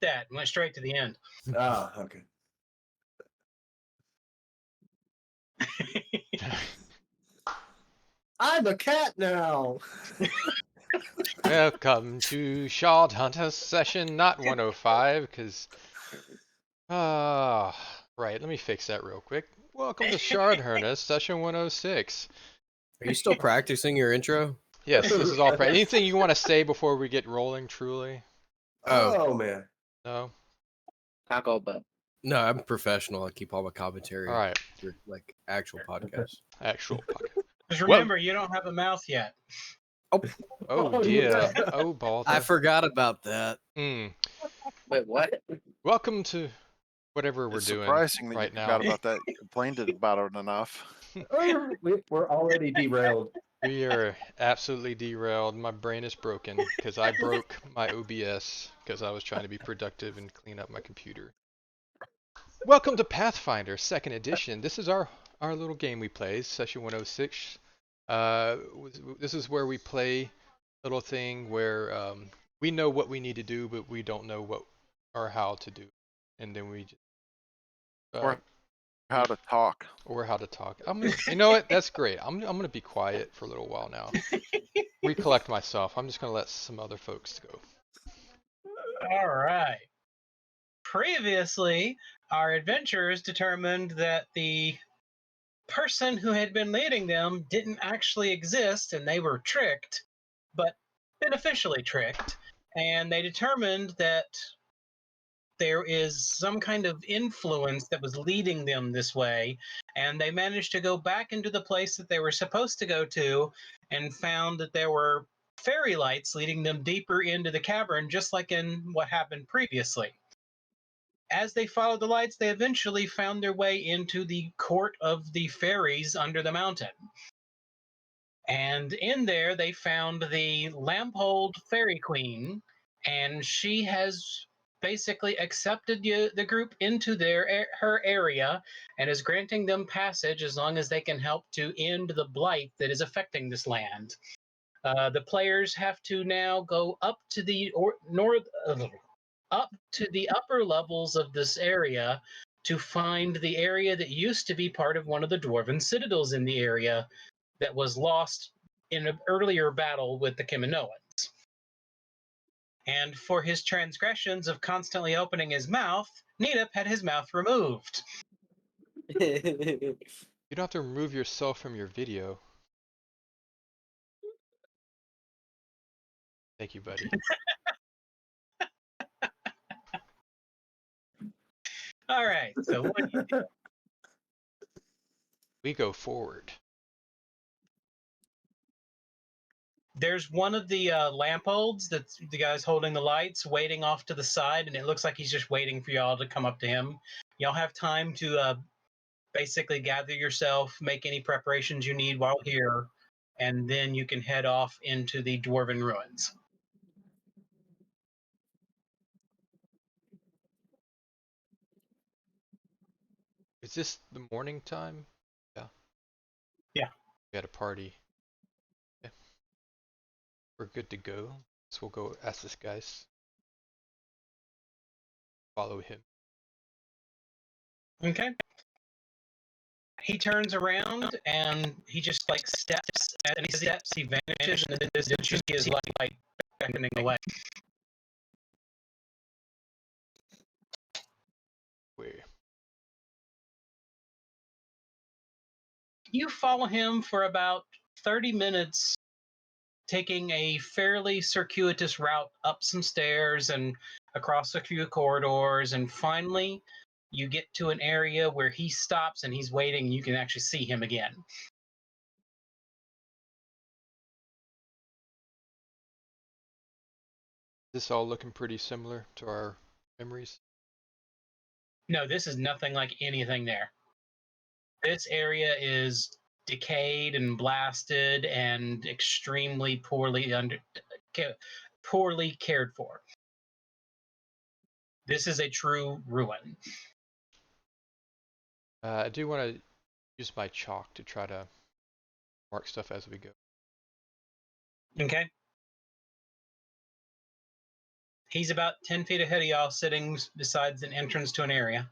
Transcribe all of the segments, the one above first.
that. Went straight to the end. Ah, okay. I'm a cat now. Welcome to Shard Hunter session, not 105, because... right, let me fix that real quick. Welcome to Shard Hunter session 106. Are you still practicing your intro? Yes, this is all... Anything you want to say before we get rolling, truly? Oh man. No? I'll go, but No, I'm professional. I keep all my commentary All right, for like actual podcasts. actual podcast. Just remember, you don't have a mouth yet. Oh Oh, dear. yeah. Oh, Balder. I forgot about that. Mm. wait, what? Welcome to whatever we're It's doing surprising that right you now. forgot about that. You complained about it enough. We're already derailed. We are absolutely derailed. My brain is broken because I broke my OBS because I was trying to be productive and clean up my computer. Welcome to Pathfinder 2nd edition. This is our little game we play, session 106. This is where we play a little thing where we know what we need to do, but we don't know what or how to do, and then we just Or how to talk. or how to talk. You know what? That's great. I'm gonna be quiet for a little while now. Recollect myself. I'm just gonna let some other folks go. All right. Previously, our adventurers determined that the person who had been leading them didn't actually exist and they were tricked, but beneficially tricked. And they determined that there is some kind of influence that was leading them this way. And they managed to go back into the place that they were supposed to go to and found that there were fairy lights leading them deeper into the cavern, just like in what happened previously. As they followed the lights, they eventually found their way into the court of the fairies under the mountain. And in there, they found the Lamphold Fairy Queen, and she has basically accepted the group into her area and is granting them passage as long as they can help to end the blight that is affecting this land. The players have to now go up to the up to the upper levels of this area to find the area that used to be part of one of the dwarven citadels in the area that was lost in an earlier battle with the Kiminoans. And for his transgressions of constantly opening his mouth, Nedip had his mouth removed. You don't have to remove yourself from your video. Thank you, buddy. All right, so what do you do? We go forward. There's one of the lampholds that's the guy's holding the lights, waiting off to the side, and it looks like he's just waiting for y'all to come up to him. Y'all have time to basically gather yourself, make any preparations you need while here, and then you can head off into the dwarven ruins. Is this the morning time? Yeah. Yeah. We had a party. Yeah. We're good to go. So we'll go ask this guy. Follow him. Okay. He turns around and he just like steps, and he steps, he vanishes, and then this you see his light beckoning away. Where? You follow him for about 30 minutes, taking a fairly circuitous route up some stairs and across a few corridors, and finally you get to an area where he stops and he's waiting, and you can actually see him again. This all looking pretty similar to our memories. No, this is nothing like anything there. This area is decayed and blasted and extremely poorly cared for. This is a true ruin. I do want to use my chalk to try to mark stuff as we go. Okay. He's about 10 feet ahead of y'all, sitting beside an entrance to an area.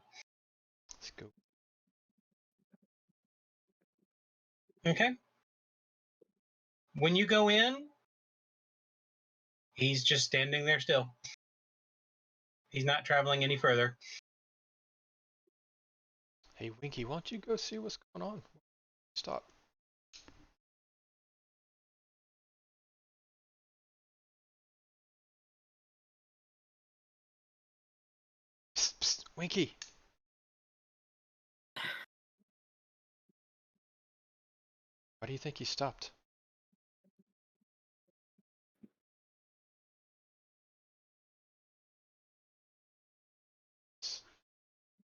Let's go. Okay. When you go in, he's just standing there still. He's not traveling any further. Hey, Winky, why don't you go see what's going on? Stop. Psst, psst, Winky. Why do you think he stopped?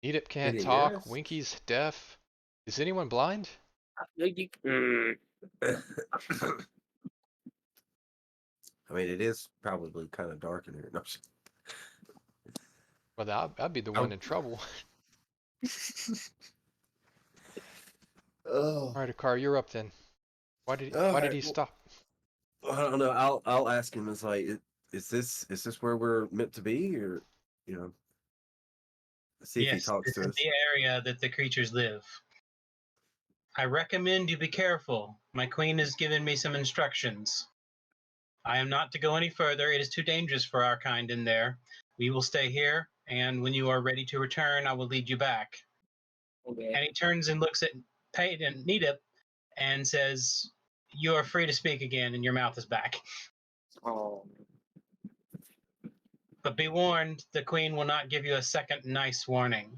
Edip can't Did he hear talk. us? Winky's deaf. Is anyone blind? I mean, it is probably kind of dark in here. No, Well, I'd be the one in trouble. oh, All right, Akar, you're up then. Why did he stop? I don't know. I'll ask him. It's like, is this where we're meant to be, or see if he Yes, talks this to is us. the area that the creatures live. I recommend you be careful. My queen has given me some instructions. I am not to go any further. It is too dangerous for our kind in there. We will stay here, and when you are ready to return, I will lead you back. Okay. And he turns and looks at Peyton Nedip and says, "You are free to speak again, and your mouth is back. Oh. But be warned, the queen will not give you a second nice warning."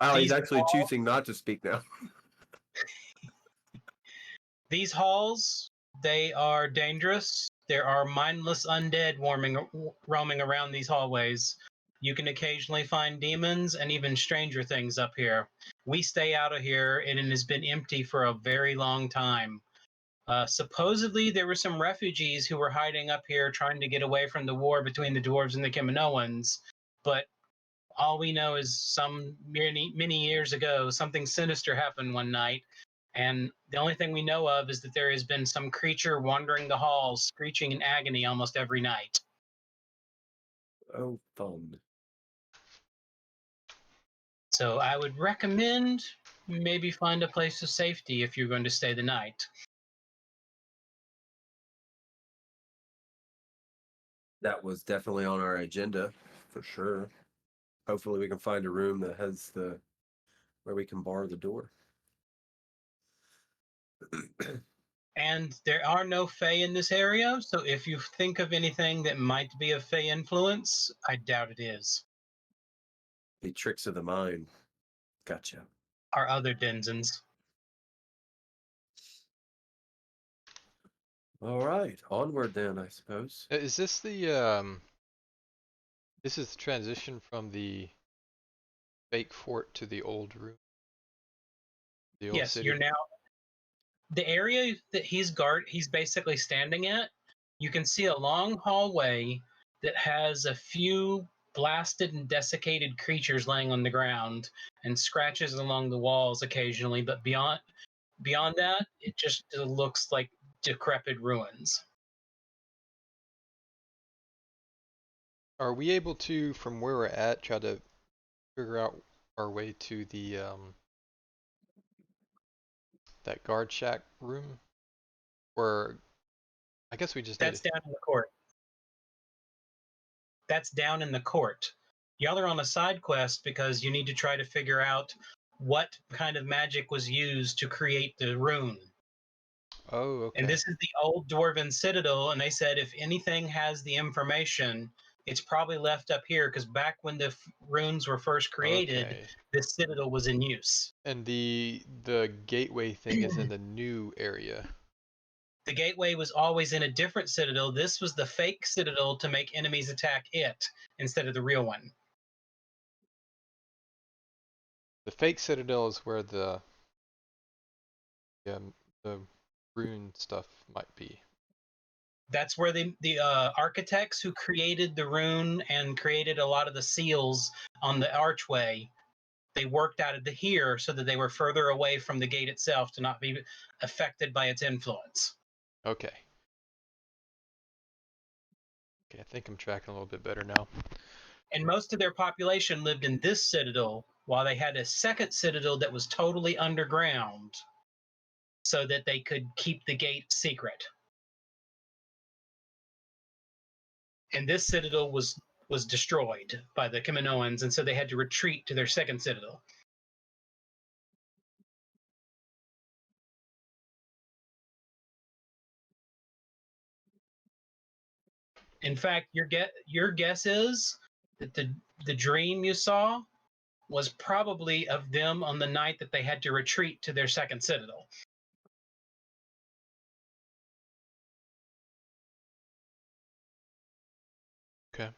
Wow, he's These actually walls- choosing not to speak now. These halls, they are dangerous. There are mindless undead roaming around these hallways. You can occasionally find demons and even stranger things up here. We stay out of here, and it has been empty for a very long time. Supposedly, there were some refugees who were hiding up here trying to get away from the war between the dwarves and the Kaminoans, but all we know is many years ago, something sinister happened one night, and the only thing we know of is that there has been some creature wandering the halls, screeching in agony almost every night. Oh, fun. So I would recommend maybe find a place of safety if you're going to stay the night. That was definitely on our agenda, for sure. Hopefully we can find a room that has where we can bar the door. And there are no Fae in this area, so if you think of anything that might be of Fae influence, I doubt it is. The tricks of the mind. Gotcha. Our other denizens. All right, onward then, I suppose. Is this the this is the transition from the fake fort to the old room? The old Yes, city? you're now the area that he's basically standing at. You can see a long hallway that has a few blasted and desiccated creatures laying on the ground and scratches along the walls occasionally, but beyond that, it just looks like decrepit ruins. Are we able to, from where we're at, try to figure out our way to the that guard shack room? Or I guess we just need That's down in the court. That's down in the court. Y'all are on a side quest because you need to try to figure out what kind of magic was used to create the rune. Oh, okay. And this is the old Dwarven Citadel, and they said if anything has the information, it's probably left up here because back when the runes were first created, Okay. this citadel was in use. And the gateway thing is in the new area. The gateway was always in a different citadel. This was the fake citadel to make enemies attack it instead of the real one. The fake citadel is where the rune stuff might be. That's where the architects who created the rune and created a lot of the seals on the archway, they worked out of here so that they were further away from the gate itself to not be affected by its influence. Okay. Okay, I think I'm tracking a little bit better now. And most of their population lived in this citadel, while they had a second citadel that was totally underground, so that they could keep the gate secret. And this citadel was destroyed by the Kaminoans, and so they had to retreat to their second citadel. In fact, your guess is that the dream you saw was probably of them on the night that they had to retreat to their second citadel. Okay.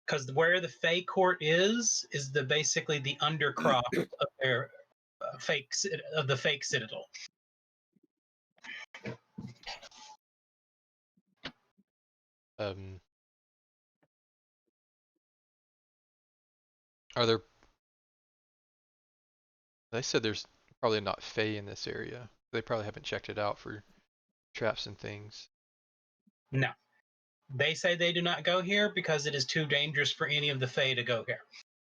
Because where the Fey court is basically the undercroft of their of the fake citadel. Are there? They said there's probably not Fey in this area. They probably haven't checked it out for traps and things. No. They say they do not go here because it is too dangerous for any of the Fey to go here.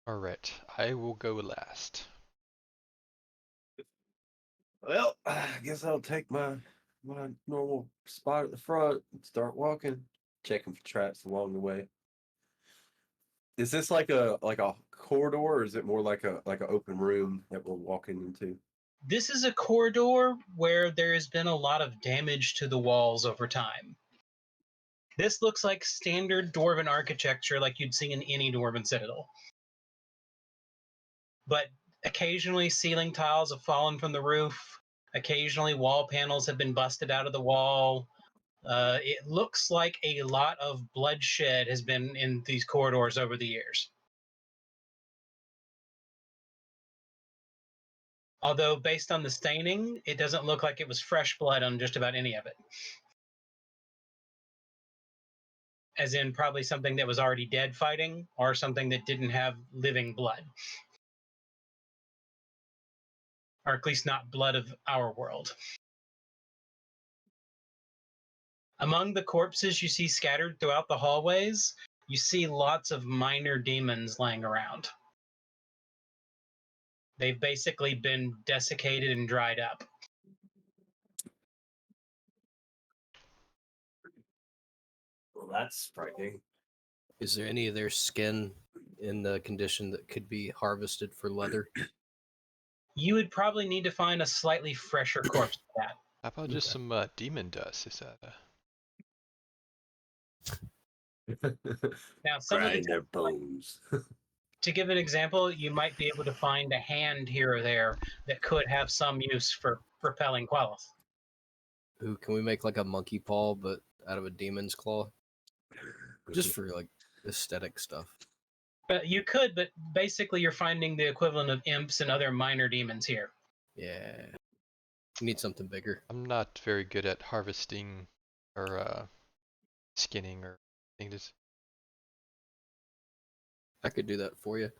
Alright, I will go last. Well, I guess I'll take my normal spot at the front and start walking, checking for traps along the way. Is this like a corridor, or is it more like an open room that we're walking into? This is a corridor where there has been a lot of damage to the walls over time. This looks like standard Dwarven architecture like you'd see in any Dwarven citadel. But occasionally ceiling tiles have fallen from the roof. Occasionally wall panels have been busted out of the wall. It looks like a lot of bloodshed has been in these corridors over the years. Although based on the staining, it doesn't look like it was fresh blood on just about any of it. As in probably something that was already dead fighting, or something that didn't have living blood. Or at least not blood of our world. Among the corpses you see scattered throughout the hallways, you see lots of minor demons laying around. They've basically been desiccated and dried up. Well, that's frightening. Is there any of their skin in the condition that could be harvested for leather? You would probably need to find a slightly fresher corpse for that. How about just some demon dust? Is that Now, some of Grind the their bones. to give an example, you might be able to find a hand here or there that could have some use for repelling Quel'The. Ooh, can we make like a monkey paw but out of a demon's claw? Just for like aesthetic stuff. But you could, but basically you're finding the equivalent of imps and other minor demons here. Yeah. You need something bigger. I'm not very good at harvesting or skinning or things. I could do that for you.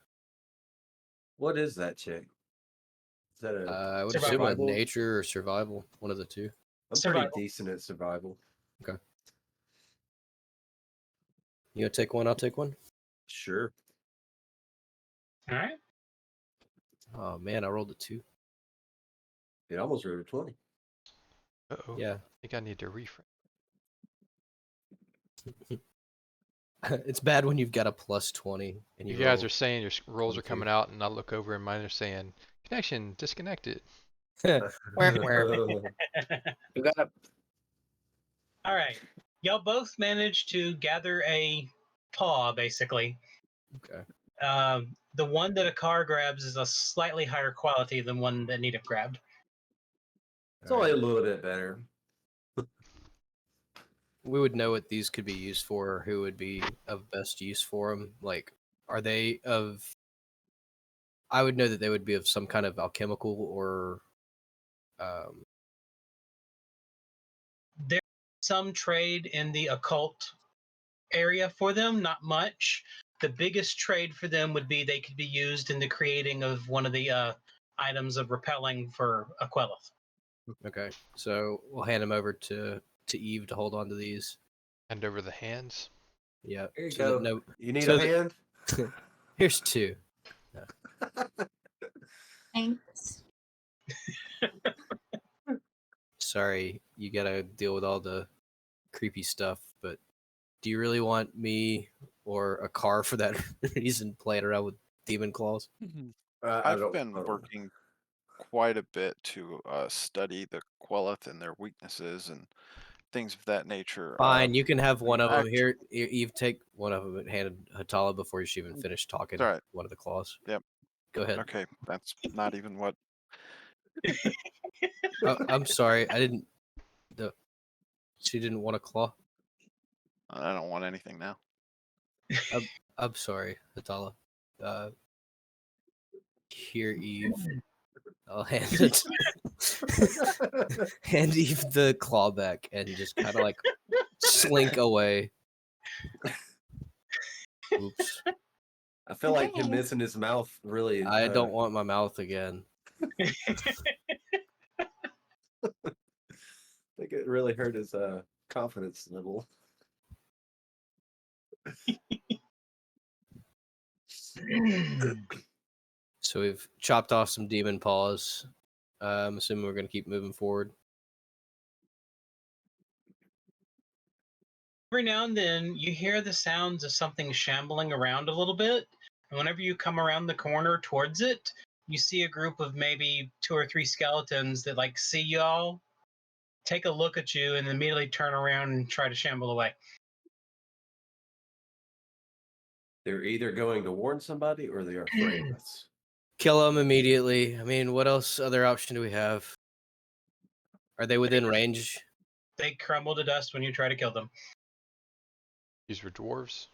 What is that check? Is that a? I would Survival. assume a nature or survival, one of the two. I'm Survival. pretty decent at survival. You gonna take one? I'll take one. Sure. All right. Oh man, I rolled a 2. It almost wrote a 20. Uh-oh. Yeah. I think I need to refresh. It's bad when you've got a plus 20 and You you guys roll are saying your rolls are 22. coming out, and I look over and mine are saying connection disconnected. Where? You got All right. Y'all both managed to gather a paw, basically. Okay. The one that Akar grabs is a slightly higher quality than one that Nita grabbed. It's only a little bit better. We would know what these could be used for, or who would be of best use for them. Like, are they of? I would know that they would be of some kind of alchemical or. There's some trade in the occult area for them, not much. The biggest trade for them would be they could be used in the creating of one of the items of repelling for Quel'The. Okay, so we'll hand them over to Eve to hold on to these. Hand over the hands. Yeah. Here you so that go. no- You need so a that- hand? Here's 2. Thanks. Sorry, you gotta deal with all the creepy stuff, but do you really want me or a car for that reason playing around with demon claws? I I've don't- been working quite a bit to study the Quel'Ath and their weaknesses and things of that nature. Fine, you can have one of them. act- Here, Eve, take one of them and hand it Hatala before she even finished talking. It's all right. One of the claws. Yep. Go ahead. Okay, that's not even what. I'm sorry, I didn't. She didn't want a claw. I don't want anything now. I'm sorry, Hatala. Here, Eve. I'll hand it. Hand Eve the claw back and just kind of like slink away. Oops. I feel like him Okay. missing his mouth really. I don't want my mouth again. I think it really hurt his confidence level. So we've chopped off some demon paws. I'm assuming we're going to keep moving forward. Every now and then, you hear the sounds of something shambling around a little bit. And whenever you come around the corner towards it, you see a group of maybe 2 or 3 skeletons that like see y'all, take a look at you, and immediately turn around and try to shamble away. They're either going to warn somebody or they are afraid of us. Kill them immediately. I mean, what else other option do we have? Are they within range? They crumble to dust when you try to kill them. These were dwarves.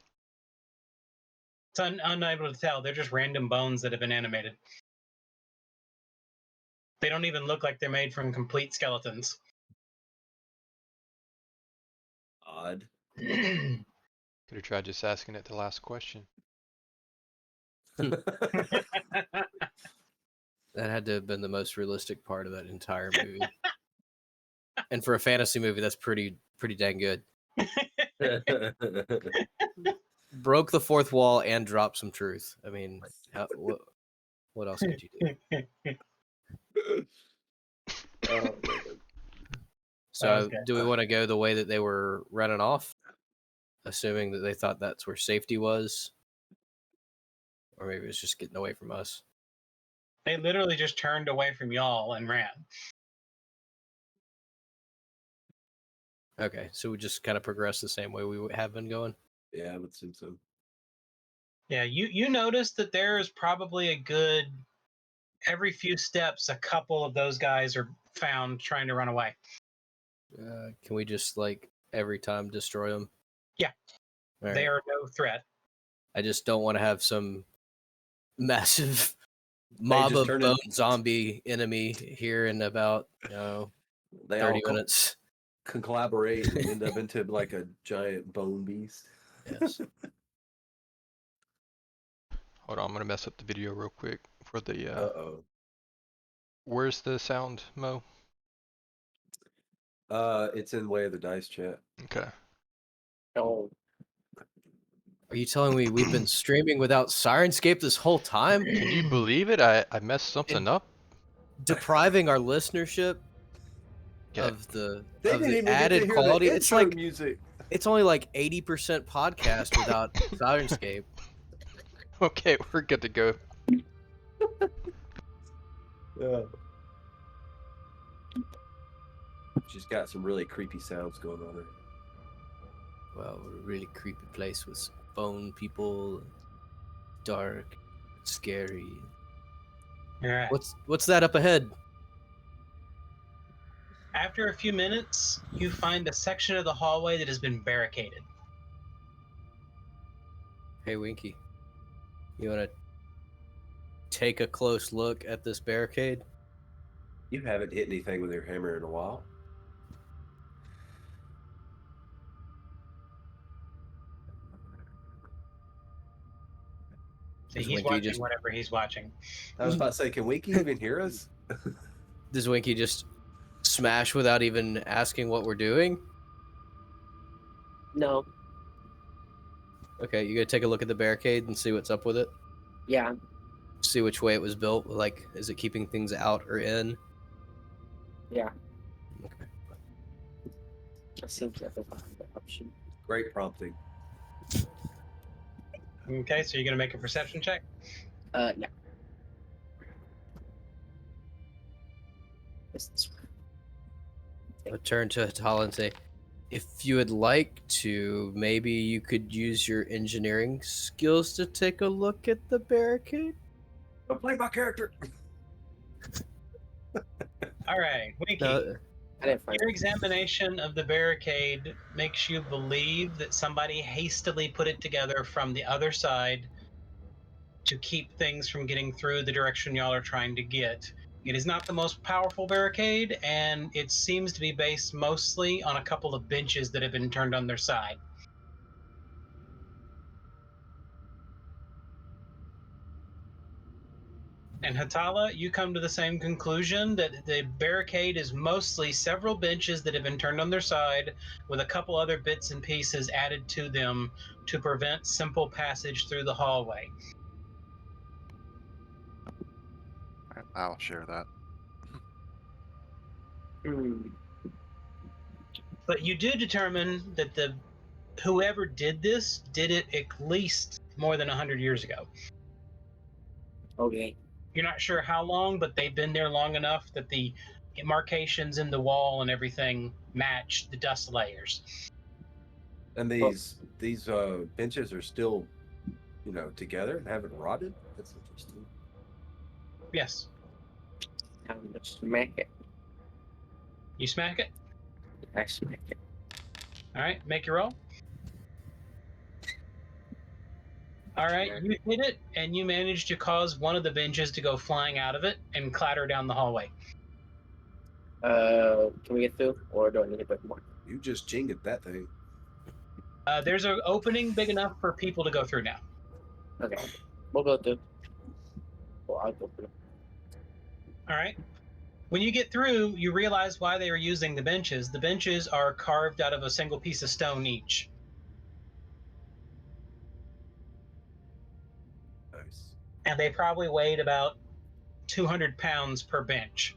It's unable to tell. They're just random bones that have been animated. They don't even look like they're made from complete skeletons. Odd. Could have tried just asking it the last question. That had to have been the most realistic part of that entire movie. And for a fantasy movie, that's pretty dang good. Broke the fourth wall and dropped some truth. I mean, what else could you do? Oh, man. That was So, good. do we want to go the way that they were running off, assuming that they thought that's where safety was, or maybe it's just getting away from us? They literally just turned away from y'all and ran. Okay, so we just kind of progress the same way we have been going. Yeah, I would assume so. Yeah, you notice that there is probably a good every few steps a couple of those guys are found trying to run away. Can we just like every time destroy them? Yeah. All They right. are no threat. I just don't want to have some massive mob just of turn bone in- zombie enemy here in about They 30 all minutes. can collaborate and end up into like a giant bone beast. Yes. Hold on, I'm gonna mess up the video real quick for the. Uh-oh. Where's the sound, Mo? It's in Way of the Dice chat. Okay. Oh, Are you telling me we've been streaming without Sirenscape this whole time? Can you believe it? I messed something up. Depriving our listenership Okay. of the They of didn't the even get to added hear quality. The It's intro like music. it's only like 80% podcast without Sirenscape. Okay, we're good to go. Yeah. She's got some really creepy sounds going on there. Well, we're a really creepy place with bone people, dark, scary. All right. What's that up ahead? After a few minutes, you find a section of the hallway that has been barricaded. Hey, Winky, you want to take a close look at this barricade? You haven't hit anything with your hammer in a while. See, Does he's Winky watching just- whatever he's watching. I was about to say, can Winky even hear us? Does Winky just smash without even asking what we're doing? No. Okay, you gonna take a look at the barricade and see what's up with it? Yeah. See which way it was built? Like, is it keeping things out or in? Yeah. Okay. That seems like a viable option. Great prompting. Okay, so you're gonna make a perception check. Yeah. This I'll turn to Hatala and say, if you would like to, maybe you could use your engineering skills to take a look at the barricade? Don't play my character. All right, Winky. No, I didn't find Your examination of the barricade makes you believe that somebody hastily put it together from the other side to keep things from getting through the direction y'all are trying to get. It is not the most powerful barricade, and it seems to be based mostly on a couple of benches that have been turned on their side. And Hatala, you come to the same conclusion that the barricade is mostly several benches that have been turned on their side with a couple other bits and pieces added to them to prevent simple passage through the hallway. I'll share that. But you do determine that whoever did this did it at least more than 100 years ago. Okay. You're not sure how long, but they've been there long enough that the markations in the wall and everything match the dust layers. And these benches are still, together and haven't rotted. That's interesting. Yes. Time to smack it. You smack it. I smack it. All right, make your roll. All right, you hit it, and you managed to cause one of the benches to go flying out of it and clatter down the hallway. Can we get through, or do I need to break more? You just jingled that thing. There's an opening big enough for people to go through now. Okay. We'll go through. Well, I'll go through. All right. When you get through, you realize why they are using the benches. The benches are carved out of a single piece of stone each. Nice. And they probably weighed about 200 pounds per bench.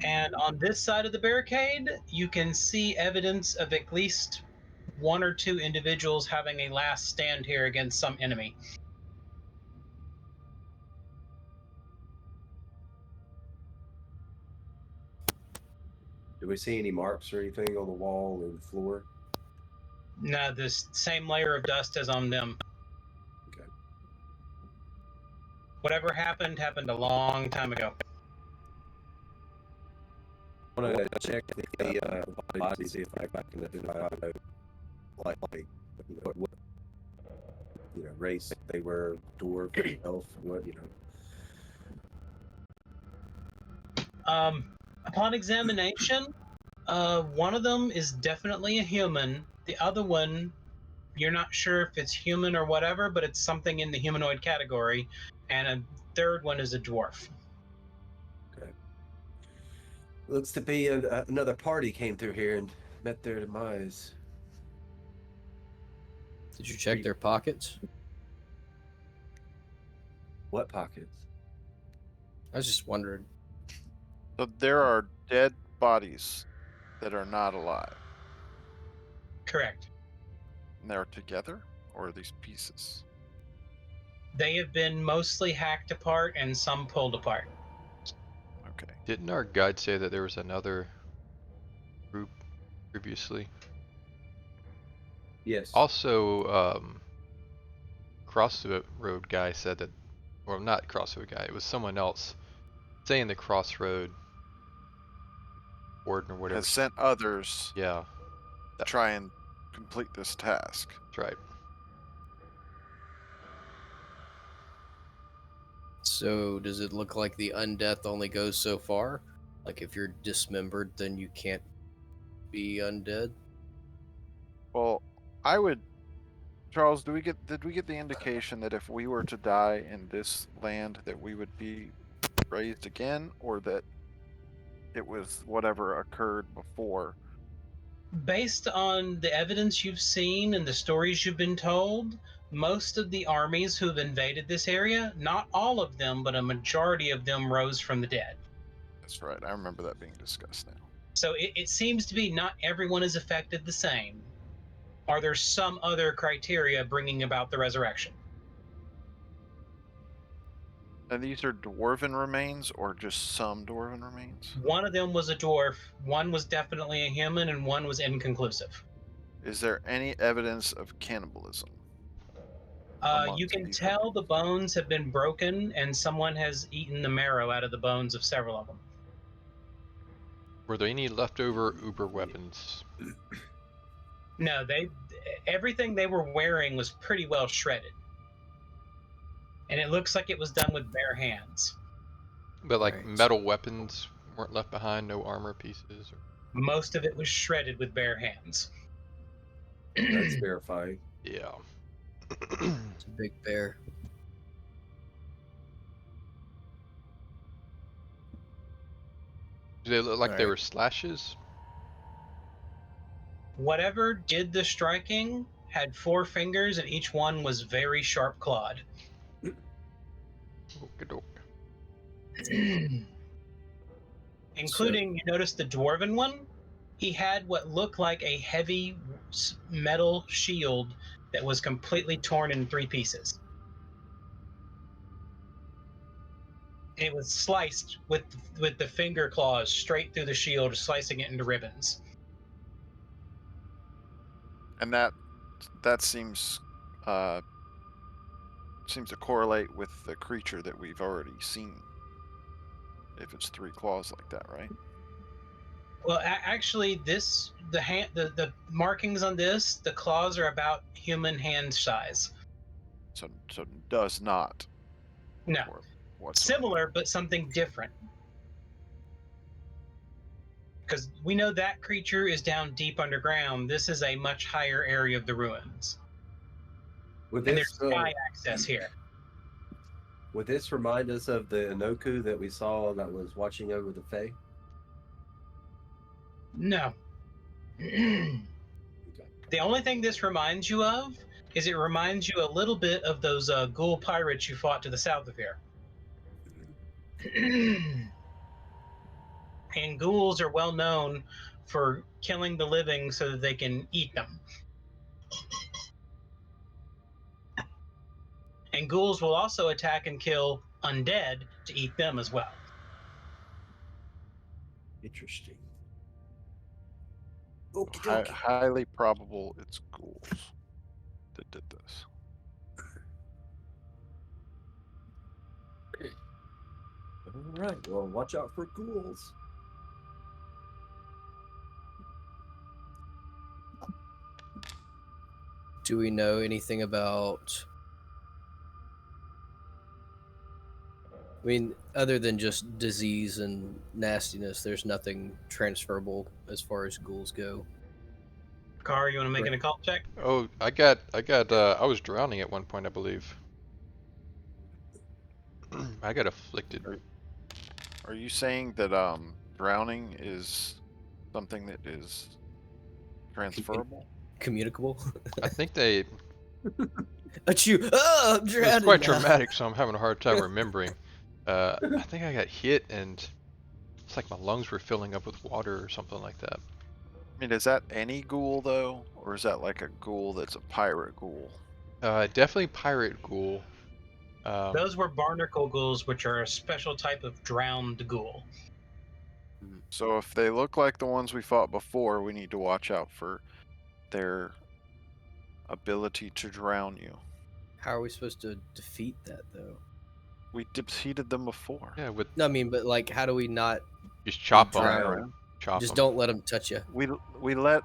And on this side of the barricade, you can see evidence of at least one or two individuals having a last stand here against some enemy. Do we see any marks or anything on the wall or the floor? No, this same layer of dust as on them. Okay. Whatever happened a long time ago. I want to check the body to see if I can identify like what race they were, dwarf, elf, what. Upon examination, one of them is definitely a human. The other one, you're not sure if it's human or whatever, but it's something in the humanoid category. And a third one is a dwarf. Okay. Looks to be another party came through here and met their demise. did you check their pockets? What pockets? I was just wondering. So there are dead bodies that are not alive. Correct. And they're together, or are these pieces? They have been mostly hacked apart and some pulled apart. Okay. Didn't our guide say that there was another group previously? Yes. Also, Crossroad guy said that, or not Crossroad guy, it was someone else saying the Crossroad warden or whatever. Has sent others Yeah, to try and complete this task. that's right. So does it look like the undeath only goes so far? Like if you're dismembered, then you can't be undead? Well, I would Charles, did we get the indication that if we were to die in this land that we would be raised again, or that it was whatever occurred before? Based on the evidence you've seen and the stories you've been told, most of the armies who've invaded this area, not all of them, but a majority of them rose from the dead. That's right. I remember that being discussed now. So it seems to be not everyone is affected the same. Are there some other criteria bringing about the resurrection? And these are dwarven remains, or just some dwarven remains? One of them was a dwarf, one was definitely a human, and one was inconclusive. Is there any evidence of cannibalism? You amongst can these tell the remains? bones have been broken, and someone has eaten the marrow out of the bones of several of them. Were there any leftover Uber weapons? No, everything they were wearing was pretty well shredded, and it looks like it was done with bare hands. But like Right. metal weapons weren't left behind, no armor pieces. Or... Most of it was shredded with bare hands. That's verifying. Yeah. It's a big bear. Do they look like they Alright. were slashes? Whatever did the striking had 4 fingers, and each one was very sharp clawed. Okey-doke. Including, you notice the dwarven one? He had what looked like a heavy metal shield that was completely torn in 3 pieces. It was sliced with the finger claws straight through the shield, slicing it into ribbons. And that seems seems to correlate with the creature that we've already seen. If it's 3 claws like that, right? Well, actually, the markings on this, the claws are about human hand size. So does not. No, Or whatsoever. similar, but something different. Because we know that creature is down deep underground. This is a much higher area of the ruins, Would and this there's sky access here. would this remind us of the Inoku that we saw that was watching over the Fae? No. Okay. The only thing this reminds you of is it reminds you a little bit of those ghoul pirates you fought to the south of here. And ghouls are well known for killing the living so that they can eat them. And ghouls will also attack and kill undead to eat them as well. Interesting. Highly probable it's ghouls that did this. All right. Well, watch out for ghouls. Do we know anything about? I mean, other than just disease and nastiness, there's nothing transferable as far as ghouls go. Car, you want to make an occult check? Oh, I was drowning at one point, I believe. I got afflicted. Are you saying that drowning is something that is transferable? Communicable? I think they. Achoo! Oh, I'm drowning. It's quite now. traumatic, so I'm having a hard time remembering. I think I got hit, and it's like my lungs were filling up with water or something like that. I mean, is that any ghoul though, or is that like a ghoul that's a pirate ghoul? Definitely pirate ghoul. Those were barnacle ghouls, which are a special type of drowned ghoul. So if they look like the ones we fought before, we need to watch out for their ability to drown you. How are we supposed to defeat that, though? We defeated them before. Yeah, with No, I mean, but like, how do we not? just chop them. Drown. Chop Just 'em. don't let them touch you. We let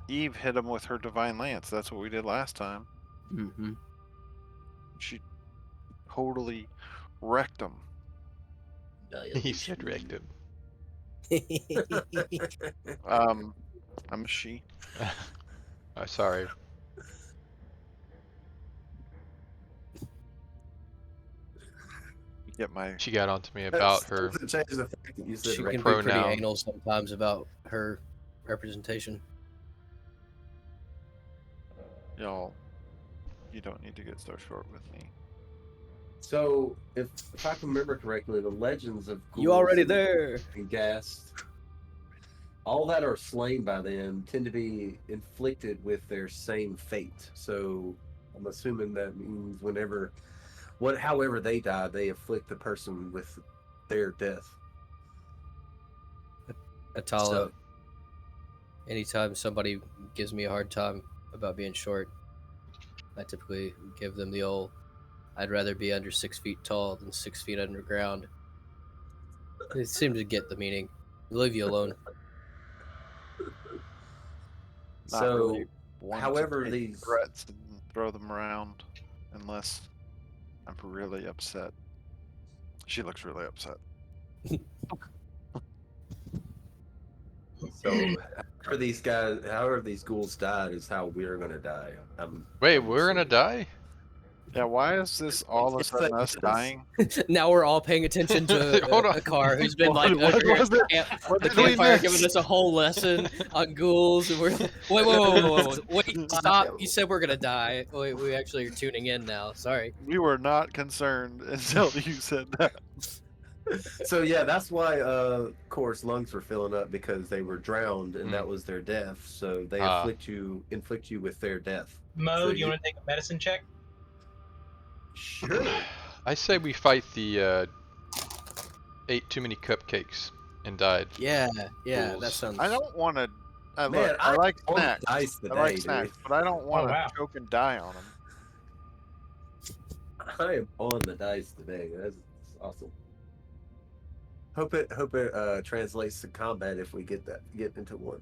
Eve hit him with her divine lance. That's what we did last time. Mm-hmm. She totally wrecked him. He said wrecked him. I'm a she. Sorry. get my. She got onto me That about still her. doesn't change the fact that you said She right. can be pretty pronoun. anal sometimes about her representation. Y'all, you don't need to get so short with me. So, if I can remember correctly, the legends of You already ghouls there? and ghast, all that are slain by them tend to be inflicted with their same fate. So, I'm assuming that means however they die, they afflict the person with their death. Atala, So, anytime somebody gives me a hard time about being short, I typically give them the old, I'd rather be under 6 feet tall than 6 feet underground. They seem to get the meaning. Leave you alone. Not so really one to however take these threats and throw them around, unless I'm really upset. She looks really upset. So, however these ghouls died is how we're gonna die. Wait, I'm we're gonna assuming. die? Yeah, why is this all of a sudden us Yes. dying? Now we're all paying attention to Hold on. a car who's been What- like what over here was at the, it? What the did we campfire miss? giving us a whole lesson on ghouls, and we're wait, stop! You said we're gonna die. Wait, we actually are tuning in now. Sorry. We were not concerned until you said that. So yeah, that's why Core's lungs were filling up because they were drowned and that was their death. So they Ah. inflict you with their death. Mo, So do you want to take a medicine check? Sure. I say we fight the ate too many cupcakes and died. Yeah, that Ghouls. sounds. I don't want to. Man, Look, I like on the snacks. dice I today, like dude. snacks, but I don't want to wow. choke and die on them. I am on the dice today. That's awesome. Hope it translates to combat if we get into one.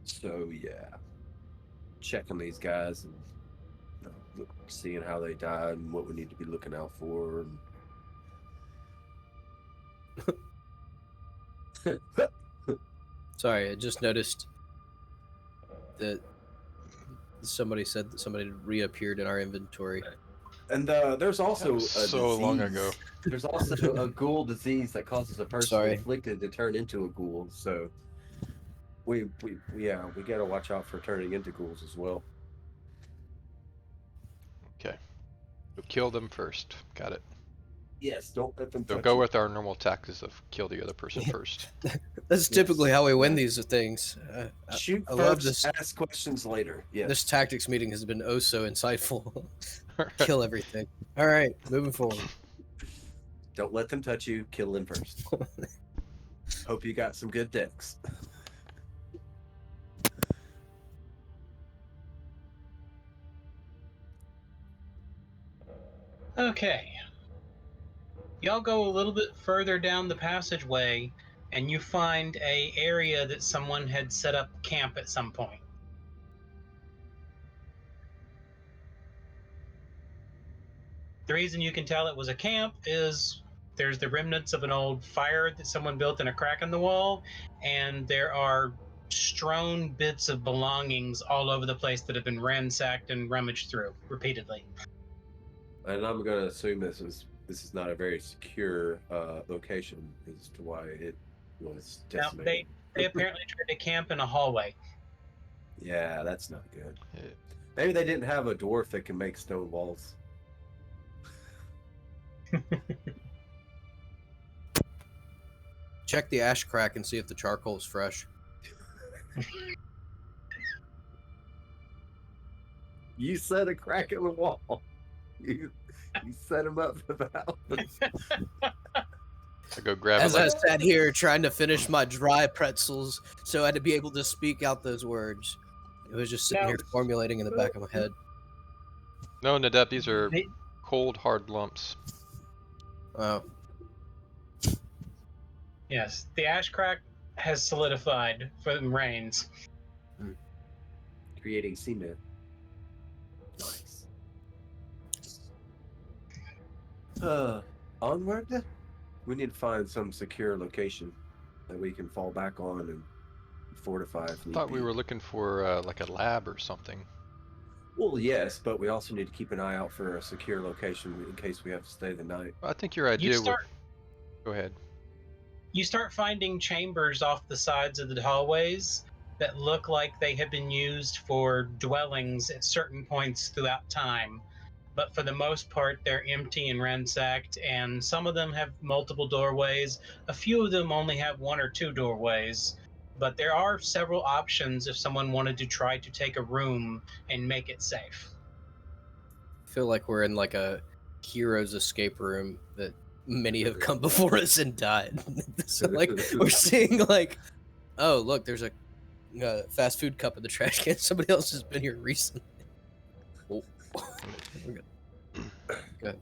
So yeah, checking these guys and seeing how they died and what we need to be looking out for. Sorry, I just noticed that somebody said that somebody reappeared in our inventory. And there's also was a so long disease. ago. There's also a ghoul disease that causes a person Sorry. inflicted to turn into a ghoul. So we gotta watch out for turning into ghouls as well. Okay. We'll kill them first. Got it. Yes, don't let them So touch go you. with our normal tactics of kill the other person first. That's typically Yes. how we win these things. Shoot I love first, this. ask questions later. Yes. This tactics meeting has been oh so insightful. Kill everything. All right, moving forward. Don't let them touch you. Kill them first. Hope you got some good decks. Okay. Y'all go a little bit further down the passageway, and you find a area that someone had set up camp at some point. The reason you can tell it was a camp is there's the remnants of an old fire that someone built in a crack in the wall, and there are strewn bits of belongings all over the place that have been ransacked and rummaged through repeatedly. And I'm gonna assume this is not a very secure location as to why it was Now, decimated. they apparently tried to camp in a hallway. Yeah, that's not good. Yeah. Maybe they didn't have a dwarf that can make stone walls. Check the ash crack and see if the charcoal is fresh. You set a crack in the wall. You set him up for that. I go grab As it. I Like, sat here trying to finish my dry pretzels, so I had to be able to speak out those words. It was just sitting Now- here formulating in the back of my head. no, Nadep, these are They- cold, hard lumps. Oh, Yes, the ash crack has solidified from rains. Creating cement. Nice. Onward. We need to find some secure location that we can fall back on and fortify if I need thought we be. were looking for like a lab or something. Well, yes, but we also need to keep an eye out for a secure location in case we have to stay the night. I think your You idea would. start Go ahead. you start finding chambers off the sides of the hallways that look like they have been used for dwellings at certain points throughout time. But for the most part, they're empty and ransacked, and some of them have multiple doorways. A few of them only have one or two doorways. But there are several options if someone wanted to try to take a room and make it safe. I feel like we're in like a hero's escape room that many have come before us and died. So like we're seeing like, oh look, there's a fast food cup in the trash can. Somebody else has been here recently. Oh. We're good. Good.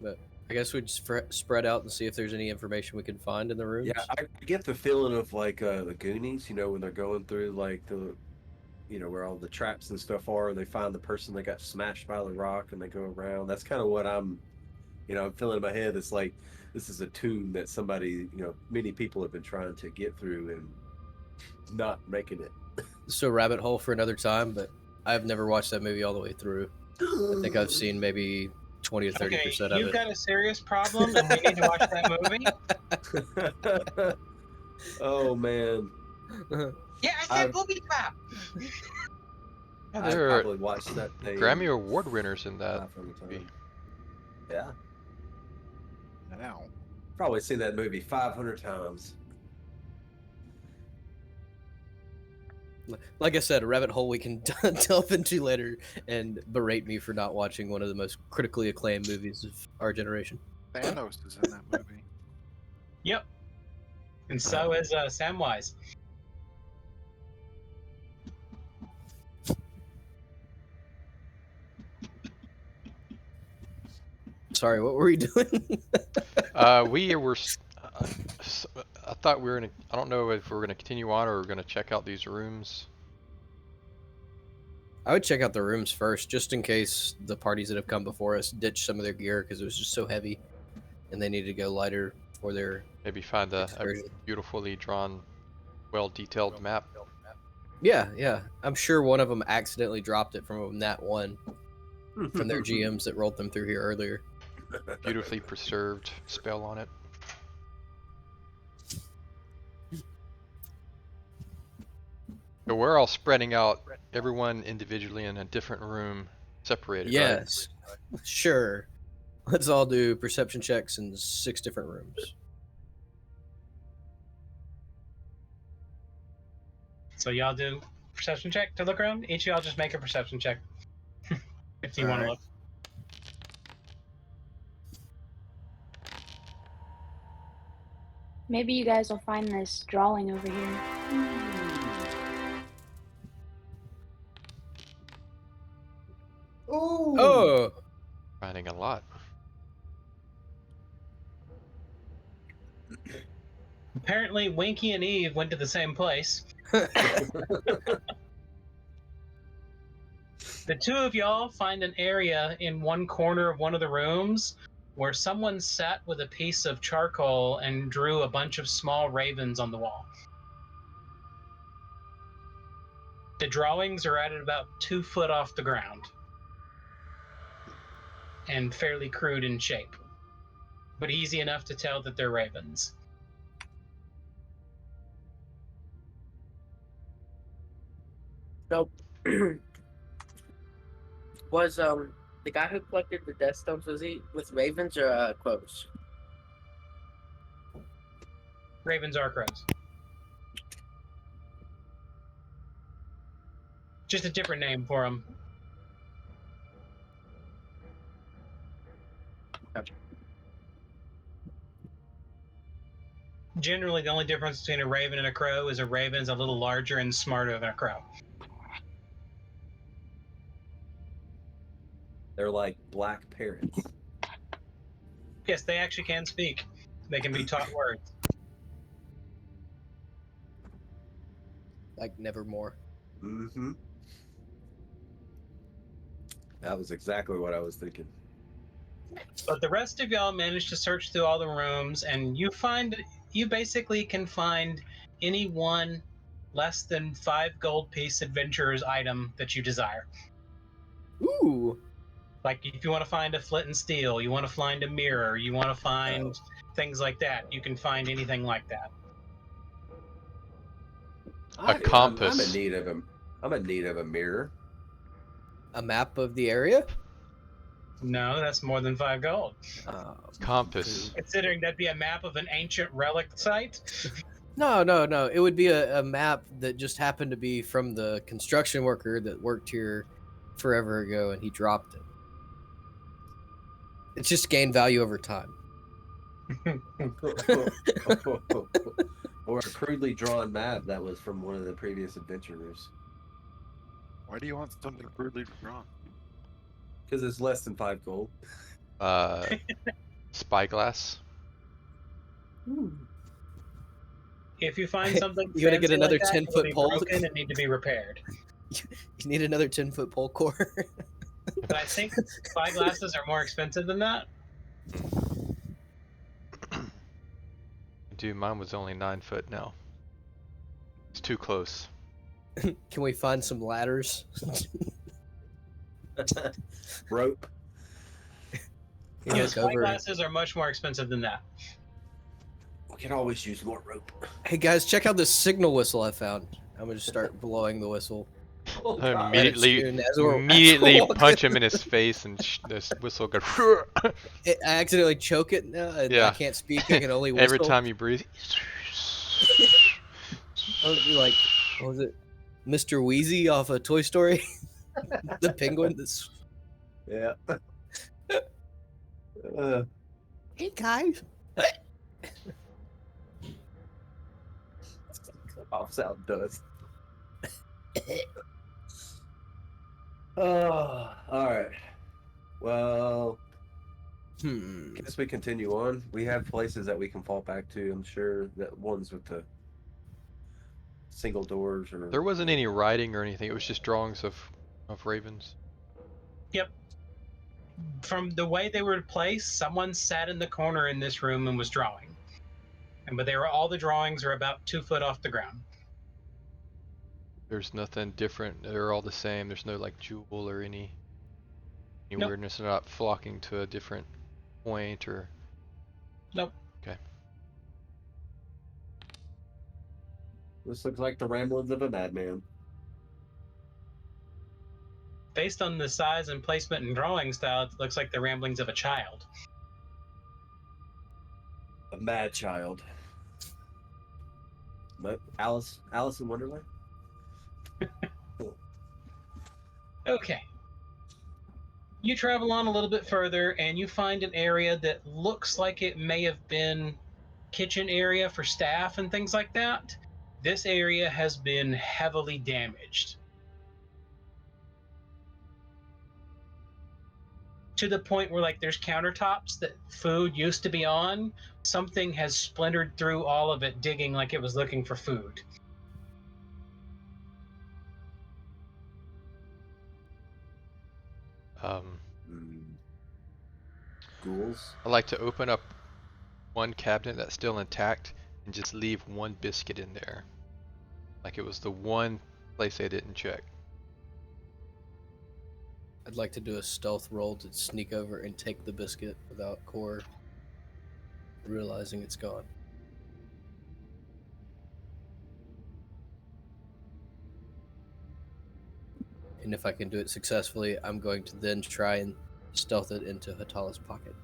But I guess we'd spread out and see if there's any information we can find in the rooms. Yeah, I get the feeling of like the Goonies, when they're going through like where all the traps and stuff are, and they find the person that got smashed by the rock and they go around. That's kind of what I'm feeling in my head. It's like this is a tomb that somebody, many people have been trying to get through and not making it. So rabbit hole for another time, but I've never watched that movie all the way through. I think I've seen maybe 20 to 30% Okay, of you've it. got a serious problem, and we need to watch that movie. Oh man, Yeah, I said booby trap. Yeah, I there are probably watched that thing Grammy Award winners in that 500 movie. times. Yeah, Now, probably seen that movie 500 times. Like I said, a rabbit hole we can delve into later and berate me for not watching one of the most critically acclaimed movies of our generation. Thanos is in that movie. Yep. And so is Samwise. Sorry, what were we doing? We were. I thought we were gonna. I don't know if we're gonna continue on or we're gonna check out these rooms. I would check out the rooms first, just in case the parties that have come before us ditched some of their gear because it was just so heavy, and they needed to go lighter for their Maybe find a excursion. beautifully drawn, well-detailed map. Yeah. I'm sure one of them accidentally dropped it from that one from their GMs that rolled them through here earlier. Beautifully preserved spell on it. So we're all spreading out, everyone individually in a different room, separated. Right? Yes, sure. Let's all do perception checks in 6 different rooms. So y'all do perception check to look around. Each of y'all just make a perception check if you want to Alright. look. Maybe you guys will find this drawing over here. Oh, Finding a lot. Apparently, Winky and Eve went to the same place. The two of y'all find an area in one corner of one of the rooms where someone sat with a piece of charcoal and drew a bunch of small ravens on the wall. The drawings are at about 2 foot off the ground and fairly crude in shape, but easy enough to tell that they're ravens. So, was the guy who collected the death stones, was he with ravens or crows? Ravens are crows. Just a different name for them. Gotcha. Generally, the only difference between a raven and a crow is a raven's a little larger and smarter than a crow. They're like black parrots. Yes, they actually can speak. They can be taught words. like Nevermore. Mm-hmm. That was exactly what I was thinking. But the rest of y'all manage to search through all the rooms, and you basically can find any one less than 5 gold piece adventurer's item that you desire. Ooh. Like if you want to find a flint and steel, you want to find a mirror, you want to find things like that, you can find anything like that. Compass. I'm in need of a mirror. A map of the area? No, that's more than 5 gold. Compass. Considering that'd be a map of an ancient relic site. No. It would be a map that just happened to be from the construction worker that worked here forever ago, and he dropped it. It's just gained value over time. Or a crudely drawn map that was from one of the previous adventurers. Why do you want something crudely drawn? Because it's less than 5 gold. Spyglass. If you find something, You gotta get fancy another like that, 10-foot it'll be pole. broken and need to be repaired. You need another 10-foot pole core. But I think spyglasses are more expensive than that. Dude, mine was only 9 foot now. It's too close. Can we find some ladders? Rope. You Yeah, look over. spyglasses are much more expensive than that. We can always use more rope. Hey guys, check out this signal whistle I found. I'm gonna start blowing the whistle. Oh, God. Immediately punch him in his face, and this whistle goes. I accidentally choke it now. And Yeah. I can't speak. I can only whistle. Every time you breathe. I would be like, what was it? Mr. Wheezy off of Toy Story? The penguin that's... Yeah. Hey guys. Off sound does. Oh, all right. Well, guess we continue on. We have places that we can fall back to. I'm sure that ones with the single doors or. There wasn't any writing or anything. It was just drawings of ravens. Yep. From the way they were placed, someone sat in the corner in this room and was drawing. But all the drawings are about 2 foot off the ground. There's nothing different. They're all the same. There's no like jewel or any Nope. weirdness. They're not flocking to a different point or. Nope. Okay. This looks like the ramblings of a madman. Based on the size and placement and drawing style, it looks like the ramblings of a child. A mad child. But Alice in Wonderland? Okay. You travel on a little bit further and you find an area that looks like it may have been kitchen area for staff and things like that. This area has been heavily damaged. To the point where like there's countertops that food used to be on. Something has splintered through all of it, digging like it was looking for food. Ghouls? I like to open up one cabinet that's still intact and just leave one biscuit in there. Like it was the one place I didn't check. I'd like to do a stealth roll to sneak over and take the biscuit without Core realizing it's gone. And if I can do it successfully, I'm going to then try and stealth it into Hatala's pocket.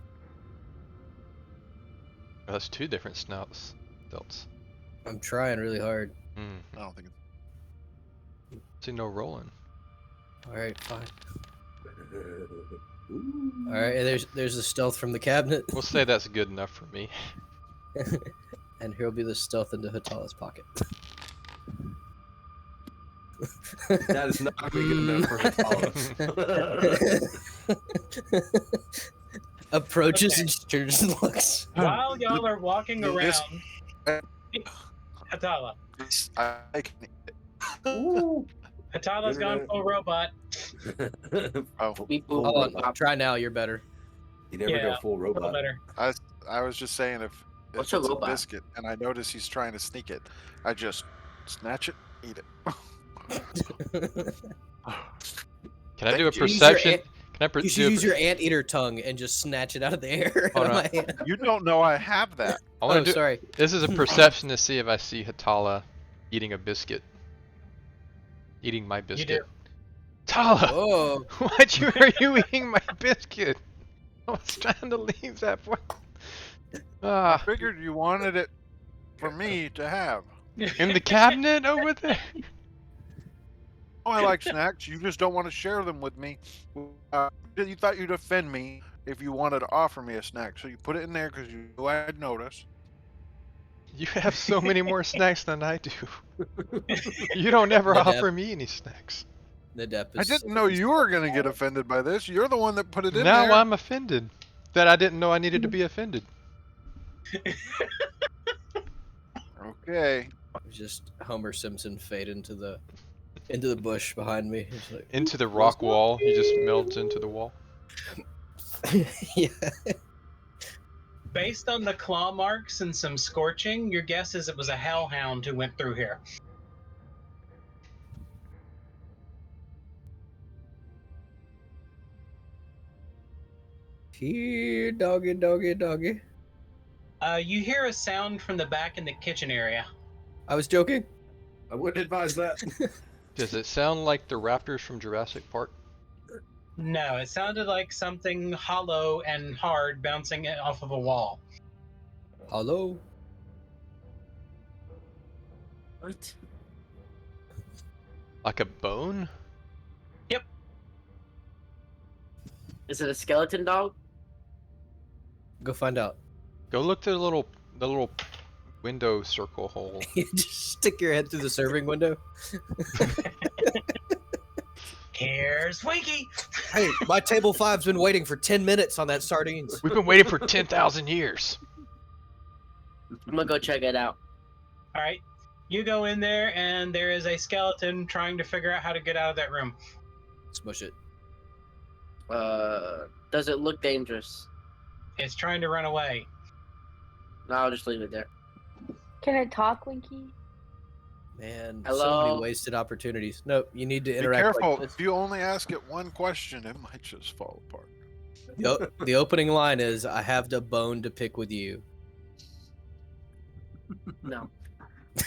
Oh, that's 2 different snouts. Delts. I'm trying really hard. I don't think it's... See no rolling. Alright, fine. Alright, and there's the stealth from the cabinet. We'll say that's good enough for me. And here'll be the stealth into Hatala's pocket. That is not big enough for Hatala. Approaches Okay. and turns and looks. While y'all are walking This- around, Hatala. I can... Hatala's gone full robot. Oh, We boop Hold boop on, pop. try now, you're better. You never Yeah, go full a little robot. better. I was just saying if What's it's a a robot? biscuit and I notice he's trying to sneak it, I just snatch it, eat it. Can I do a Thank you. Use your perception? ant- Can I You should do a use per- your anteater tongue and just snatch it out of the air Hold out of on. my hand. You don't know I have that. I want Oh, to do. sorry. This is a perception to see if I see Hatala eating a biscuit. Eating my You do. biscuit. Tala, Whoa. are you eating my biscuit? I was trying to leave that point. I Ah, figured you wanted it for me to have. in the cabinet over there. Oh, I like snacks. You just don't want to share them with me. You thought you'd offend me if you wanted to offer me a snack, so you put it in there because you knew I'd notice. You have so many more snacks than I do. You don't ever Nadab. offer me any snacks. Nadep I is didn't know you were going to get offended by this. You're the one that put it in Now there. I'm offended that I didn't know I needed to be offended. Okay. just Homer Simpson fade into the bush behind me. It's like, Into the rock wall. He just melds into the wall. yeah. Based on the claw marks and some scorching, your guess is it was a hellhound who went through here. Here, doggy, doggy, doggy. You hear a sound from the back in the kitchen area. I was joking. I wouldn't advise that. Does it sound like the raptors from Jurassic Park? No, it sounded like something hollow and hard bouncing it off of a wall. Hello. What? Like a bone? Is it a skeleton dog? Go find out. Go look through the little window circle hole. Just stick your head through the serving window. Here's Winky! Hey, my table 5's been waiting for 10 minutes on that sardines. We've been waiting for 10,000 years. I'm gonna go check it out. Alright, you go in there and there is a skeleton trying to figure out how to get out of that room. Smush it. Does it look dangerous? It's trying to run away. No, I'll just leave it there. Can it talk, Winky? Man, so Hello? many wasted opportunities. Nope, you need to Be interact. careful. Like this. If you only ask it one question, it might just fall apart. The opening line is, "I have the bone to pick with you." No.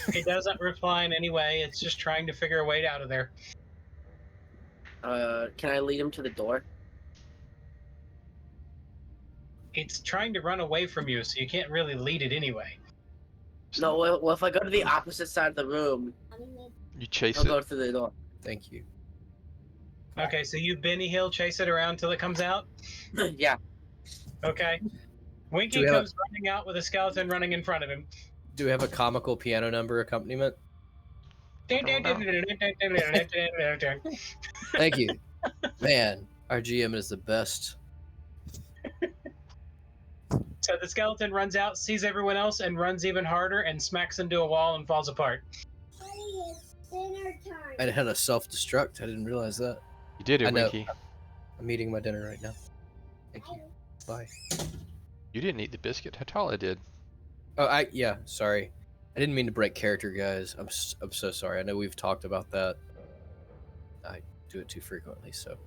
It doesn't reply in any way. It's just trying to figure a way out of there. Can I lead him to the door? It's trying to run away from you, so you can't really lead it anyway. No, well, if I go to the opposite side of the room, You chase I'll it. go through the door. Thank you. Okay, so you Benny Hill chase it around till it comes out? Yeah. Okay. Winky Do we have a- comes running out with a skeleton running in front of him. Do we have a comical piano number accompaniment? Thank you. Man, our GM is the best. So the skeleton runs out, sees everyone else, and runs even harder and smacks into a wall and falls apart. I had a self-destruct. I didn't realize that. You did I it, know. Winky. I'm eating my dinner right now. Thank you. Bye. You didn't eat the biscuit. Hatala did. Oh, yeah. Sorry, I didn't mean to break character, guys. I'm so sorry. I know we've talked about that. I do it too frequently, so.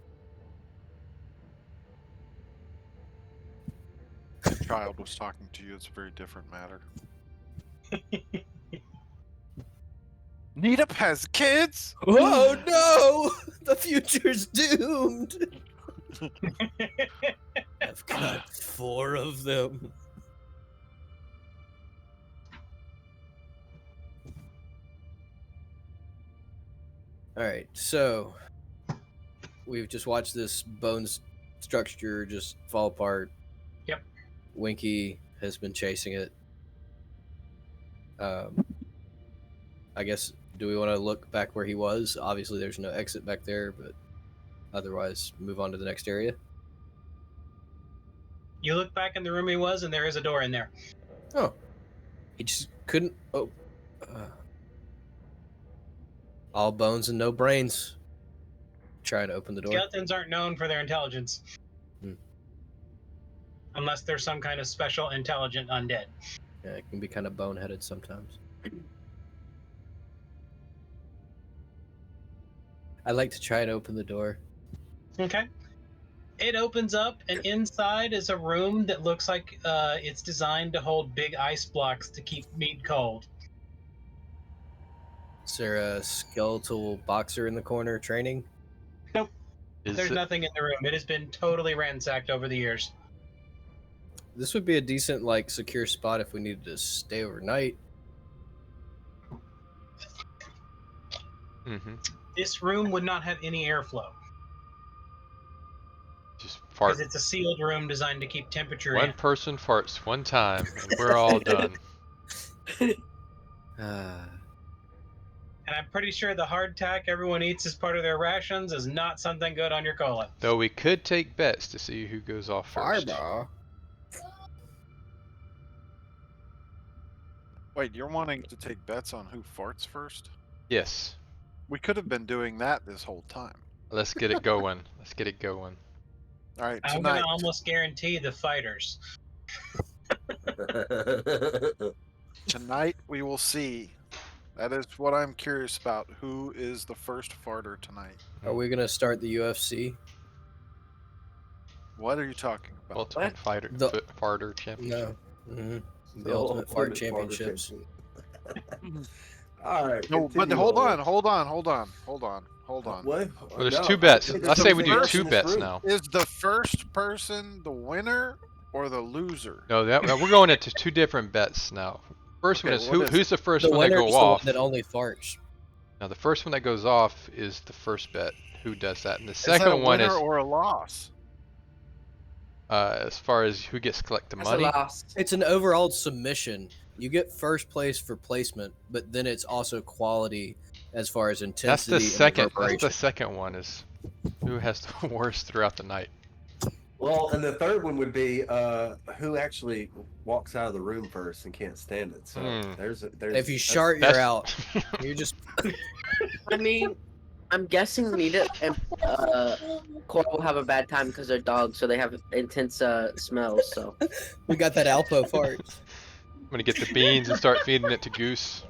The child was talking to you. It's a very different matter. Neetup has kids? Oh no! The future's doomed. I've got 4 of them. All right, so we've just watched this bones structure just fall apart. Yep. Winky has been chasing it. I guess, do we want to look back where he was? Obviously, there's no exit back there, but otherwise, move on to the next area. You look back in the room he was, and there is a door in there. Oh, he just couldn't. Oh, all bones and no brains. Trying to open the door. Skeletons aren't known for their intelligence. unless there's some kind of special intelligent undead. Yeah, it can be kind of boneheaded sometimes. I like to try and open the door. Okay. It opens up, and inside is a room that looks like it's designed to hold big ice blocks to keep meat cold. Is there a skeletal boxer in the corner training? Is There's it- nothing in the room. It has been totally ransacked over the years. This would be a decent, like, secure spot if we needed to stay overnight. Mhm. This room would not have any airflow Just fart. because it's a sealed room designed to keep temperature One in. person farts one time, and we're all done. And I'm pretty sure the hardtack everyone eats as part of their rations is not something good on your colon. Though we could take bets to see who goes off first. Fireball. Wait, you're wanting to take bets on who farts first? Yes. We could have been doing that this whole time. Let's get it going. Let's get it going. All right, I'm tonight. gonna almost guarantee the fighters. Tonight we will see. That is what I'm curious about. Who is the first farter tonight? Are we gonna start the UFC? What are you talking about? Ultimate fighter, The- farter championship. No. The Ultimate Fart Championships. All right. No, but continue hold on. What? Well, there's No, two bets. think I there's say we something do else two in this bets room. now. Is the first person the winner or the loser? No, we're going into two different bets now. First one Okay, is what is who's the first The one that winner go is the one off. that only farts. Now the first one that goes off is the first bet. Who does that? And the Is that a second one winner is or a loss? as far as who gets to collect the That's money. a loss. It's an overall submission. You get first place for placement, but then it's also quality as far as intensity. That's the and second. That's reverberation. the second one is who has the worst throughout the night. Well, and the third one would be who actually walks out of the room first and can't stand it. So there's If you that's- shart, you're That's out. You're just I mean, I'm guessing Nita and Cora will have a bad time because they're dogs, so they have intense smells. So we got that Alpo fart. I'm gonna get the beans and start feeding it to Goose.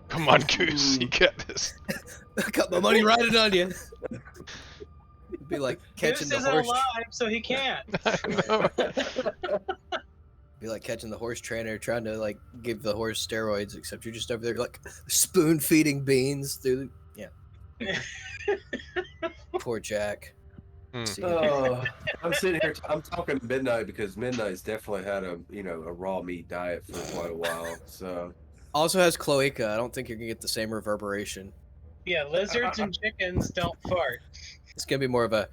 Come on, Goose, you got this. I got my money riding on you. It'd be like catching Goose the isn't horse. alive, so he can't. I know. Be like catching the horse trainer trying to like give the horse steroids, except you're just over there like spoon feeding beans through. Yeah. Poor Jack. Hmm. See, Oh, I'm sitting here. I'm talking to Midnight because Midnight's definitely had a a raw meat diet for quite a while. So also has cloaca. I don't think you're gonna get the same reverberation. Yeah, lizards and chickens don't fart. It's gonna be more of a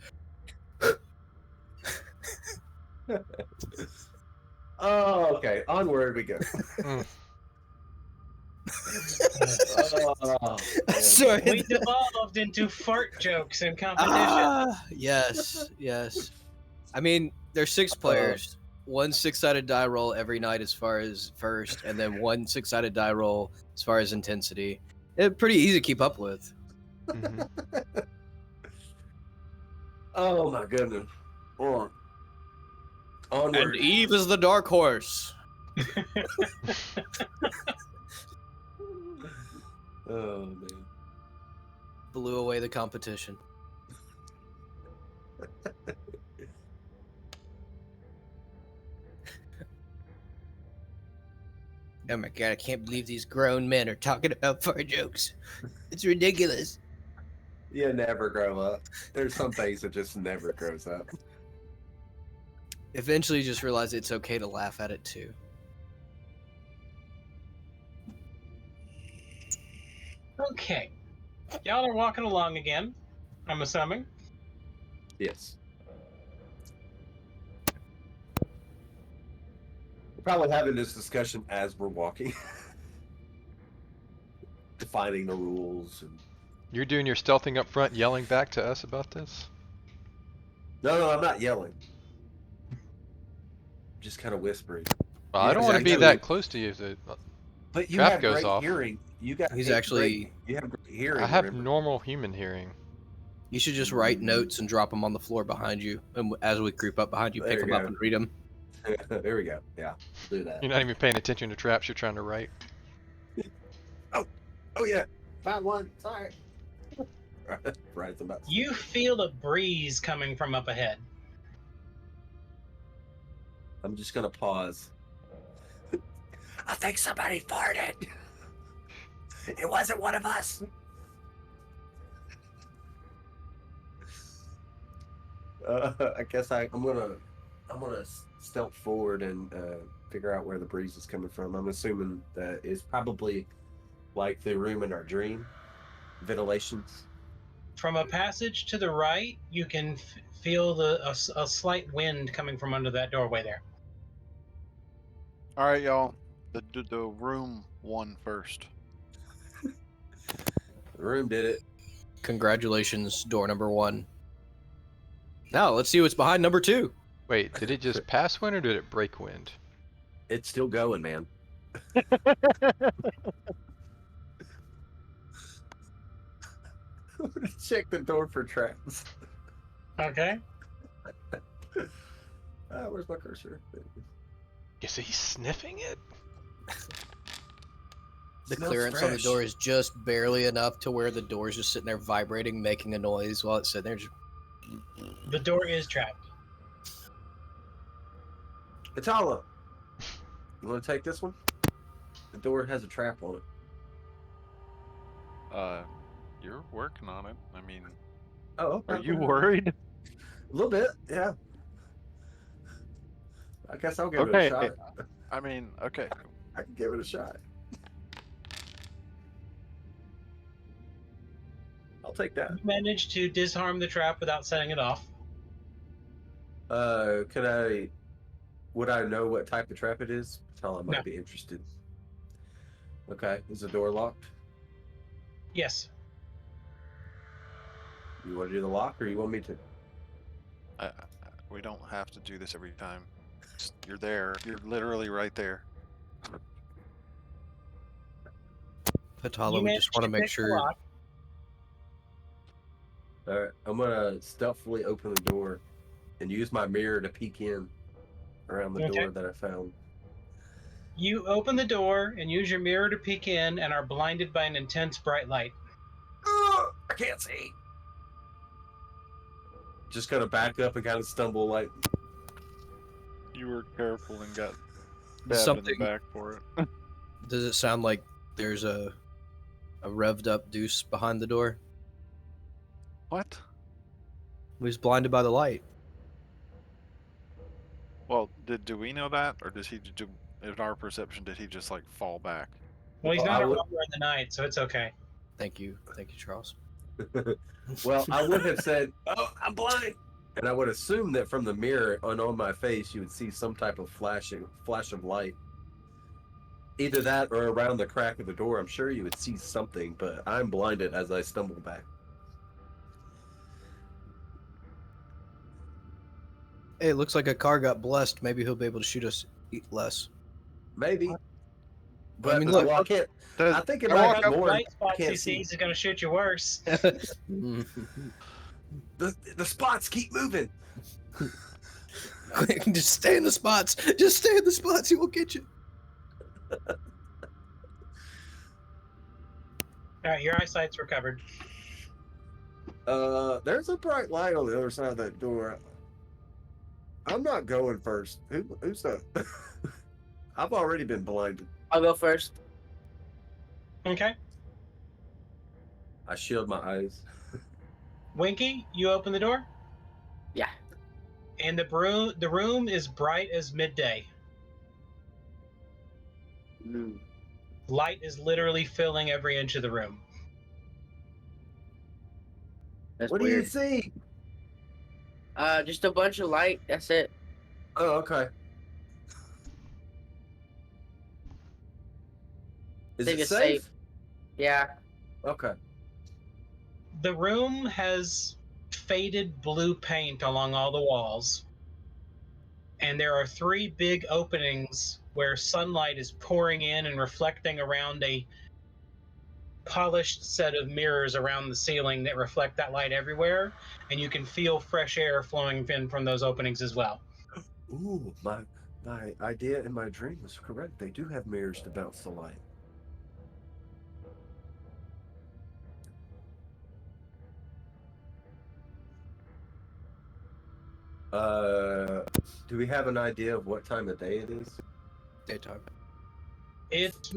oh, okay. Onward we go. Mm. Oh, man. sorry. We devolved into fart jokes and competition. Yes, yes. I mean, there's 6 players. One 6-sided die roll every night as far as first, and then one 6-sided die roll as far as intensity. It's pretty easy to keep up with. Mhm. Oh my goodness. Oh. Onward. And Eve is the dark horse. Oh man. Blew away the competition. Oh my god, I can't believe these grown men are talking about fart jokes. It's ridiculous. You never grow up. There's some things that just never grows up. Eventually you just realize it's okay to laugh at it too. Okay. Y'all are walking along again, I'm assuming. Yes. We're probably having this discussion as we're walking. Defining the rules and You're doing your stealthing up front, yelling back to us about this. no, I'm not yelling. Just kind of whispering. Well, Yeah, I don't want to be exactly. that close to you. But you Trap have goes great off. hearing. You got He's great- actually- you have great hearing. I have remember? normal human hearing. You should just write notes and drop them on the floor behind you. And as we creep up behind you, pick There them you up go. and read them. There we go. Yeah, do that. You're not even paying attention to traps you're trying to write. Oh yeah, found one. Sorry. Right about. You feel a breeze coming from up ahead. I'm just gonna pause. I think somebody farted. It wasn't one of us. I guess I'm gonna stealth forward and figure out where the breeze is coming from. I'm assuming that it's probably like the room in our dream, ventilations. From a passage to the right, you can feel a slight wind coming from under that doorway there. All right, y'all. The room won first. The room did it. Congratulations, door number 1. Now let's see what's behind number 2. Wait, did it just pass wind or did it break wind? It's still going, man. I'm gonna check the door for traps. Okay. Where's my cursor? Is he sniffing it? The Smells clearance on the fresh. door is just barely enough to where the door is just sitting there vibrating, making a noise while it's sitting there. Just... The door is trapped. Atala, you want to take this one? The door has a trap on it. You're working on it. I mean, Oh, are you worried? A little bit, yeah. I guess I'll give Okay. it a shot. I mean, okay. I can give it a shot. I'll take that. You managed to disarm the trap without setting it off. Would I know what type of trap it is? Tell I might No. be interested. Okay, is the door locked? Yes. You want to do the lock or you want me to? We don't have to do this every time. You're there. You're literally right there. Patala, You we managed just want to make pick the sure. lock. Alright, I'm gonna stealthily open the door and use my mirror to peek in around the Okay. door that I found. You open the door and use your mirror to peek in and are blinded by an intense bright light. I can't see. Just gonna back up and kind of stumble like. You were careful and got stabbed in the Something- back for it. Does it sound like there's a revved up deuce behind the door? What? He was blinded by the light. Well, do we know that, or does he do? In our perception, did he just like fall back? Well, he's Well, not I a would- robber in the night, so it's okay. Thank you, Charles. Well, I would have said, "Oh, I'm blind," and I would assume that from the mirror and on my face, you would see some type of flash of light. Either that or around the crack of the door. I'm sure you would see something, but I'm blinded as I stumble back. Hey, it looks like a car got blessed. Maybe he'll be able to shoot us less. Maybe, but mean, look- well, I can't. Does, I think it I might walk be up- more. Light I spots he can't see. sees is going to shoot you worse. The spots keep moving. Quick, just stay in the spots. Just stay in the spots. He will get you. All right, your eyesight's recovered. There's a bright light on the other side of that door. I'm not going first. Who's that? I've already been blinded. I'll go first. Okay. I shield my eyes. Winky, you open the door, Yeah. and the room is bright as midday. Mm. Light is literally filling every inch of the room. That's What do you weird. see? Just a bunch of light. That's it. Oh, okay. Is Think it it's safe? safe. Yeah. Okay. The room has faded blue paint along all the walls, and there are 3 big openings where sunlight is pouring in and reflecting around a polished set of mirrors around the ceiling that reflect that light everywhere, and you can feel fresh air flowing in from those openings as well. Ooh, My idea in my dream was correct. They do have mirrors to bounce the light. Do we have an idea of what time of day it is? Daytime. It's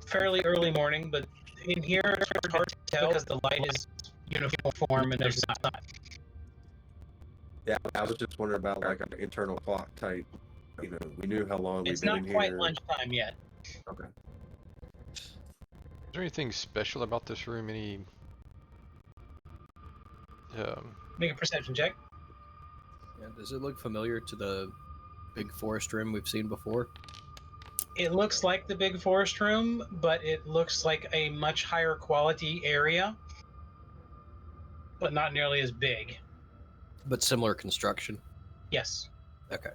fairly early morning, but in here it's hard to tell because the light is uniform and there's not sun. Yeah, I was just wondering about like an internal clock type. You know, we knew how long It's we've been not in quite here. lunchtime yet. Okay. Is there anything special about this room? Any Make a perception check. Yeah, does it look familiar to the big forest room we've seen before? It looks like the big forest room, but it looks like a much higher quality area, but not nearly as big. But similar construction. Yes. Okay.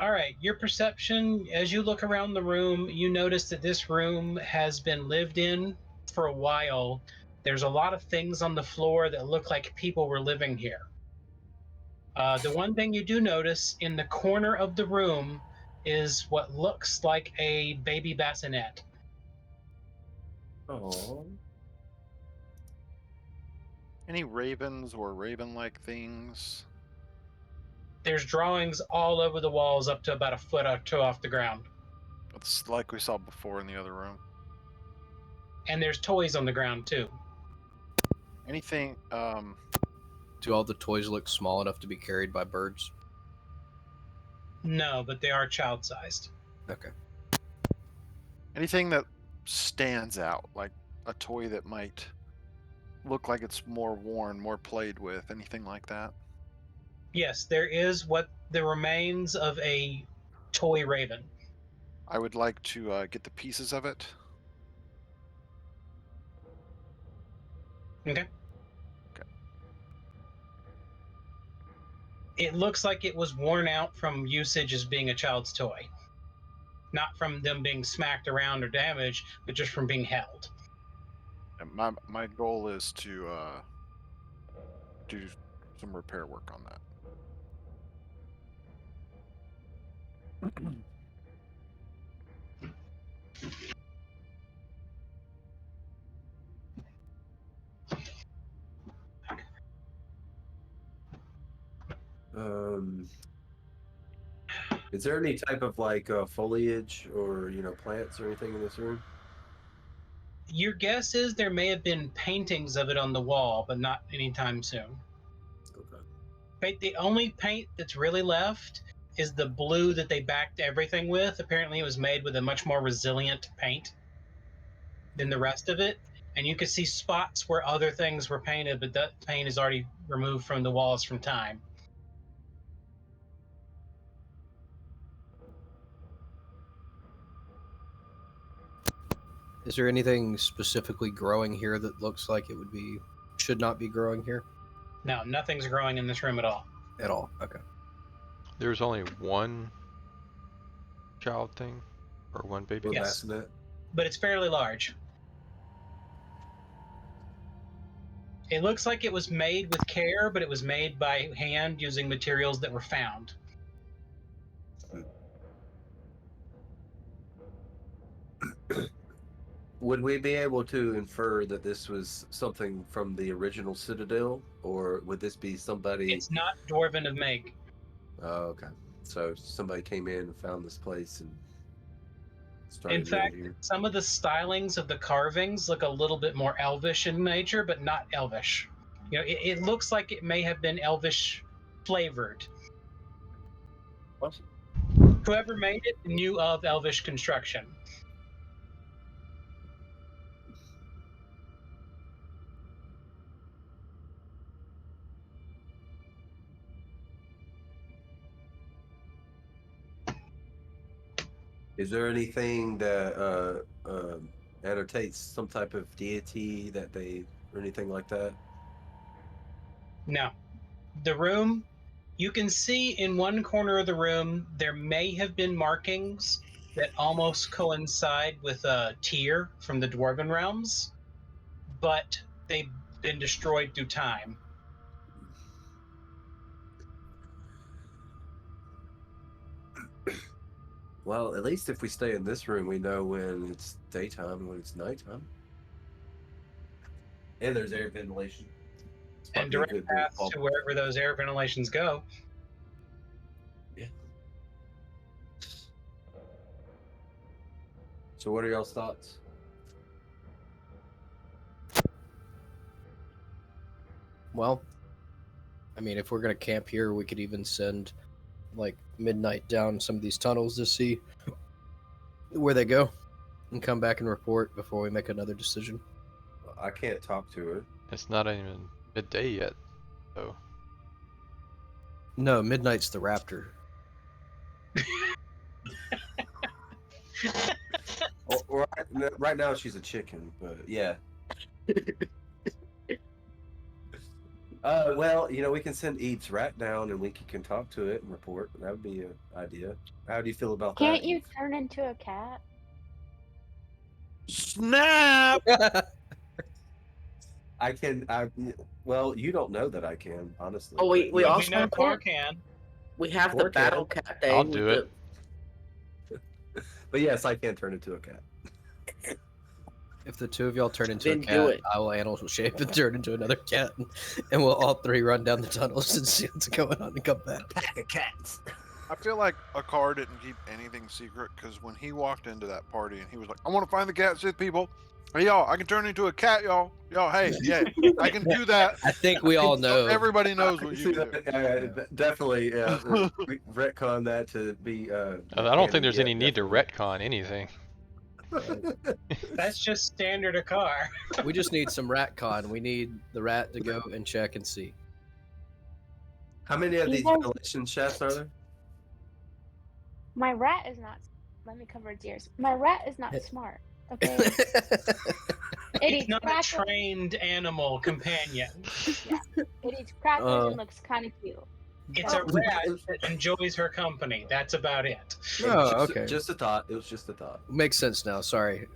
All right, your perception as you look around the room, you notice that this room has been lived in for a while. There's a lot of things on the floor that look like people were living here. The one thing you do notice in the corner of the room is what looks like a baby bassinet. Oh. Any ravens or raven-like things? There's drawings all over the walls up to about a foot or two off the ground. It's like we saw before in the other room. And there's toys on the ground too. Anything? Do all the toys look small enough to be carried by birds? No, but they are child-sized. Okay. Anything that stands out, like a toy that might look like it's more worn, more played with, anything like that? Yes, there is what the remains of a toy raven. I would like to get the pieces of it. Okay. Okay. It looks like it was worn out from usage as being a child's toy. Not from them being smacked around or damaged, but just from being held. And my goal is to do some repair work on that. Is there any type of like foliage or plants or anything in this room? Your guess is there may have been paintings of it on the wall, but not anytime soon. Okay. The only paint that's really left is the blue that they backed everything with. Apparently, it was made with a much more resilient paint than the rest of it. And you could see spots where other things were painted, but that paint is already removed from the walls from time. Is there anything specifically growing here that looks like it should not be growing here No, nothing's growing in this room at all. at all? Okay. there's only one child thing or one baby? Or Yes. bassinet? But it's fairly large. It looks like it was made with care, but it was made by hand using materials that were found. Would we be able to infer that this was something from the original Citadel, or would this be somebody? It's not Dwarven of make. Oh, okay. So somebody came in and found this place and started In fact, living here. some of the stylings of the carvings look a little bit more elvish in nature, but not elvish. It looks like it may have been elvish flavored. Awesome. Whoever made it knew of elvish construction. Is there anything that annotates some type of deity that they or anything like that? No. The room, you can see in one corner of the room, there may have been markings that almost coincide with a Tyr from the Dwarven realms, but they've been destroyed through time. Well, at least if we stay in this room, we know when it's daytime and when it's nighttime. And there's air ventilation. And direct paths to wherever those air ventilations go. Yeah. So, what are y'all's thoughts? Well, I mean, if we're gonna camp here, we could even send like midnight down some of these tunnels to see where they go, and come back and report before we make another decision. I can't talk to her. It's not even midday yet, so No, midnight's the raptor. Right now, she's a chicken, but yeah. Well, we can send Eve's rat down and Winky can talk to it and report. That would be an idea. How do you feel about Can't that? you Eve? turn into a cat? Snap! I can. Well, you don't know that I can, honestly. Oh, we but yeah. also We know have Core that. can. We have the Or battle cat. cat thing. I'll with do it. But yes, I can turn into a cat. If the two of y'all turn into Then a do cat, it. I will animal shape and turn into another cat, and we'll all three run down the tunnels and see what's going on and come back. Pack of cats. I feel like Akar didn't keep anything secret because when he walked into that party and he was like, "I want to find the cat Sith people. Hey y'all, I can turn into a cat, y'all. Y'all, hey, yeah, I can do that." I think we all know. Everybody knows what you See do. that, definitely, we retcon that to be. I don't think there's any need to retcon anything. That's just standard of car. We just need some rat con. We need the rat to go and check and see. How many of You these guys- ventilation shafts are there? My rat is not. Let me cover its ears. My rat is not smart. Okay. It It's eats not a crackers. trained animal companion. It eats crackers and looks kind of cute. It's a rat that enjoys her company. That's about it. Oh, okay. Just a thought. It was just a thought. Makes sense now. Sorry,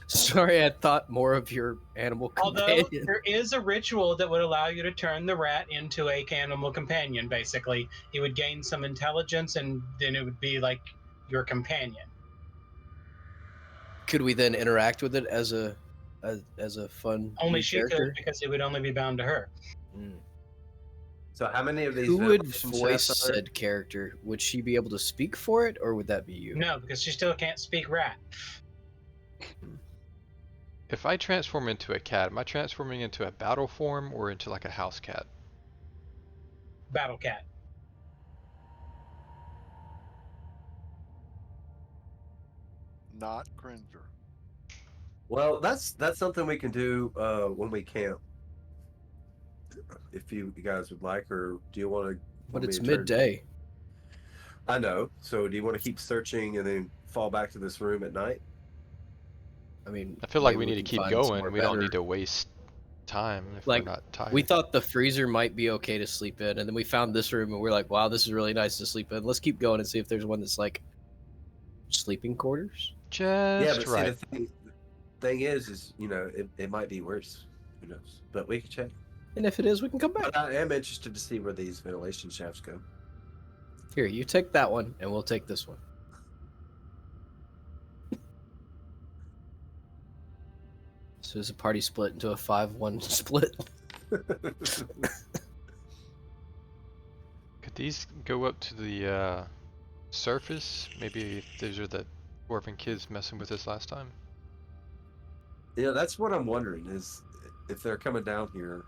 Sorry, I thought more of your animal Although companion. there is a ritual that would allow you to turn the rat into a animal companion, basically. It would gain some intelligence and then it would be like your companion. Could we then interact with it as a fun Only new she character? could because it would only be bound to her. Mm. So how many of these? Who would ventilation voice shafts are there? said character? Would she be able to speak for it, or would that be you? No, because she still can't speak rat. If I transform into a cat, am I transforming into a battle form or into like a house cat? Battle cat. Not Cringer. Well, that's something we can do when we camp. If you guys would like, or do you want to? But it's midday. I know. So do you want to keep searching and then fall back to this room at night? I mean, I feel like maybe we need to can keep find going. somewhere We don't better. need to waste time if Like, we're not tired. We thought the freezer might be okay to sleep in, and then we found this room, and we're like, "Wow, this is really nice to sleep in. Let's keep going and see if there's one that's like sleeping quarters." Just but right. see, the thing is it might be worse. Who knows? But we can check. And if it is, we can come back. But I am interested to see where these ventilation shafts go. Here, you take that one, and we'll take this one. So is a party split into a 5-1 split? Could these go up to the surface? Maybe if these are the dwarven kids messing with us last time. Yeah, that's what I'm wondering is if they're coming down here.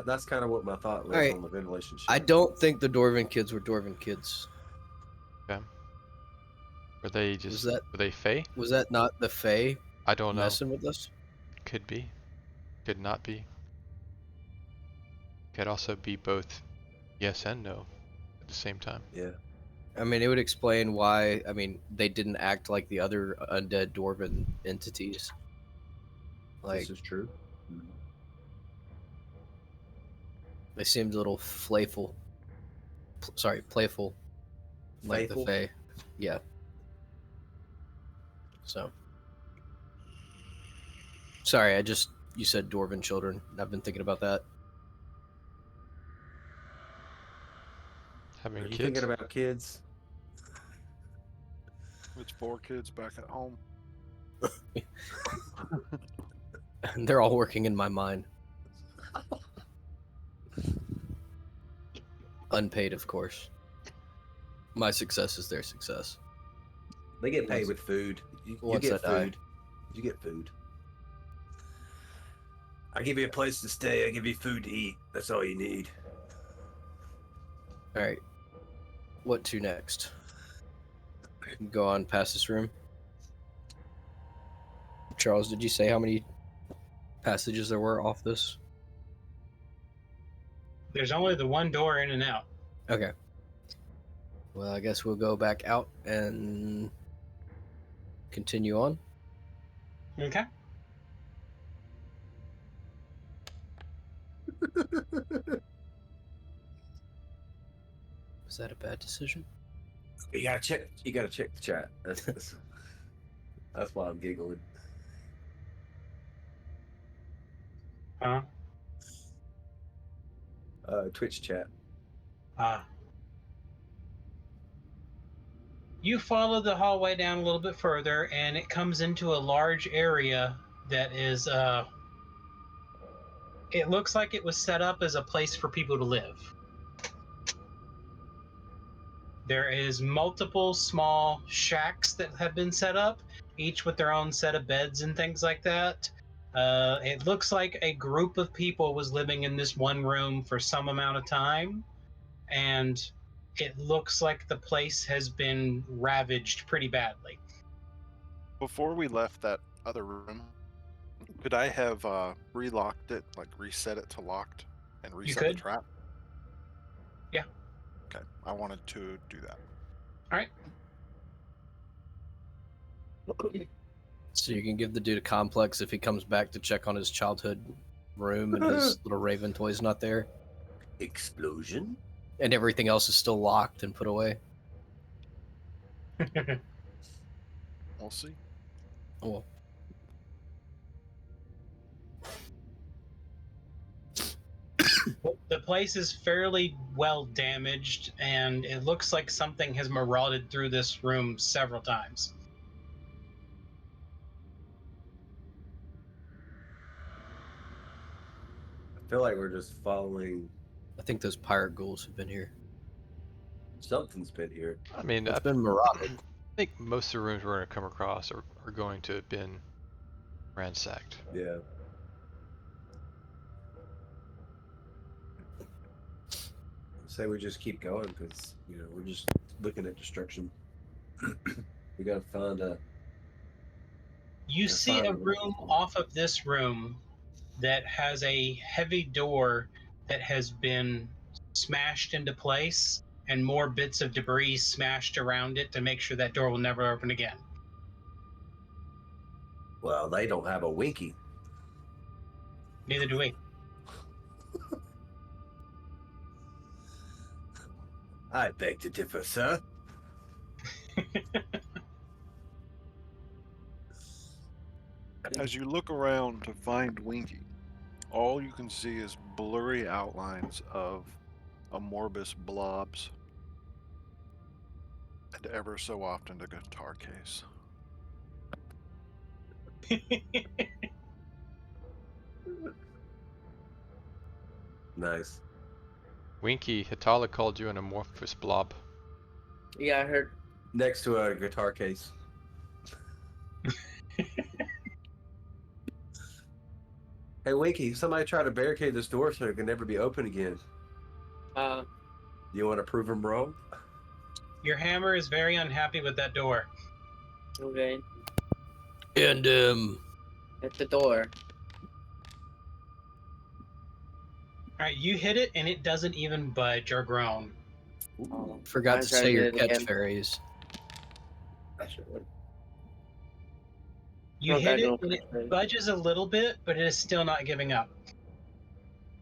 That's kind of what my thought was Alright. on the ventilation shaft. I don't think the Dwarven kids were Dwarven kids. Were they just that- were they Fae? Was that not the Fae I don't know. messing with us? Could be. Could not be. Could also be both yes and no at the same time. Yeah. I mean, it would explain why. I mean, they didn't act like the other undead Dwarven entities. Like, This is true. they seemed a little playful. Playful. Like Playful? the Fae. Yeah. So. Sorry, you said Dwarven children. I've been thinking about that. Having Are you kids? thinking about kids? It's 4 kids back at home. They're all working in my mind. Unpaid, of course. My success is their success. They get paid Once- with food. You once get I die. food. You get food. I give you a place to stay. I give you food to eat. That's all you need. All right. What to next? Go on past this room. Charles, did you say how many passages there were off this? There's only the one door in and out. Okay. Well, I guess we'll go back out and continue on. Okay. Was that a bad decision? You gotta check. You gotta check the chat. That's why I'm giggling. Huh? Twitch chat. You follow the hallway down a little bit further, and it comes into a large area that is, it looks like it was set up as a place for people to live. There is multiple small shacks that have been set up, each with their own set of beds and things like that. It looks like a group of people was living in this one room for some amount of time, and it looks like the place has been ravaged pretty badly. Before we left that other room, could I have relocked it, like reset it to locked and reset the could? trap? Yeah. Okay, I wanted to do that. All right. So you can give the dude a complex if he comes back to check on his childhood room and his little raven toy's not there, Explosion. and everything else is still locked and put away. We'll see. Oh, The place is fairly well damaged, and it looks like something has marauded through this room several times. I feel like we're just following. I think those pirate ghouls have been here. Something's been here. I mean, It's I been marauded. think most of the rooms we're going to come across are going to have been ransacked. Yeah. Say we just keep going because we're just looking at destruction. We gotta find a. You They're see a fine with room it. off of this room that has a heavy door that has been smashed into place, and more bits of debris smashed around it to make sure that door will never open again. Well, they don't have a winky. Neither do we. I beg to differ, sir. As you look around to find Winky, all you can see is blurry outlines of amorphous blobs, and ever so often a guitar case. Nice. Winky, Hitala called you an amorphous blob. Yeah, I heard. Next to a guitar case. Hey, Winky, somebody try to barricade this door so it can never be open again. You want to prove him wrong? Your hammer is very unhappy with that door. Okay. And At the door. All right, you hit it, and it doesn't even budge or groan. forgot I to tried say to your get it catch again. fairies. I should have. You Okay, hit it, no, and it okay. budges a little bit, but it is still not giving up.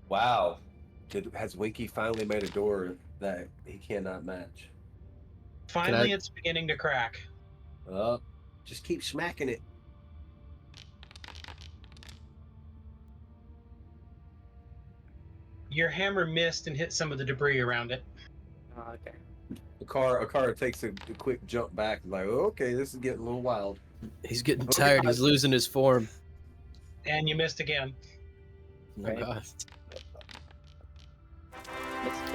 Wow. Has Winky finally made a door that he cannot match? Finally, it's beginning to crack. Just keep smacking it. Your hammer missed and hit some of the debris around it. Oh, okay. Akara takes a quick jump back, like, oh, okay, this is getting a little wild. He's getting Oh, tired. God. He's losing his form. And you missed again. Oh, Right. God. It's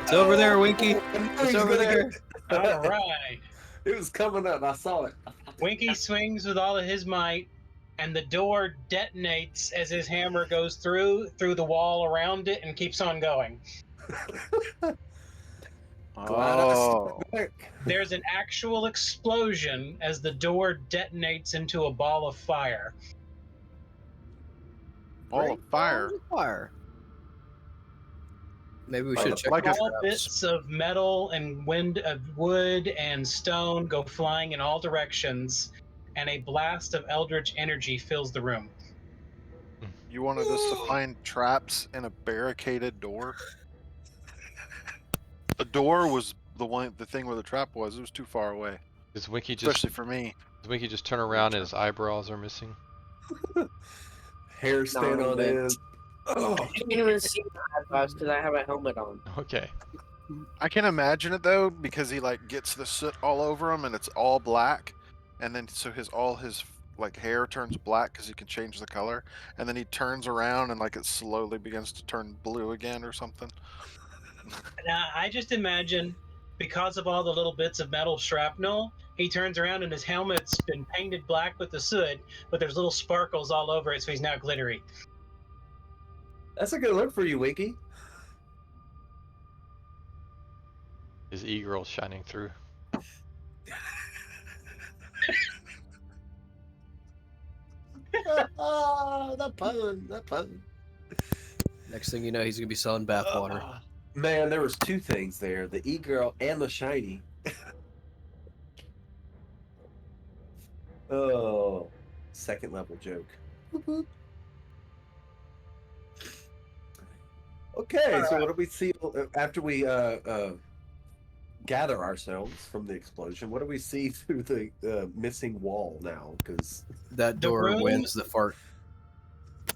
It's over there, Winky. Oh, I knew It's he was over gonna there. get- All right. It was coming up. I saw it. Winky swings with all of his might, and the door detonates as his hammer goes through the wall around it and keeps on going. Glad I Oh, stepped back. There's an actual explosion as the door detonates into a ball of fire. ball of fire. Fire. Maybe we Oh, should the check like the a- All traps. bits of metal and wood and stone go flying in all directions, and a blast of eldritch energy fills the room. You wanted us to find traps in a barricaded door? The door was the thing where the trap was. It was too far away, Does Winky especially for me. turn around and his eyebrows are missing? Hair stand No, on man. end. Oh, I can't even see my eyebrows because I have a helmet on. Okay. I can imagine it though because he like gets the soot all over him and it's all black, and then so all his like hair turns black because he can change the color, and then he turns around and like it slowly begins to turn blue again or something. Now, I just imagine, because of all the little bits of metal shrapnel, he turns around and his helmet's been painted black with the soot, but there's little sparkles all over it, so he's now glittery. that's a good look for you, Winky. His e-girl's shining through. Oh, the pun. Next thing you know, he's gonna be selling bathwater. Man, there was two things there: the e-girl and the shiny. Oh, second level joke. Okay, so what do we see after we gather ourselves from the explosion? What do we see through the missing wall now? Because That The door room- wins the fart.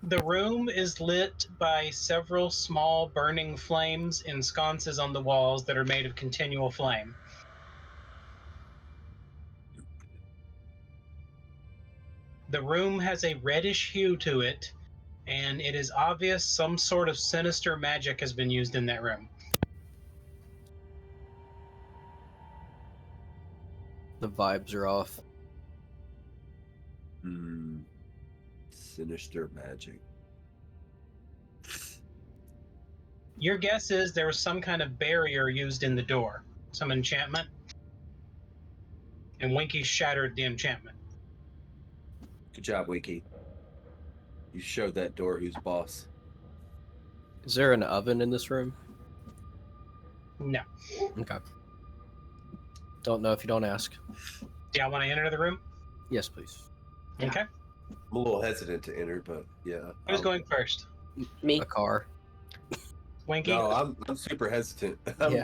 The room is lit by several small burning flames in sconces on the walls that are made of continual flame. The room has a reddish hue to it, and it is obvious some sort of sinister magic has been used in that room. The vibes are off. sinister magic. Your guess is there was some kind of barrier used in the door, some enchantment, and Winky shattered the enchantment. Good job, Winky. You showed that door who's boss. Is there an oven in this room? No. Okay. Don't know if you don't ask. Do y'all want to enter the room? Yes, please. Okay. I'm a little hesitant to enter, but yeah. Who's going first? Me. A car. Winky? No, I'm super hesitant.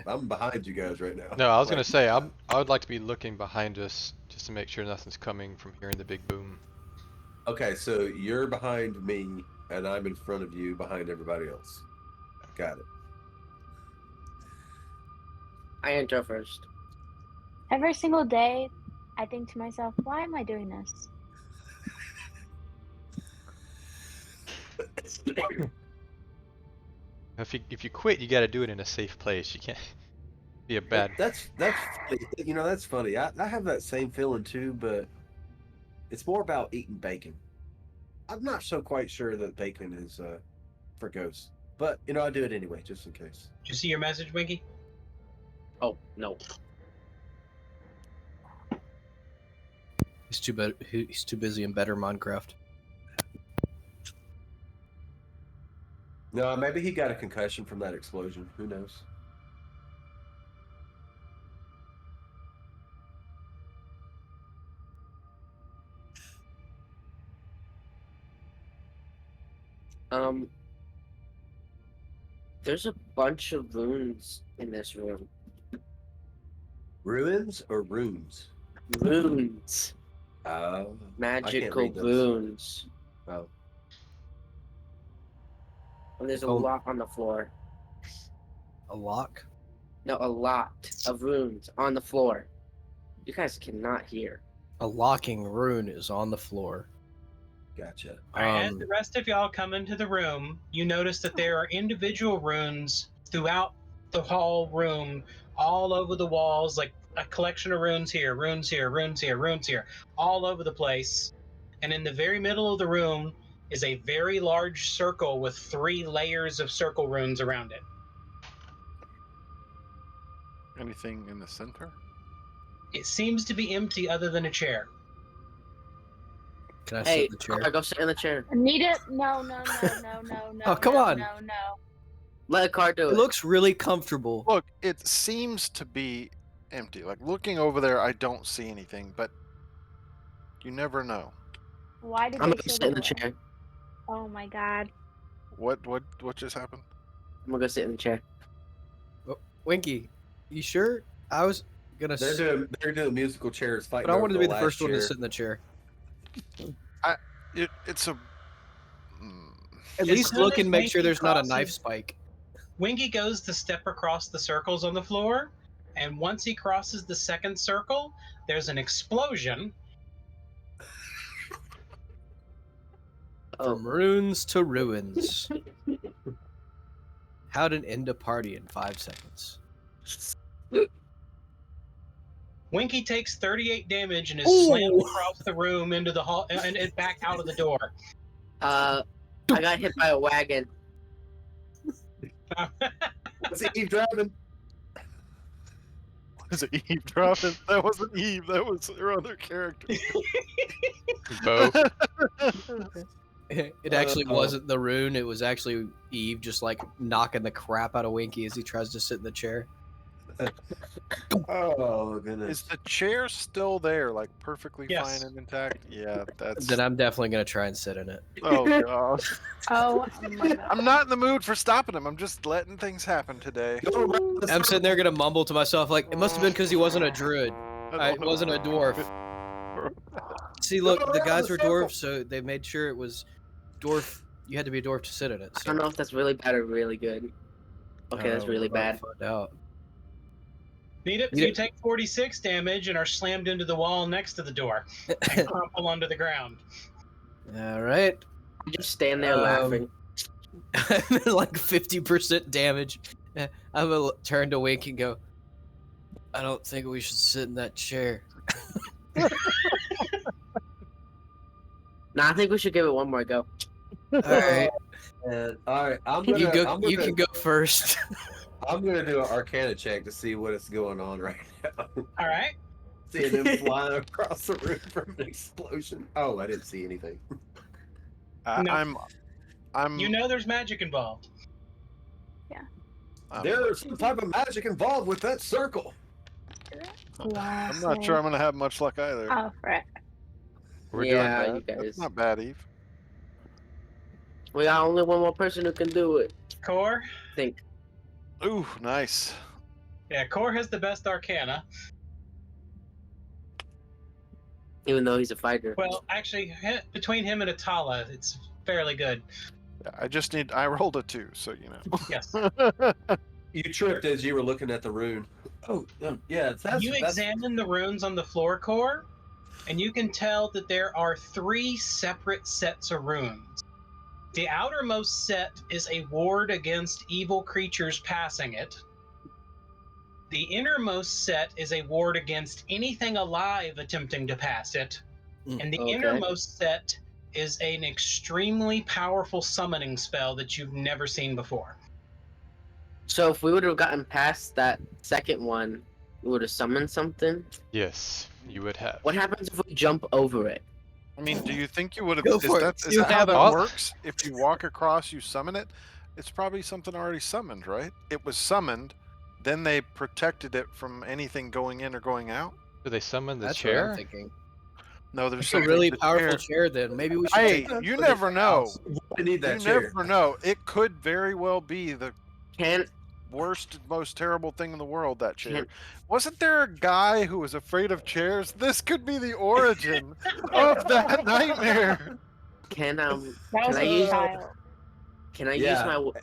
I'm behind you guys right now. No, I was gonna Like, say I would like to be looking behind us just to make sure nothing's coming from hearing the big boom. Okay, so you're behind me, and I'm in front of you, behind everybody else. Got it. I enter first. Every single day, I think to myself, why am I doing this? If you quit, you got to do it in a safe place. You can't be a bad. That's funny. You know, that's funny. I have that same feeling too, but it's more about eating bacon. I'm not so quite sure that bacon is for ghosts, but you know, I do it anyway, just in case. Did you see your message, Winky? Oh no. He's too busy in better Minecraft. No, maybe he got a concussion from that explosion. Who knows? There's a bunch of runes in this room. Ruins or runes? Runes. Oh, Magical read those. runes. oh. And there's a Oh. lot on the floor. A lock? No, a lot of runes on the floor. You guys cannot hear. A locking rune is on the floor. Gotcha. All right, as the rest of y'all come into the room, you notice that there are individual runes throughout the hall room, all over the walls, like a collection of runes here, runes here, runes here, runes here, all over the place. And in the very middle of the room is a very large circle with 3 layers of circle runes around it. Anything in the center? It seems to be empty other than a chair. Can I Hey, sit in the chair? go sit in the chair. Nita, no. Oh, come on. No. Let a car do It it. looks really comfortable. Look, it seems to be empty. Like looking over there, I don't see anything, but you never know. Why did I'm they gonna say sit in the that? chair. Oh my god. What just happened? I'm gonna go sit in the chair. Winky, you sure? I was gonna. They're doing musical chairs fighting. But I over wanted to be the last first one to chair. sit in the chair. It's a. At As least soon look as and make sure Winky there's not a crosses- knife spike. Winky goes to step across the circles on the floor, and once he crosses the second circle, there's an explosion. Oh, From runes to ruins. How'd it end a party in 5 seconds? Winky takes 38 damage and is Ooh. slammed across the room into the hall and back out of the door. I got hit by a wagon. Was it eavesdropping? Was it Eve dropping? That wasn't Eve. That was her other character. Bo. It actually wasn't the rune. It was actually Eve just like knocking the crap out of Winky as he tries to sit in the chair. Oh goodness. Is the chair still there, like perfectly Yes. fine and intact? Yeah, that's. Then I'm definitely gonna try and sit in it. Oh god. Oh my god. I'm not in the mood for stopping him. I'm just letting things happen today. Go around the I'm sitting there gonna mumble to myself like, it must have been because he wasn't a druid. It wasn't a dwarf. See, look, the guys were dwarves, so they made sure it was dwarf. You had to be a dwarf to sit in it. I So. don't know if that's really bad or really good. Okay, that's really we're about bad. to find out. Need it? Yeah. You take 46 damage and are slammed into the wall next to the door and crumple onto the ground. All right. You just stand there Um, laughing. I'm at like 50% damage. I'm gonna turn to Wink and go, I don't think we should sit in that chair. Nah, I think we should give it one more go. All right. All right, I'm gonna. You go. I'm You gonna, can go first. I'm gonna do an Arcana check to see what is going on right now. All right. Seeing them flying across the room from an explosion. Oh, I didn't see anything. No. I'm. You know there's magic involved. There's some type of magic involved with that circle. I'm not sure I'm gonna have much luck either. Oh, frick. We're Yeah, doing you guys. That's not bad, Eve. We got only one more person who can do it. Core? I think. Ooh, nice. Yeah, Core has the best arcana. Even though he's a fighter. Well, actually, between him and Atala, it's fairly good. Yeah, I rolled a 2, so you know. Yes. You tripped as you were looking at the rune. Oh, yeah. You examine the runes on the floor, Core, and you can tell that there are 3 separate sets of runes. The outermost set is a ward against evil creatures passing it. The innermost set is a ward against anything alive attempting to pass it. And the Okay. innermost set is an extremely powerful summoning spell that you've never seen before. So if we would have gotten past that second one, we would have summoned something. Yes, you would have. What happens if we jump over it? I mean, do you think you would have? Go Is for it. that, See is what that how that happens. works? If you walk across, you summon it. It's probably something already summoned, right? It was summoned, then they protected it from anything going in or going out. Do they summon the That's what I'm chair? thinking. No, there's It's a something- really the powerful chair- chair. Then maybe we should. Hey, take that you to the never know. house. I need that You chair. never know. It could very well be the Can worst, most terrible thing in the world. That chair. Can't- Wasn't there a guy who was afraid of chairs? This could be the origin of that nightmare. can That Can was I a use- child. can I Yeah. use my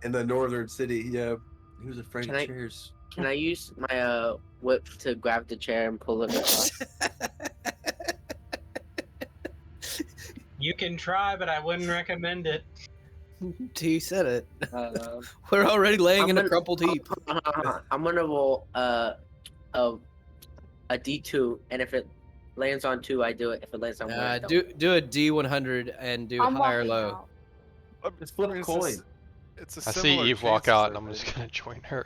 In the northern city, yeah. Who's afraid Can of I- chairs? Can I use my whip to grab the chair and pull it across? You can try, but I wouldn't recommend it. T said it. Uh, We're already laying I'm in a gonna- crumpled heap. I'm gonna roll a D2, and if it lands on 2, I do it. If it lands on 1, I don't. Do a D100 and do I'm high or walking low. out. Just flip a It's coin. It's a I see similar Eve walk chances, out, I and I'm think. just gonna join her.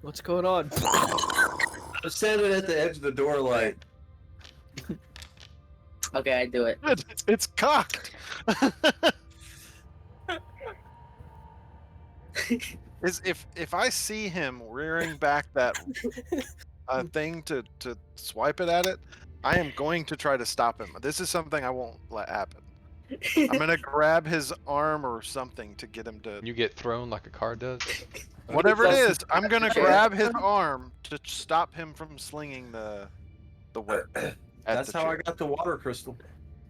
What's going on? I'm standing at the edge of the door, like, Okay, I do it. It's cocked. Is if I see him rearing back that thing to swipe it at it, I am going to try to stop him. This is something I won't let happen. I'm gonna grab his arm or something to get him to You get thrown like a car does. whatever it is. I'm gonna Sure. grab his arm to stop him from slinging the whip. at that's the how I chair. got the water crystal.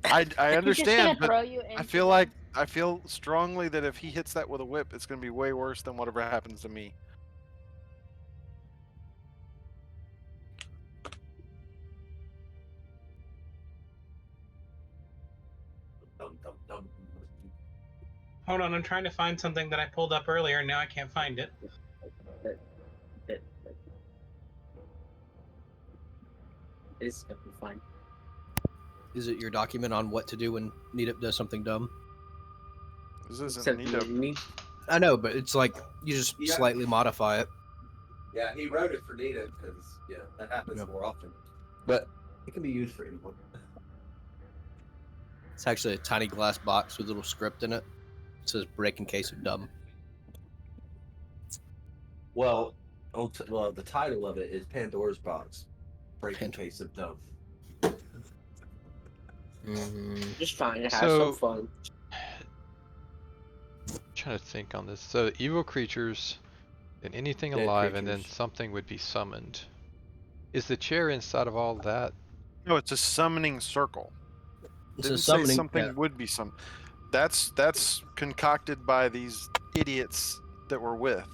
I He's just gonna understand, but throw you I into feel strongly that if he hits that with a whip, it's gonna be way worse than whatever happens to me. Dum, dum, dum. Hold on, I'm trying to find something that I pulled up earlier, and now I can't find it. It's gonna be fine. Is it your document on what to do when Neetup does something dumb? This isn't Except neat. for me. I know, but it's like you just Yeah. slightly modify it. Yeah, he wrote it for Nita because that happens Yeah. more often. But it can be used for anyone. It's actually a tiny glass box with a little script in it. It says "break in case of dumb." Well, the title of it is Pandora's Box. Break in case of dumb. Just trying to have So- some fun. Trying to think on this. So evil creatures, then anything Dead alive, and then creatures. something would be summoned. Is the chair inside of all that? No, it's a summoning circle. It's Didn't a say summoning. something yeah. would be some. That's concocted by these idiots that we're with.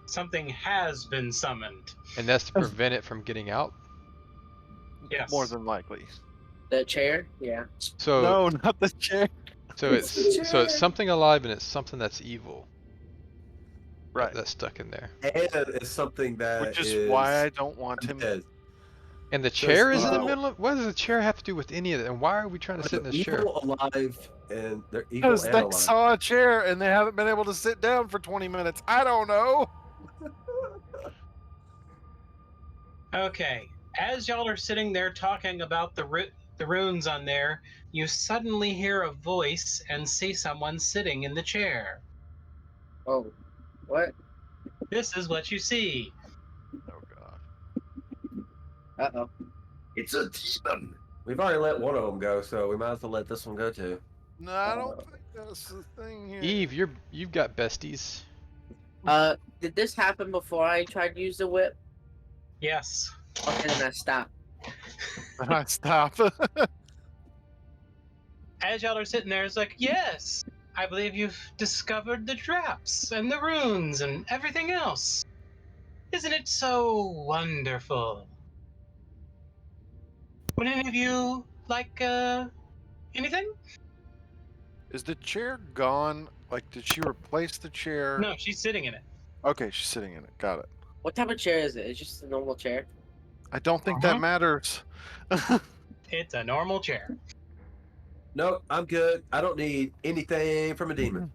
Something has been summoned. And that's to prevent it from getting out? Yes. More than likely. The chair, yeah. So No, not the chair. so It's the it's chair. something alive and it's something that's evil. Right. That's stuck in there. And it's something that Which is why I don't want him. dead. And the chair is in the evil. middle of, what does the chair have to do with any of that? And why are we trying to sit in this chair? Evil, alive, and they're evil Because and they alive. saw a chair and they haven't been able to sit down for 20 minutes. I don't know. Okay, as y'all are sitting there talking about the runes on there, you suddenly hear a voice and see someone sitting in the chair. Oh, what? This is what you see. Oh god. Uh-oh. It's a demon. We've already let one of them go, so we might as well let this one go too. No, I don't think that's the thing here. Eve, you've got besties. Did this happen before I tried to use the whip? Yes. Okay, then I stopped. Stop. As y'all are sitting there, it's like, yes, I believe you've discovered the traps and the runes and everything else. Isn't it so wonderful? Would any of you like, anything? Is the chair gone? Like, did she replace the chair? No, she's sitting in it. Okay, she's sitting in it. Got it. What type of chair is it? It's just a normal chair. I don't think Uh-huh. that matters. It's a normal chair. Nope, I'm good. I don't need anything from a demon.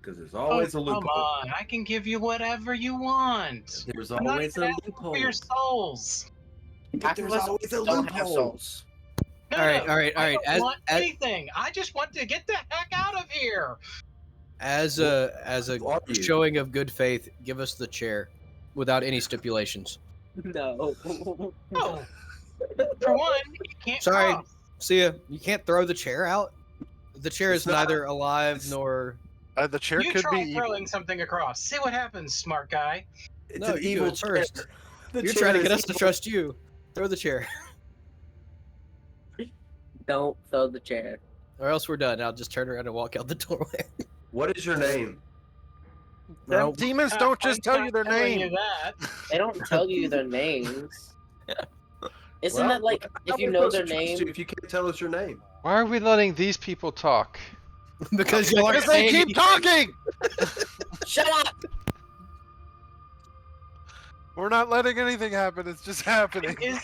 Because there's always a Come loophole. on, I can give you whatever you want. There's I'm not always a even asking loophole. for your souls. But Half there's of us always a don't have loophole. souls. No, All right, no, all right, all I right. don't As- want as- anything. I just want to get the heck out of here. As a Who are you? showing of good faith, give us the chair, without any stipulations. No. Oh, for one, you can't Sorry. cross. See ya. You can't throw the chair out. The chair It's is not- neither alive it's- nor. The chair You could try be throwing evil. something across. See what happens, smart guy. It's No, an you do evil it first. chair. The You're chair trying to is get us to evil. trust you. Throw the chair, Don't throw the chair. or else we're done. I'll just turn around and walk out the doorway. What is your name? No. Demons don't just tell you their telling name. you that. They don't tell you their names. Isn't Well, that like how if are you we know supposed their to trust you name? if you can't tell us your name? Why are we letting these people talk? Because you aren't Because they saying keep talking. Shut up! We're not letting anything happen. It's just happening. Is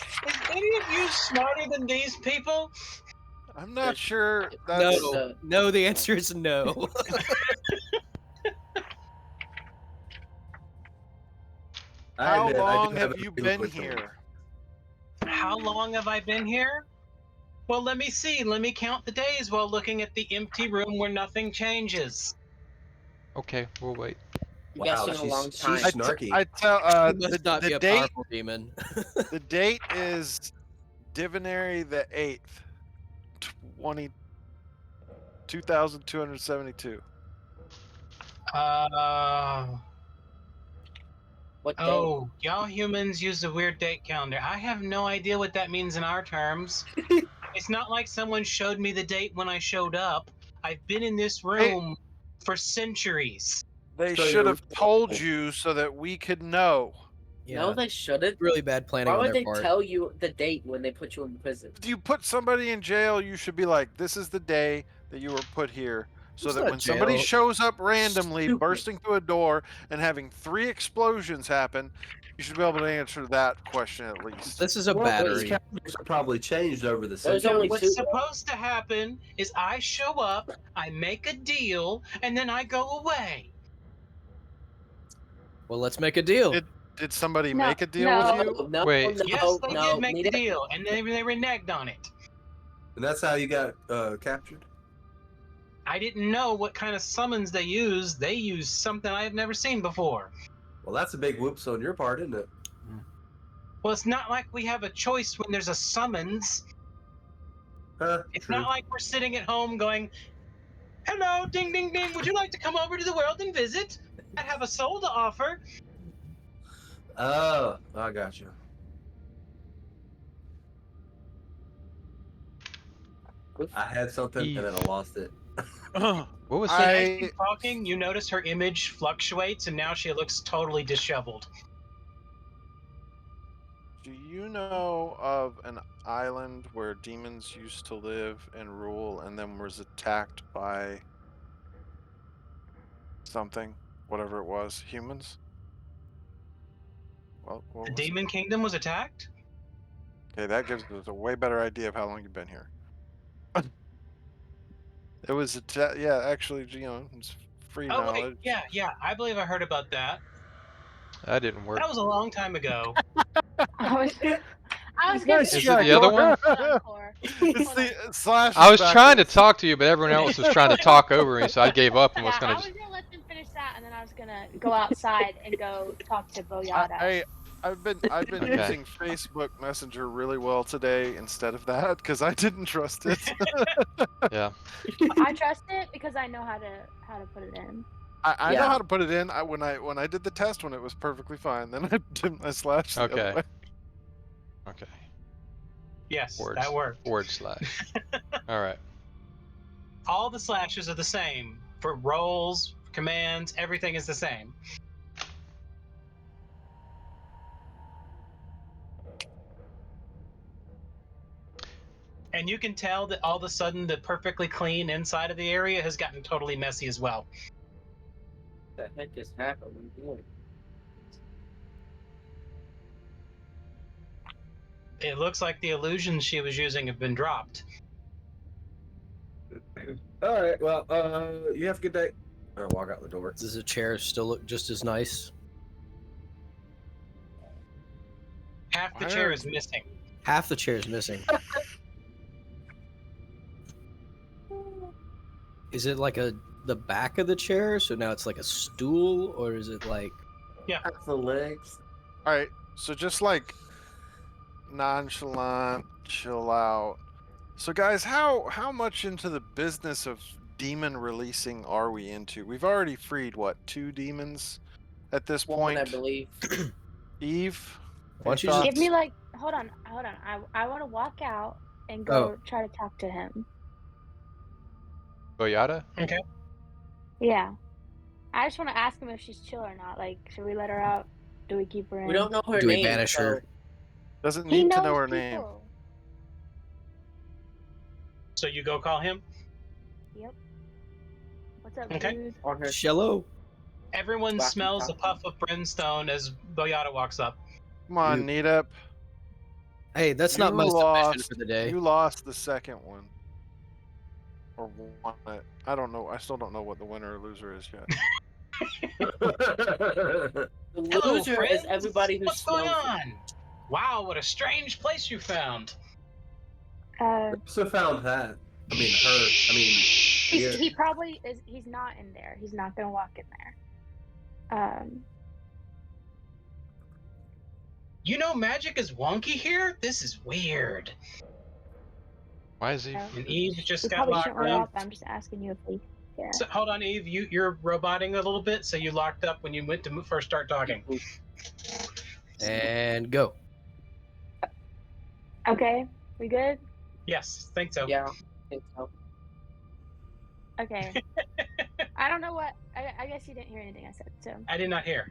any of you smarter than these people? I'm not sure. No, That's no. The answer is no. how admit, I do long have have a you feeling been with them. here? How long have I been here? Well, let me see. Let me count the days while looking at the empty room where nothing changes. Okay, we'll wait. I'm Wow, guessing a long time. she's snarky. I tell You must not be the a date. powerful demon. The date is Divinary the 8th, 2272. What day? Oh, y'all humans use a weird date calendar. I have no idea what that means in our terms. It's not like someone showed me the date when I showed up. I've been in this room for centuries. They So should you're- have told you so that we could know. No, they shouldn't. really bad planning Why on would their they part. tell you the date when they put you in prison? If you put somebody in jail, you should be like, this is the day that you were put here. So It's that not when somebody jail. shows up randomly, Stupid. bursting through a door and having 3 explosions happen, you should be able to answer that question at least. This is a Well, these battery. calendars are probably changed over the There's centuries. only What's two. supposed to happen is I show up, I make a deal, and then I go away. Well, let's make a deal. Did somebody No, make a deal no. with you? No, Wait. no, Yes, they no. did make Nita, the deal, and they reneged on it. And that's how you got captured? I didn't know what kind of summons they used. They used something I have never seen before. Well, that's a big whoops on your part, isn't it? Well, it's not like we have a choice when there's a summons. It's True. not like we're sitting at home going, "Hello, ding, ding, ding. Would you like to come over to the world and visit? I have a soul to offer." Oh, I got you. I had something and then I lost it. What was So that? as she's talking, you notice her image fluctuates, and now she looks totally disheveled. Do you know of an island where demons used to live and rule and then was attacked by something, whatever it was, humans? Well, what The was it? Demon Kingdom was attacked? Okay, that gives us a way better idea of how long you've been here. It was yeah, actually, it's free Oh, knowledge. wait, yeah, I believe I heard about that. That didn't work. That was a long time ago. I was gonna Nice say Is it the other one? Hold on, Core. It's Hold the on. slash. I was is trying to backwards. talk to you, but everyone else was trying to talk over me, so I gave up and was Yeah, gonna I just. was gonna let them finish that, and then I was gonna go outside and go talk to Boyada. I've been Okay. using Facebook Messenger really well today instead of that because I didn't trust it. Yeah. I trust it because I know how to put it in. I know Yeah. how to put it in. When I did the test when it was perfectly fine. Then I slashed. the other Okay. way. Okay. Yes, Words. that worked. / All right. All the slashes are the same. For roles, commands, everything is the same. And you can tell that all of a sudden the perfectly clean inside of the area has gotten totally messy as well. What the heck just happened? It looks like the illusions she was using have been dropped. All right. Well, you have a good day. I'll walk out the door. Does the chair still look just as nice? Half the Why chair are- is missing. Half the chair is missing. Is it like the back of the chair, so now it's like a stool, or is it like? That's the legs. All right. So just like nonchalant, chill out. So guys, how much into the business of demon releasing are we into? We've already freed what, 2 demons at this One, point? I believe. Eve. Why don't you any just- Give thoughts? me like, hold on. I want to walk out and go try to talk to him. Boyada? Yeah, I just want to ask him if she's chill or not. Like, should we let her out? Do we keep her in? We don't know her Do we name. banish her? so- Doesn't He need to knows know her name. people. So you go call him. Yep. What's up, Okay. dude? On her. Shello. Everyone Walkie smells a talkie. puff of brimstone as Boyata walks up. Come on, You- Neat Up. Hey, that's not You my submission lost- for the day. You lost the second one. Or won it. I don't know. I still don't know what the winner or loser is yet. The Hello, loser is friends. everybody who What's going smells it. on? Wow, what a strange place you found. So found that. I mean, her. I mean, yeah. He probably is. He's not in there. He's not gonna walk in there. You know magic is wonky here? This is weird. Why is he? No. And Eve just We got probably locked shouldn't roll up. up. I'm just asking you if we. Yeah. So, hold on, Eve. You're roboting a little bit, so you locked up when you went to first start talking. And go. Okay. We good? Yes, think so. Yeah, I think so. Okay. I don't know what. I guess you didn't hear anything I said. So I did not hear.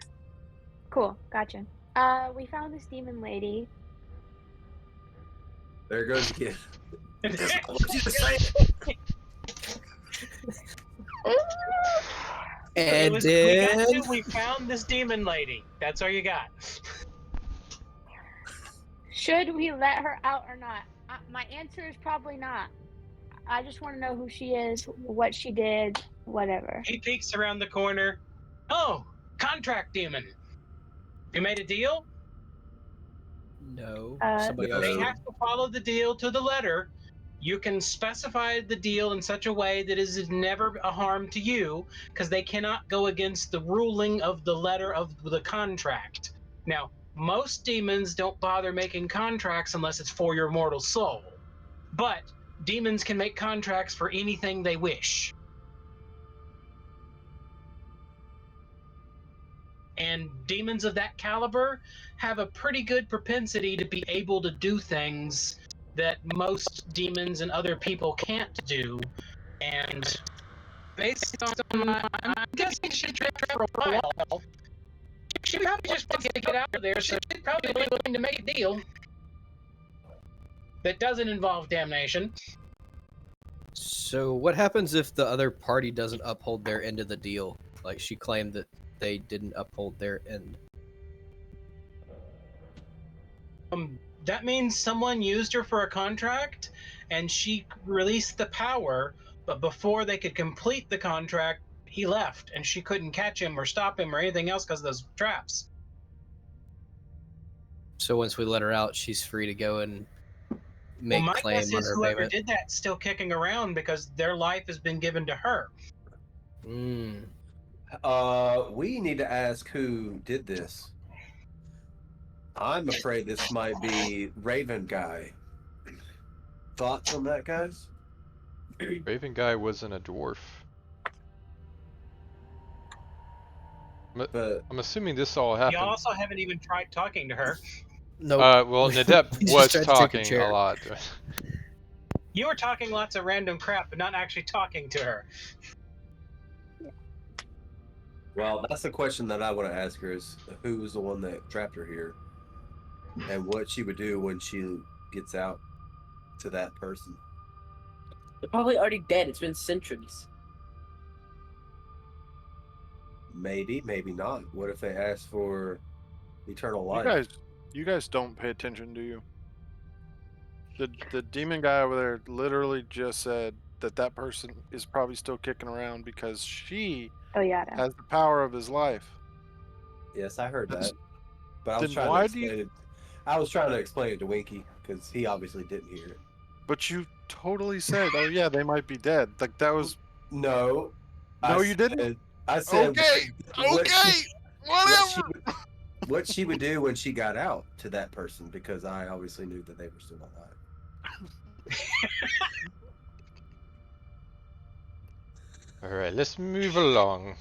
cool. Gotcha. We found this demon lady. There goes again. And we then we found this demon lady. That's all you got. Should we let her out or not? My answer is probably not. I just want to know who she is, what she did, whatever. He peeks around the corner. Oh, contract demon. You made a deal? no. Uh, Somebody no. else. They did. have to follow the deal to the letter. You can specify the deal in such a way that it is never a harm to you, because they cannot go against the ruling of the letter of the contract. Now, most demons don't bother making contracts unless it's for your mortal soul. But demons can make contracts for anything they wish. And demons of that caliber have a pretty good propensity to be able to do things that most demons and other people can't do. And based on my, I'm guessing she tripped for a while. She probably just wants to get out of there, so she's probably willing to make a deal that doesn't involve damnation. So what happens if the other party doesn't uphold their end of the deal? Like she claimed that they didn't uphold their end. That means someone used her for a contract, and she released the power, but before they could complete the contract, he left, and she couldn't catch him or stop him or anything else because of those traps. So once we let her out, she's free to go and make Well, my claim guess on is her whoever payment. did that still kicking around because their life has been given to her. Mm. We need to ask who did this. I'm afraid this might be Raven Guy. Thoughts on that, guys? Raven guy wasn't a dwarf. But I'm assuming this all You happened. also haven't even tried talking to her. No. Well, Nadep He just was tried to take a talking chair. a lot. You were talking lots of random crap, but not actually talking to her. well, that's the question that I want to ask her: is who was the one that trapped her here, and what she would do when she gets out to that person. They're probably already dead. It's been centuries. Maybe, maybe not. What if they ask for eternal life? You guys don't pay attention, do you? The demon guy over there literally just said that person is probably still kicking around because she Oh yeah. has the power of his life. Yes, I heard That's- that. But I was then trying why to do you- explain it. I was trying to explain it to Winky because he obviously didn't hear it. But you totally said, "Oh yeah, they might be dead." Like that was No. No, you didn't? I said okay. what Okay, she- whatever. what she would do when she got out to that person, because I obviously knew that they were still alive. Alright, let's move along.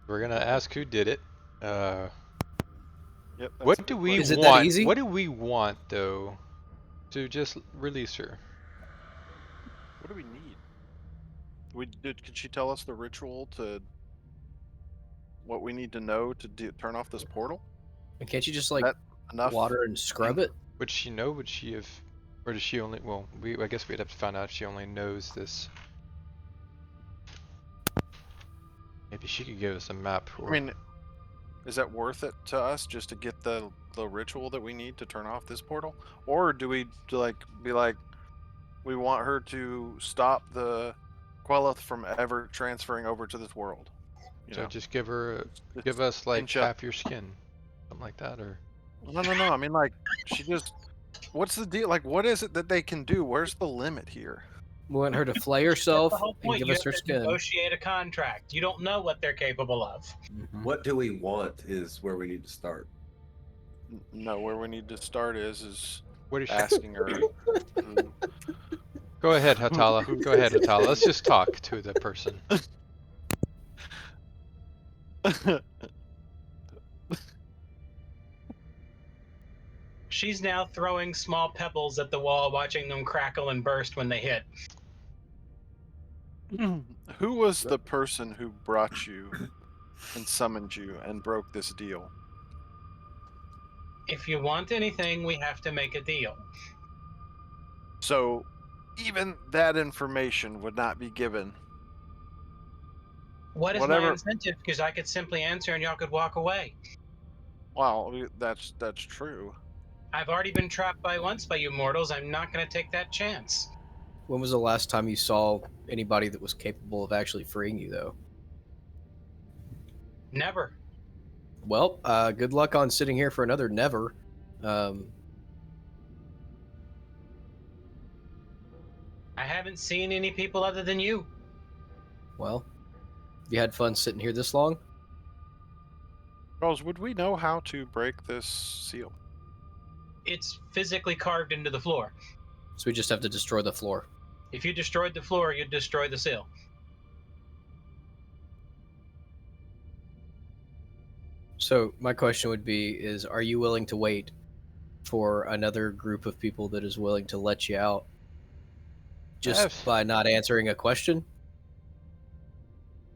We're gonna ask who did it. Yep, that's a What good do we question. Is it that want? easy? What do we want though? To just release her. What do we need? Could she tell us the ritual to what we need to know to turn off this portal? And can't you just like That enough? water and scrub it? Would she know? Would she have? Or does she only? Well, I guess we'd have to find out if she only knows this. Maybe she could give us a map. I mean, is that worth it to us just to get the ritual that we need to turn off this portal, or do we be like, we want her to stop the Quel'Tha from ever transferring over to this world? You so know? just give Just us like inch up. half your skin, something like that, or No. I mean, like, she just. What's the deal? Like, what is it that they can do? Where's the limit here? We want her to flay That's herself the whole and point. give You us have her to skin. negotiate a contract. You don't know what they're capable of. Mhm. What do we want is where we need to start. No, where we need to start is what is she? asking her. Go ahead, Hatala. Go ahead, Hatala. Let's just talk to the person. She's now throwing small pebbles at the wall, watching them crackle and burst when they hit. Who was the person who brought you and summoned you and broke this deal? If you want anything, we have to make a deal. So, even that information would not be given. What is my Whatever- incentive? Because I could simply answer and y'all could walk away. Well, that's true. I've already been trapped once by you mortals. I'm not going to take that chance. When was the last time you saw anybody that was capable of actually freeing you, though? Never. Well, good luck on sitting here for another never. I haven't seen any people other than you. Well, you had fun sitting here this long? Charles, would we know how to break this seal? It's physically carved into the floor. So we just have to destroy the floor. If you destroyed the floor, you'd destroy the seal. So my question would be is, are you willing to wait for another group of people that is willing to let you out just Yes. by not answering a question?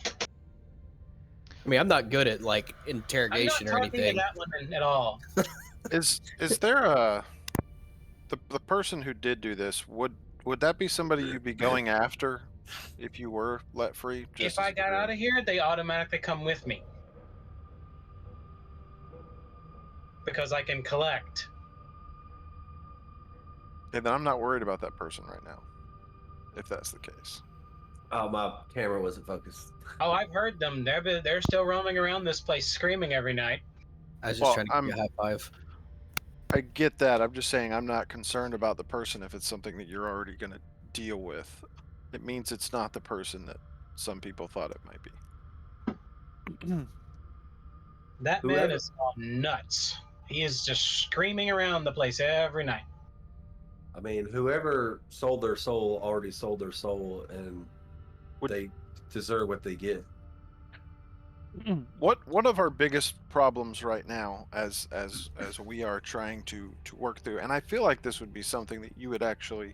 I mean, I'm not good at like I'm not interrogation or talking to anything. that one at all. Is there a the person who did do this, would that be somebody you'd be going after if you were let free? If I got out of here, they automatically come with me. Because I can collect. then I'm not worried about that person right now, if that's the case. Oh, my camera wasn't focused. Oh, I've heard them. They're still roaming around this place screaming every night. I was just Well, trying to give you a high five. I get that. I'm just saying I'm not concerned about the person if it's something that you're already going to deal with. It means it's not the person that some people thought it might be. That man Whoever- is all nuts. He is just screaming around the place every night. I mean, whoever sold their soul already sold their soul, and they deserve what they get. One of our biggest problems right now, as we are trying to work through, and I feel like this would be something that you would actually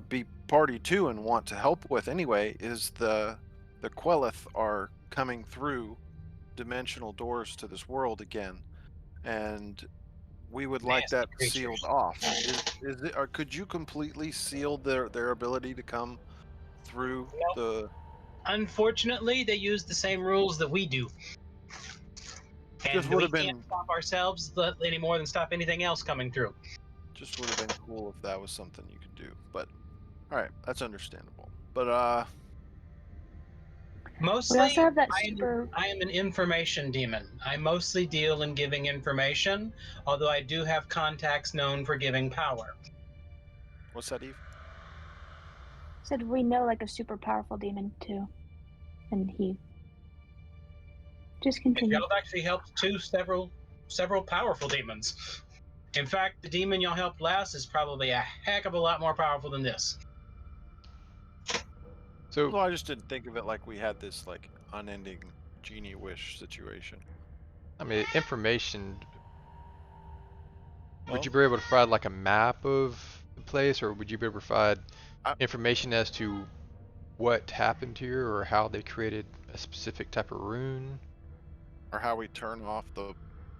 be party to and want to help with anyway, is the Quel'Tha are coming through dimensional doors to this world again, and we would like Nasty that creatures. sealed off. Is it, or could you completely seal their ability to come through Nope. the? Unfortunately, they use the same rules that we do. And Just we would've can't been- stop ourselves any more than stop anything else coming through. Just would have been cool if that was something you could do, but all right, that's understandable. But Mostly, We also have that I super. am an information demon. I mostly deal in giving information, although I do have contacts known for giving power. what's that, Eve? Said we know like a super powerful demon too, and he. Just And continue. y'all have actually helped several powerful demons. In fact, the demon y'all helped last is probably a heck of a lot more powerful than this. So Well, I just didn't think of it like we had this like unending genie wish situation. I mean, information. Well- Would you be able to provide like a map of the place, or would you be able to provide I- information as to what happened here or how they created a specific type of rune? Or how we turn off the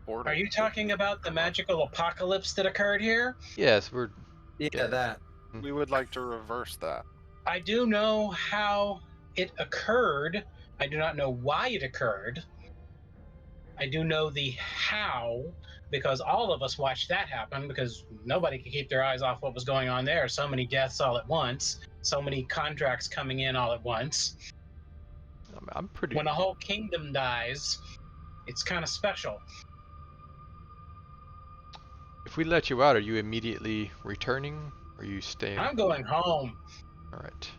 portal. Are you talking about the magical apocalypse that occurred here? Yes, we're Yeah, that. We would like to reverse that. I do know how it occurred. I do not know why it occurred. I do know the how, because all of us watched that happen, because nobody could keep their eyes off what was going on there. So many deaths all at once, so many contracts coming in all at once. I'm pretty. When a whole kingdom dies, it's kind of special. If we let you out, are you immediately returning? Or are you staying? I'm going home. All right.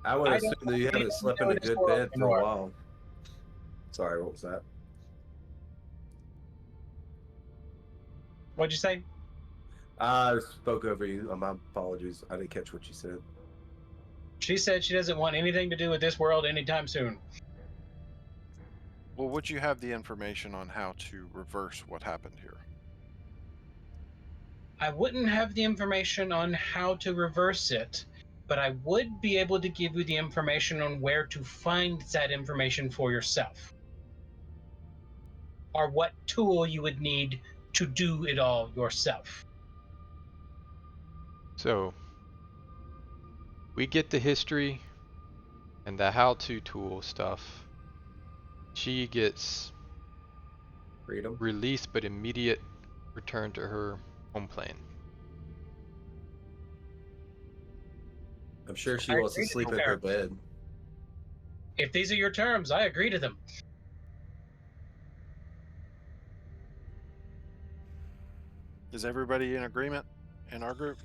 I would I assume don't that you need haven't to slept know in a this good world bed for anymore. a while. Sorry, what was that? What'd you say? I spoke over you. My apologies. I didn't catch what you said. She said she doesn't want anything to do with this world anytime soon. Well, would you have the information on how to reverse what happened here? I wouldn't have the information on how to reverse it, but I would be able to give you the information on where to find that information for yourself. Or what tool you would need to do it all yourself. So we get the history and the how-to tool stuff. She gets Freedom. released but immediate return to her home plane. I'm sure she I wants to agree to sleep in that. her bed. If these are your terms, I agree to them. Is everybody in agreement in our group?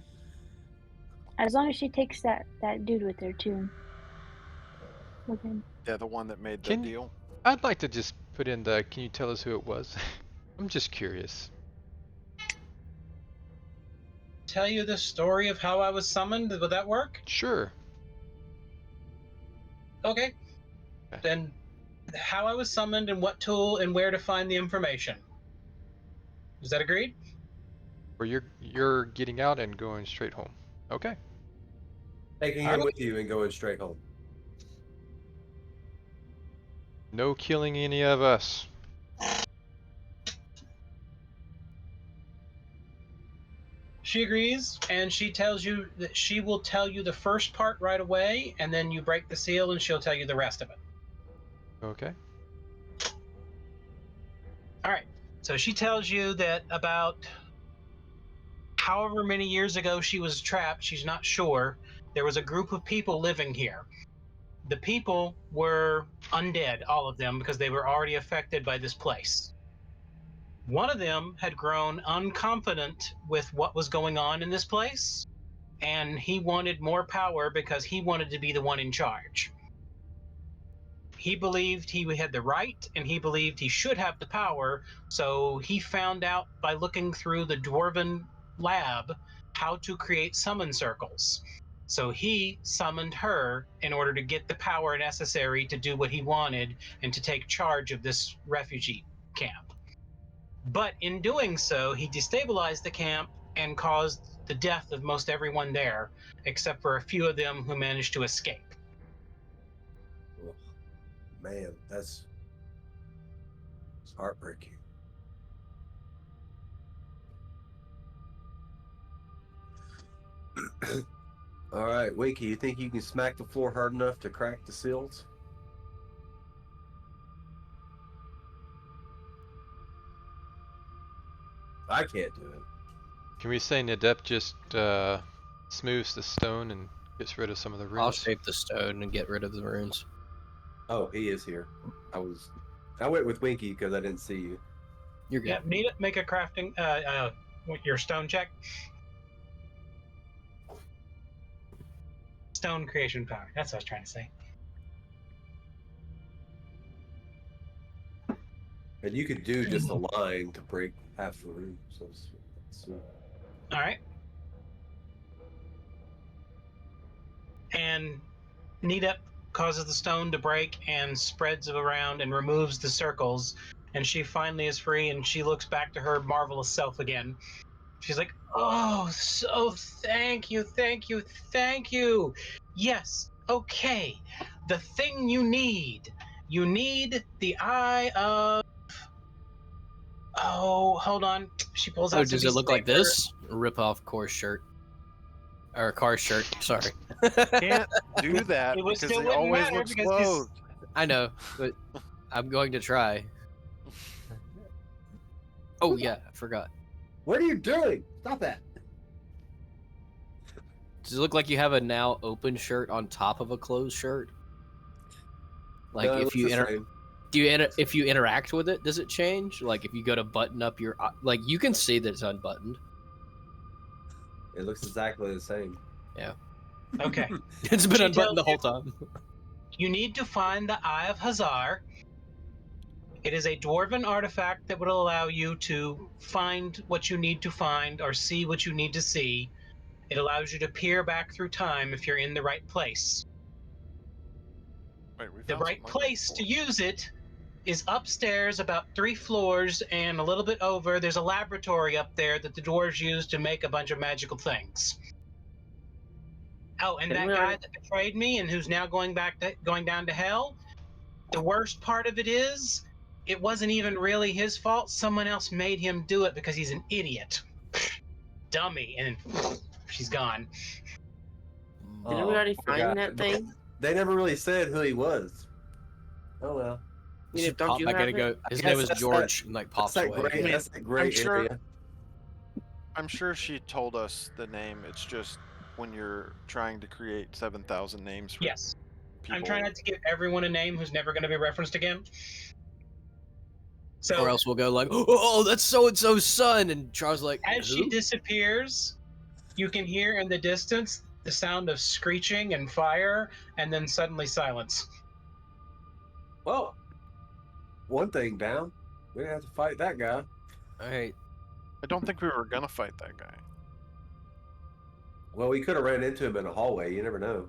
As long as she takes that dude with her too. With him. Yeah, the one that made the Can- deal. I'd like to just put in the, can you tell us who it was? I'm just curious. Tell you the story of how I was summoned? Would that work? Sure. Okay. Okay. Then how I was summoned and what tool and where to find the information. Is that agreed? Or you're getting out and going straight home. Okay. Taking him with you and going straight home. No killing any of us. She agrees, and she tells you that she will tell you the first part right away, and then you break the seal, and she'll tell you the rest of it. Okay. All right. So she tells you that about however many years ago she was trapped, she's not sure, there was a group of people living here. The people were undead, all of them, because they were already affected by this place. One of them had grown unconfident with what was going on in this place, and he wanted more power because he wanted to be the one in charge. He believed he had the right, and he believed he should have the power, so he found out by looking through the dwarven lab how to create summon circles. So he summoned her in order to get the power necessary to do what he wanted and to take charge of this refugee camp. But in doing so, he destabilized the camp and caused the death of most everyone there, except for a few of them who managed to escape. Ugh. Man, it's heartbreaking. All right, Winky, you think you can smack the floor hard enough to crack the seals? I can't do it. Can we say Nadep just smooths the stone and gets rid of some of the runes? I'll shape the stone and get rid of the runes. Oh, he is here. I went with Winky because I didn't see you. You're good. Yeah, need it. Make a crafting, your stone check. Stone creation power. That's what I was trying to say. And you could do just a line to break half the room. So All right. And Nita causes the stone to break and spreads it around and removes the circles. And she finally is free, and she looks back to her marvelous self again. She's like, oh, so thank you, thank you, thank you. Yes, Okay, the thing you need. You need the eye of. Oh, hold on. She pulls out. Oh, some does it piece look of like paper. this? Rip off Core's shirt. Or Car's shirt, sorry. Can't do that It would because still he wouldn't always matter looks because he's- clothed. I know, but I'm going to try. Oh yeah, I forgot. What are you doing? Stop that. Does it look like you have a now open shirt on top of a closed shirt? Like No, it if looks you the same. if you interact with it, does it change? Like if you go to button up your like you can see that it's unbuttoned. It looks exactly the same. Okay. It's been She unbuttoned the tells whole time. You need to find the Eye of Hazar. It is a dwarven artifact that would allow you to find what you need to find or see what you need to see. It allows you to peer back through time if you're in the right place. Wait, we The found right something like that place to before. use it is upstairs about 3 floors and a little bit over. There's a laboratory up there that the dwarves use to make a bunch of magical things. Oh, and Didn't that we guy already- that betrayed me and who's now going down to hell. The worst part of it is, it wasn't even really his fault. Someone else made him do it because he's an idiot, dummy, and she's gone. Didn't we already poor find guy. that thing? They never really said who he was. Oh well. You know, Just don't pop you back have in and it? go. His guess name is that's George, and like pops That's that away. great. mean, That's that great sure- area. I'm sure she told us the name. It's just when you're trying to create 7,000 names for Yes, people. I'm trying not to give everyone a name who's never going to be referenced again. So, Or else we'll go like, oh, that's so and so's son, and Charles like, as who? she disappears, you can hear in the distance the sound of screeching and fire, and then suddenly silence. Well, one thing down. We didn't have to fight that guy. All right, I don't think we were gonna fight that guy. Well, we could have ran into him in a hallway. You never know.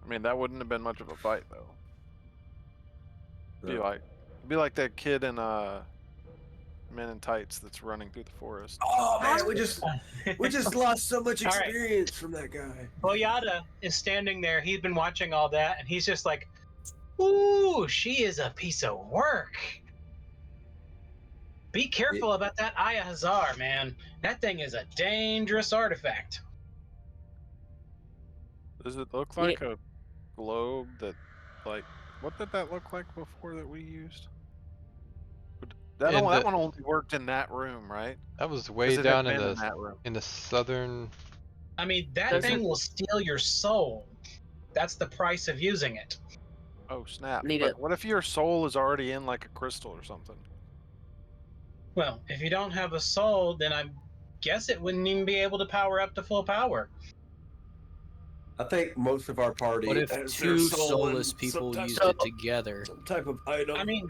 I mean, that wouldn't have been much of a fight though. No. Be like that kid in Men in Tights that's running through the forest. Oh man, we just lost so much All right. experience from that guy. Boyada is standing there. He's been watching all that, and he's just like, ooh, she is a piece of work. Be careful about that Eye of Hazar, man. That thing is a dangerous artifact. Does it look like a globe that, like, what did that look like before that we used? That In one the- only worked in that room, right? That was 'Cause way it had down been in that room. in the southern. I mean, that Does thing it- will steal your soul. That's the price of using it. Oh snap! Need But it. what if your soul is already in like a crystal or something? Well, if you don't have a soul, then I guess it wouldn't even be able to power up to full power. I think most of our party. what if has their two soul in soulless people some used type it together? Some type of item. I mean,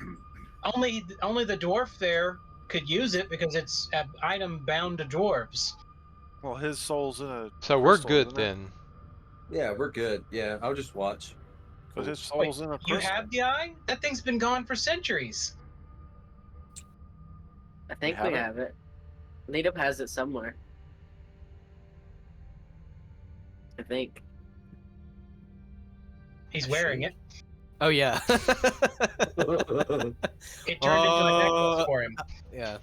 only the dwarf there could use it because it's an item bound to dwarves. Well, his soul's in a. So we're crystal, good isn't it? then. yeah, we're good. Yeah, I'll just watch. But his Wait, soul's in a you crystal. have the eye? That thing's been gone for centuries. I think have we it? have it. Native has it somewhere. I think. He's wearing it. Oh yeah, It turned into a necklace for him. yeah,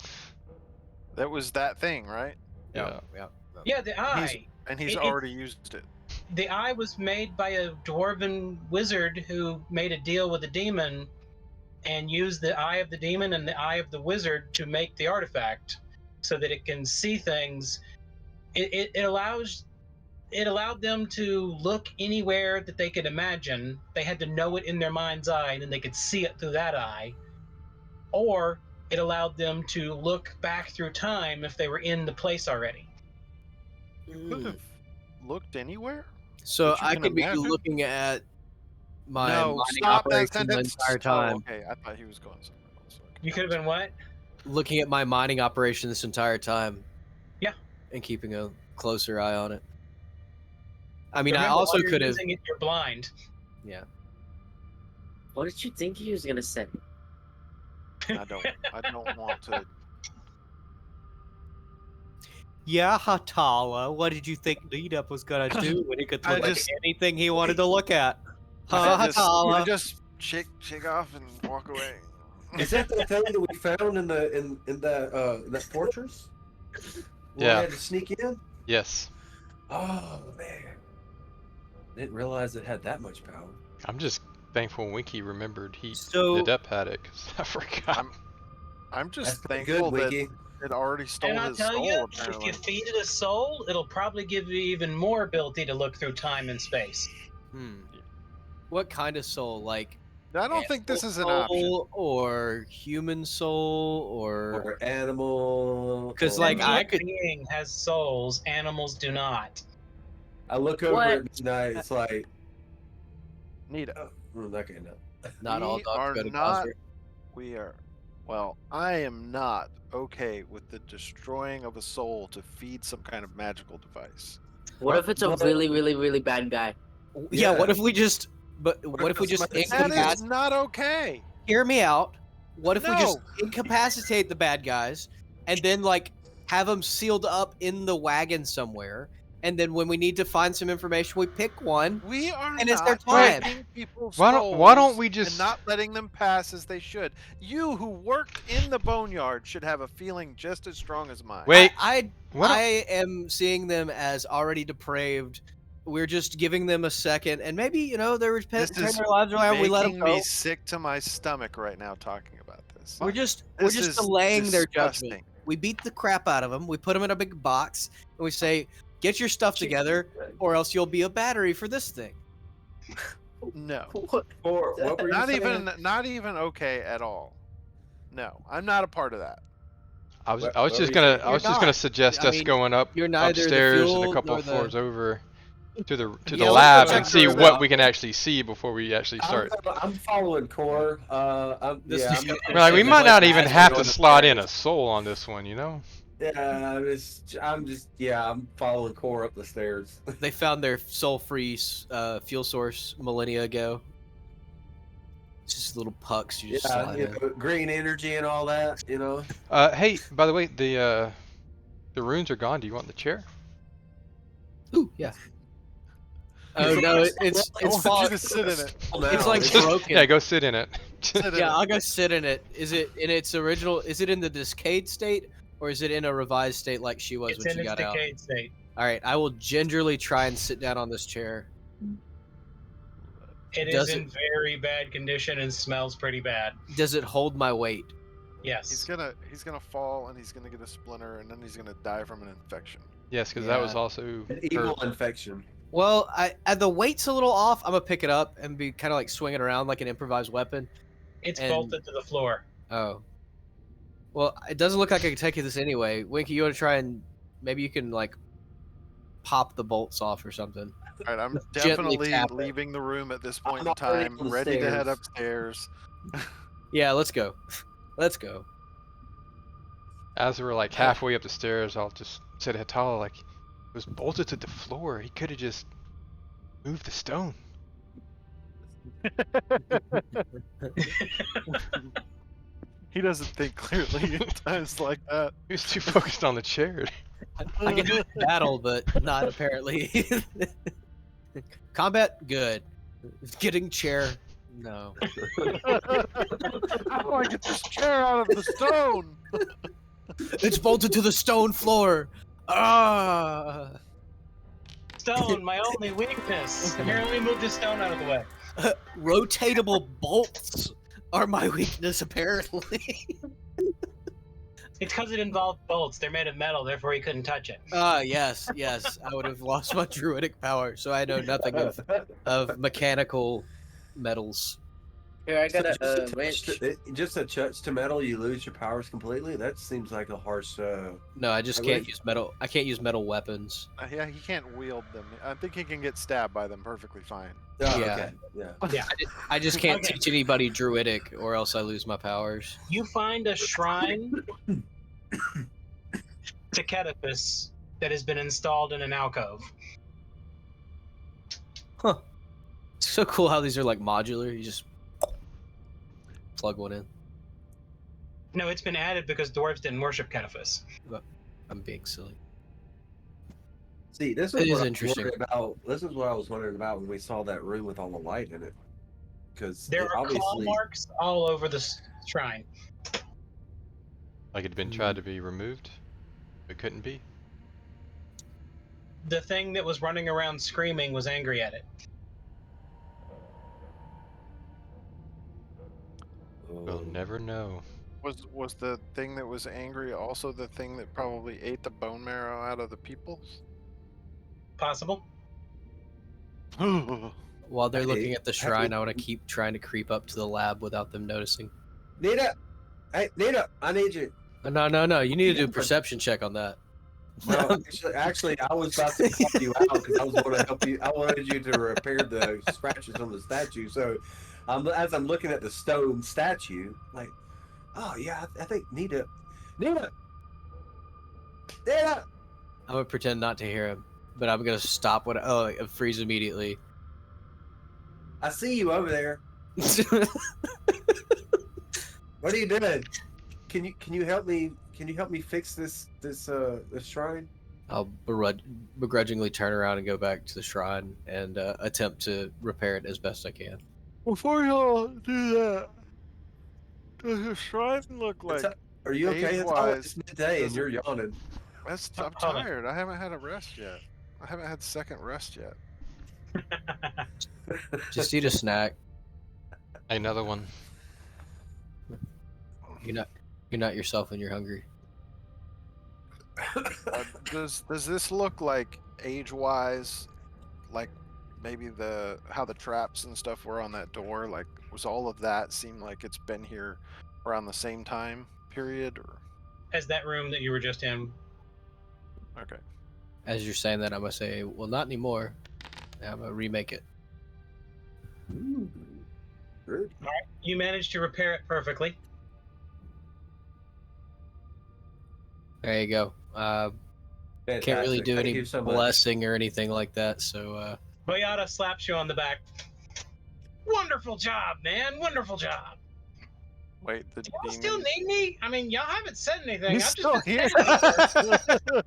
That was that thing, right? Yeah. yeah. Yeah, the eye. And he's It- already used it. The eye was made by a dwarven wizard who made a deal with a demon and used the eye of the demon and the eye of the wizard to make the artifact so that it can see things. It allowed them to look anywhere that they could imagine. They had to know it in their mind's eye, and then they could see it through that eye. Or it allowed them to look back through time if they were in the place already. You could have looked anywhere. So That you I can could be imagine? looking at my No, mining stop that operation the sentence. entire time. Oh, okay, I thought he was going somewhere else. Okay. You could have been what? Looking at my mining operation this entire time. Yeah. And keeping a closer eye on it. I mean, I Remember, also while you're could have. using it, you're blind. Yeah. What did you think he was gonna say? I don't want to. Yeah, Hatala, what did you think Lead Up was gonna do when he could I look at just- anything he wanted to look at? I just shake off and walk away. Is that the thing that we found in that fortress? Where Yeah. we had to sneak in? Yes. Oh man. Didn't realize it had that much power. I'm just thankful Winky remembered the So depth had it, 'cause I forgot. I'm just That's pretty thankful good, that Wiki. it already stole And I his tell soul. you, Apparently. if you feed it a soul, it'll probably give you even more ability to look through time and space. What kind of soul? Like I don't think this is an soul option. or human soul or Or animal. 'Cause, or- like, I Sentient could- being has souls, animals do not. I look over What? at midnight. It's like, Nita, okay, no. not all we dogs are go to not. Gosford. We are. Well, I am not okay with the destroying of a soul to feed some kind of magical device. What if it's a But- really, really, really bad guy? Yeah, what Yeah. if we just what if we just it's That is incapacitate? not okay. Hear me out. What if we just No. incapacitate the bad guys and then like have them sealed up in the wagon somewhere, and then when we need to find some information, we pick one. We are And it's their not time. taking people's Why don't souls we just- and not letting them pass as they should? You who worked in the boneyard should have a feeling just as strong as mine. Wait, I what? am seeing them as already depraved. We're just giving them a second, and maybe they're This turning is their lives around. We let them making go. me sick to my stomach right now talking about this. We're just This is delaying their disgusting. judgment. We beat the crap out of them. We put them in a big box, and we say, "Get your stuff together, or else you'll be a battery for this thing." No, Or what were you not saying? even okay at all. No, I'm not a part of that. I was What- I was what just were you gonna saying? I was You're just gonna not. suggest I us mean, going up you're neither the upstairs and fuel a couple nor the- floors over to the Yeah, let's lab go and check see those what out. we can actually see before we actually start. I'm following Core. This Yeah, discussion We're like, we seems might not like even as have we're to going slot in a upstairs. soul on this one, you know? I'm following Core up the stairs. They found their soul-free fuel source millennia ago. It's just little pucks you just Yeah, slide in. green energy and all that. Hey, by the way, the runes are gone. Do you want the chair? Ooh, yeah. Oh no, it's I want fall- you to sit in it. It's like Now, broken. Yeah, go sit in it. Sit in Yeah, it. I'll go sit in it. Is it in its original? Is it in the decayed state, or is it in a revised state like she was It's when in she its got out? decayed state. All right, I will gingerly try and sit down on this chair. It Does is in very bad condition and smells pretty bad. Does it hold my weight? Yes. He's gonna fall and he's gonna get a splinter and then he's gonna die from an infection. Yes, because that was Yeah. also an evil her- infection. Well, the weight's a little off. I'm gonna pick it up and be kind of like swinging around like an improvised weapon. It's and- bolted to the floor. Oh. Well, it doesn't look like I can take this anyway. Winky, you want to try and maybe you can like pop the bolts off or something. All right, I'm Gently definitely tap it. leaving the room at this point I'm in already time, on the ready to head stairs. upstairs. Yeah, let's go. Let's go. as we're like halfway up the stairs, I'll just say to Hatala, like, it was bolted to the floor. He could have just moved the stone. He doesn't think clearly in times like that. He was too focused on the chair. I can battle, but not apparently. Combat, good. Getting chair, no. How do I get this chair out of the stone? It's bolted to the stone floor. Ah. Stone, my only weakness. Here, let me move this stone out of the way. Rotatable bolts are my weakness, apparently. It's because it involved bolts. They're made of metal, therefore he couldn't touch it. Yes. I would have lost my druidic power, so I know nothing of mechanical metals. Here, I So got a just, wrench. just a touch to metal, you lose your powers completely. That seems like a harsh. No, I just I can't would- use metal. I can't use metal weapons. Yeah, he can't wield them. I think he can get stabbed by them perfectly fine. Oh, Yeah. okay. Yeah. Yeah. I just can't Okay. teach anybody druidic, or else I lose my powers. You find a shrine to Ketipus that has been installed in an alcove. It's so cool how these are like modular. You just plug one in. No, it's been added because dwarves didn't worship Ketipus. I'm being silly. See, this It is is what I was interesting. wondering about. This is what I was wondering about when we saw that room with all the light in it. Because There are claw obviously, marks all over the shrine. Like it had been tried to be removed, but couldn't be. The thing that was running around screaming was angry at it. We'll never know. Was the thing that was angry also the thing that probably ate the bone marrow out of the peoples? Possible. While they're Hey, looking at the hey. shrine, I want to keep trying to creep up to the lab without them noticing. Nita, hey, Nita, I need you. No. You need to do a perception check on that. No, actually, I was about to call you out because I was going to help you. I wanted you to repair the scratches on the statue. So, as I'm looking at the stone statue, like, oh yeah, I think Nita. I'm gonna pretend not to hear him, but I'm gonna stop when freeze immediately. I see you over there. What are you doing? Can you help me? Can you help me fix this shrine? I'll begrudgingly turn around and go back to the shrine and attempt to repair it as best I can. Before y'all do that, does the shrine look like? Are you okay? It's age-wise, always midday and does you're yawning. I'm Hold on. tired. I haven't had a rest yet. I haven't had second rest yet. Just eat a snack. Another one. You're not yourself when you're hungry. Does this look like age-wise, like maybe how the traps and stuff were on that door? Like, was all of that seem like it's been here around the same time period? Or As that room that you were just in. okay, As you're saying that, I'm gonna say, well, not anymore. I'm gonna remake it. Ooh, good. You managed to repair it perfectly. There you go. Can't really Fantastic. do Thank any you so much. blessing or anything like that. So Boyata slaps you on the back. Wonderful job, man. Wonderful job. wait, the Y'all still demon. need me? I mean, y'all haven't said anything. He's I'm still just here.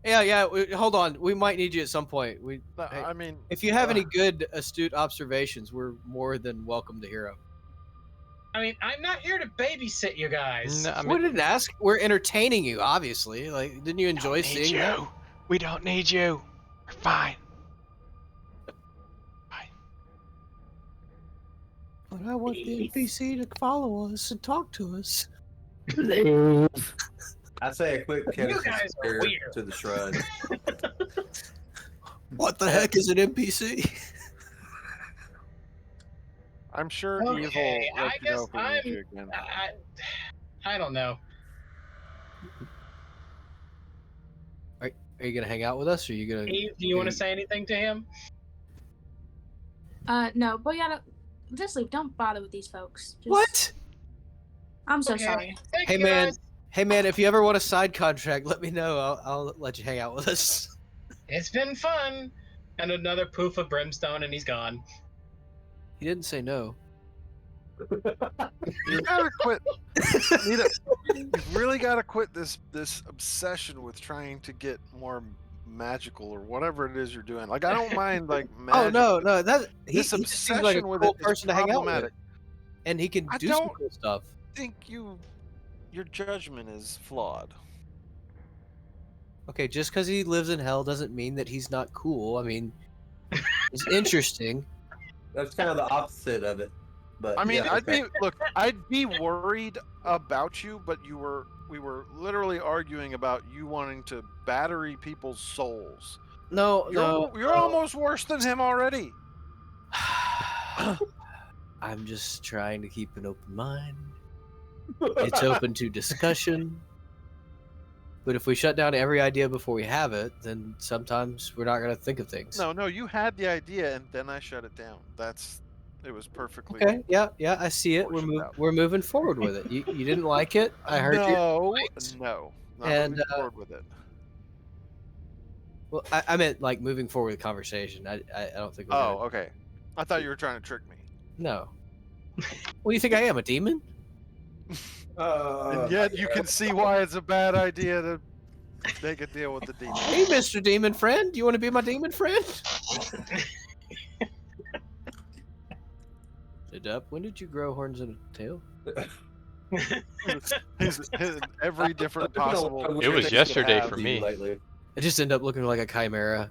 yeah. Hold on. We might need you at some point. No, Hey, I mean, if you have any good, astute observations, we're more than welcome to hear them. I mean, I'm not here to babysit you guys. No, I We mean, didn't ask. We're entertaining you, obviously. Like, didn't you enjoy seeing that? We don't need you. We're fine. But I want the NPC to follow us and talk to us. I say a quick You guys are prayer weird. to the shrine. What the heck is an NPC? I'm sure Okay, evil will I let you know guess if we need you again. I don't know. Are you gonna hang out with us, or are you gonna? Eve, do you want to say anything to him? No, Boyata, just leave. Don't bother with these folks. Just, What? I'm so Okay. sorry. Thank Hey you, man, guys. if you ever want a side contract, let me know. I'll let you hang out with us. It's been fun. And another poof of brimstone, and he's gone. He didn't say no. You gotta quit. You've really gotta quit this obsession with trying to get more magical or whatever it is you're doing. Like, I don't mind like Oh magic. no, that he This just seems like a obsession with cool it is person to hang out with, problematic. and he can I do some don't- cool stuff. I think your judgment is flawed. Okay, just because he lives in hell doesn't mean that he's not cool. I mean, it's interesting. That's kind of the opposite of it. But I mean, yeah, okay. I'd be worried about you, but we were literally arguing about you wanting to battery people's souls. No, You're almost worse than him already. I'm just trying to keep an open mind. It's open to discussion. But if we shut down every idea before we have it, then sometimes we're not going to think of things. No, you had the idea and then I shut it down. It was perfectly. Okay, yeah, I see it. Portioned out. We're moving forward with it. You didn't like it. I heard you. No, complaints. not And, moving forward with it. Well, I meant like moving forward with the conversation. I don't think. We're Oh, gonna... okay. I thought you were trying to trick me. No. What do you think I am, a demon? And yet you can see why it's a bad idea to Make a deal with the demon. Hey, Mr. Demon Friend, do you want to be my demon friend? When did you grow horns and a tail? He's every different possible. It was yesterday for me. Lately. I just end up looking like a chimera.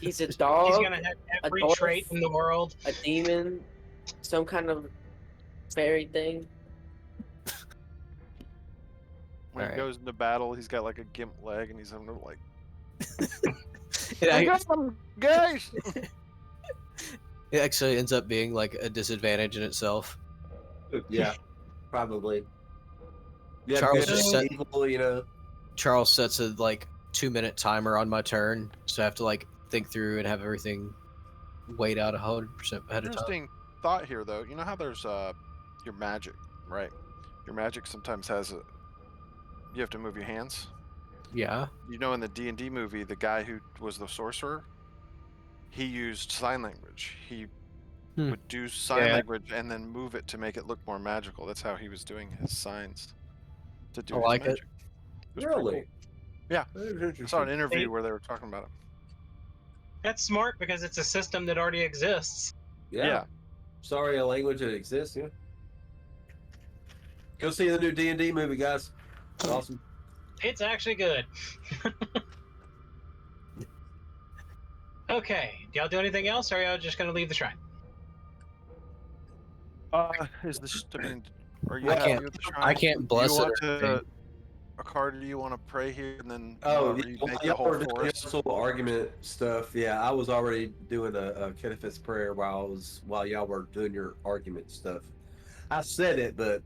He's a dog, He's gonna have every dwarf. trait in the world. a demon, some kind of fairy thing. When he Alright. goes into battle, he's got like a gimp leg, and he's under like, It, got some guys. it actually ends up being like a disadvantage in itself. Yeah, probably. Yeah, Charles good just and said- evil, you know. Charles sets a like 2-minute timer on my turn, so I have to like think through and have everything weighed out 100% ahead of time. Interesting thought here, though. You know how there's your magic, right? Your magic sometimes has a. You have to move your hands. Yeah. You know, in the D&D movie, the guy who was the sorcerer, he used sign language. He would do sign language and then move it to make it look more magical. That's how he was doing his signs to do I his like it. magic. Was pretty Really? cool. Yeah. That is I saw an interesting. interview where they were talking about it. That's smart because it's a system that already exists. Yeah. Sorry, a language that exists. Yeah. Go see the new D&D movie, guys. It's awesome. It's actually good. Okay, do y'all do anything else, or are y'all just gonna leave the shrine? Is this? I mean, are you I happy can't- with the shrine? I can't bless you it want or to, anything. Akari, do you want to pray here and then Oh, remake the y'all whole were doing forest? also argument stuff. Yeah, I was already doing a Kennephis prayer while y'all were doing your argument stuff. I said it, but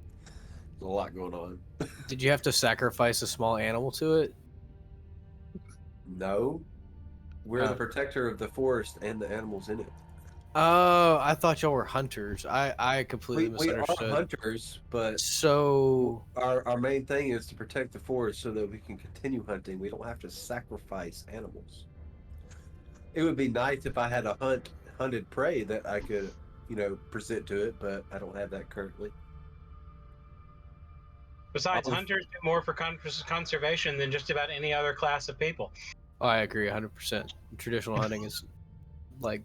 there's a lot going on. Did you have to sacrifice a small animal to it? No, we're the Oh. protector of the forest and the animals in it. Oh, I thought y'all were hunters. I We completely are misunderstood. hunters, but So our main thing is to protect the forest so that we can continue hunting. We don't have to sacrifice animals. It would be nice if I had a hunted prey that I could, present to it, but I don't have that currently. Besides, Oh. hunters do more for conservation than just about any other class of people. I agree 100%. Traditional hunting is like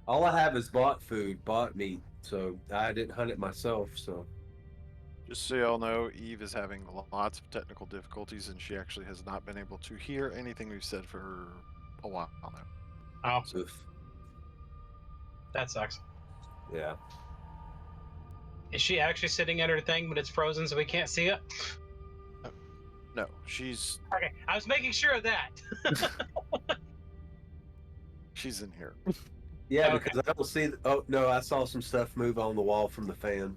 All I have is bought food, bought meat, so I didn't hunt it myself. So Just so y'all know, Eve is having lots of technical difficulties, and she actually has not been able to hear anything we've said for a while now. Oh, oof. that sucks. Yeah. Is she actually sitting at her thing, but it's frozen so we can't see it? No, she's Okay, I was making sure of that. she's in here. Yeah, Okay. because I don't see. Oh no, I saw some stuff move on the wall from the fan.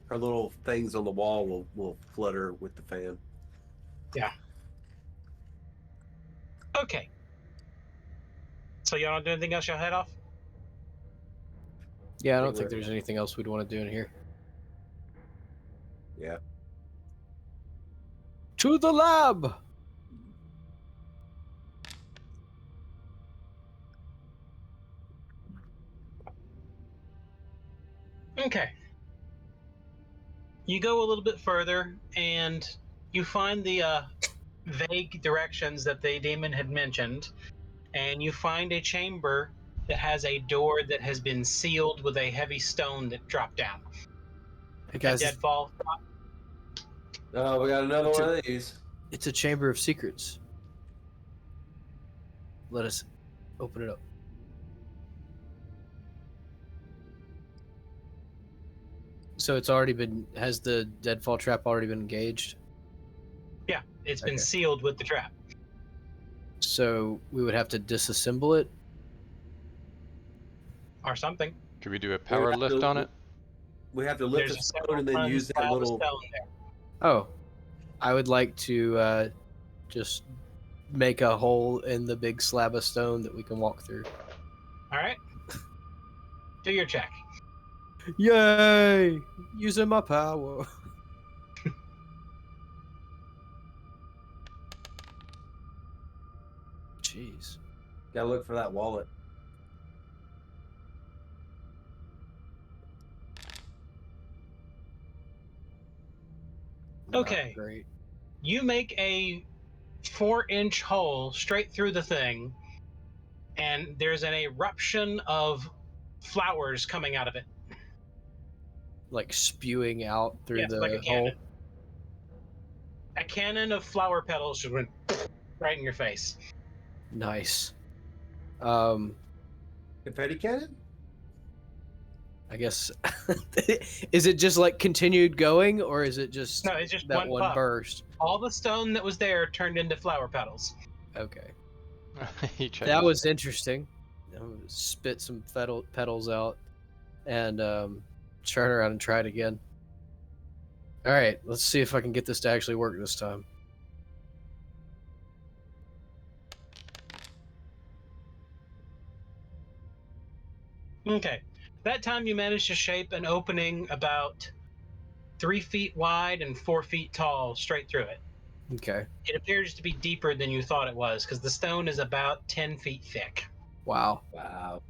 Her little things on the wall will flutter with the fan. Okay. So y'all don't do anything else? Y'all head off? yeah, I don't Think think we're- there's anything else we'd want to do in here. Yeah. To the lab. Okay. You go a little bit further, and you find the vague directions that the demon had mentioned, and you find a chamber that has a door that has been sealed with a heavy stone that dropped down. Hey A guys, deadfall. Oh, we got another It's one a- of these. it's a chamber of secrets. Let us open it up. So it's already been. Has the deadfall trap already been engaged? Yeah, it's been Okay. sealed with the trap. So we would have to disassemble it. Or something. Could we do a power lift on it? We have to lift There's the a stone several and then ton use that slab of little. stone there. Oh, I would like to just make a hole in the big slab of stone that we can walk through. All right. Do your check. Yay! Using my power. Jeez. Gotta look for that wallet. Not Okay. Great. You make a 4-inch hole straight through the thing, and there's an eruption of flowers coming out of it. Like spewing out through Yes, the like a hole. cannon. A cannon of flower petals just went right in your face. Nice. Confetti cannon? I guess is it just like continued going, or is it just No, it's just that one puff. burst? All the stone that was there turned into flower petals. Okay, He tried that to- was interesting. Spit some petals out, and turn around and try it again. All right, let's see if I can get this to actually work this time. Okay. That time you managed to shape an opening about 3 feet wide and 4 feet tall straight through it. Okay. It appears to be deeper than you thought it was because the stone is about 10 feet thick. Wow. Wow.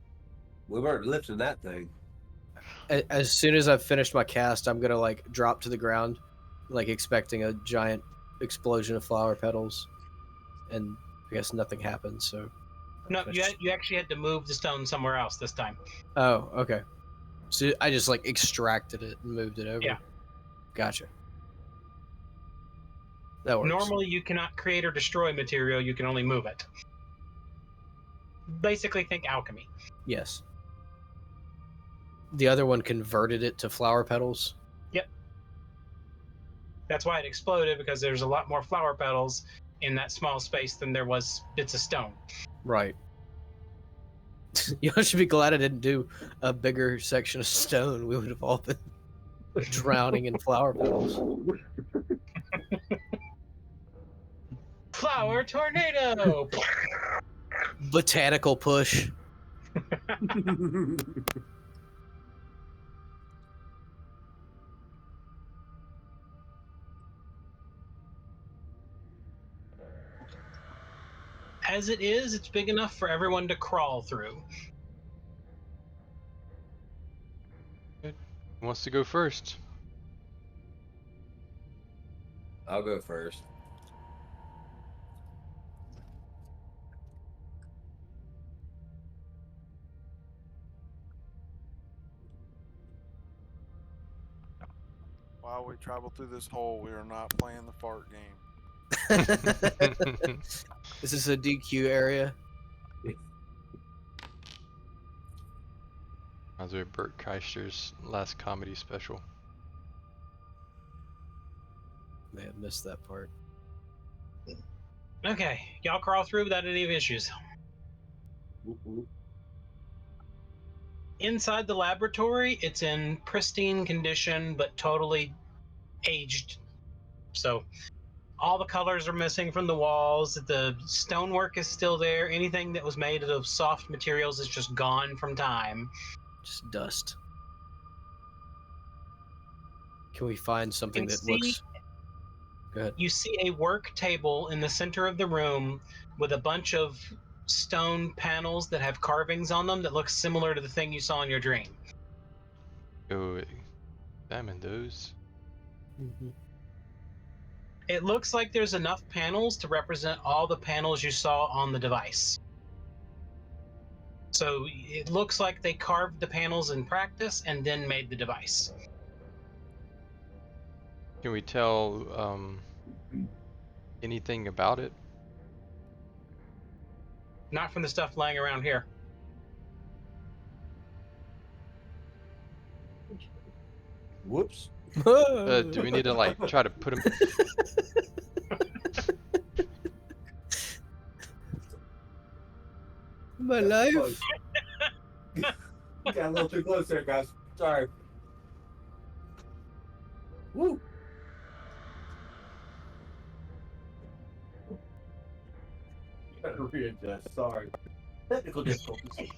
We weren't lifting that thing. As soon as I've finished my cast, I'm gonna like drop to the ground, like expecting a giant explosion of flower petals, and I guess nothing happens. So No, you actually had to move the stone somewhere else this time. Oh, okay. So I just like extracted it and moved it over. Yeah. Gotcha. That works. Normally, you cannot create or destroy material, you can only move it. Basically, think alchemy. Yes. The other one converted it to flower petals. Yep. That's why it exploded, because there's a lot more flower petals in that small space than there was bits of stone. Right. You should be glad I didn't do a bigger section of stone. We would have all been drowning in flower petals. Flower tornado! Botanical push. As it is, it's big enough for everyone to crawl through. Who wants to go first? I'll go first. While we travel through this hole, we are not playing the fart game. Is this a DQ area? Reminds me of Bert Keister's last comedy special. May have missed that part. Okay, y'all crawl through without any issues. Inside the laboratory, it's in pristine condition, but totally aged. So all the colors are missing from the walls. The stonework is still there. Anything that was made of soft materials is just gone from time. Just dust. Can we find something You that see- looks... Go ahead. You see a work table in the center of the room with a bunch of stone panels that have carvings on them that look similar to the thing you saw in your dream. Go examine those. Mhm. It looks like there's enough panels to represent all the panels you saw on the device. So it looks like they carved the panels in practice and then made the device. Can we tell anything about it? Not from the stuff lying around here. Whoops. Do we need to like try to put them? My life? Got a little too close there, guys. Sorry. Woo. Gotta readjust. Sorry. Technical difficulties.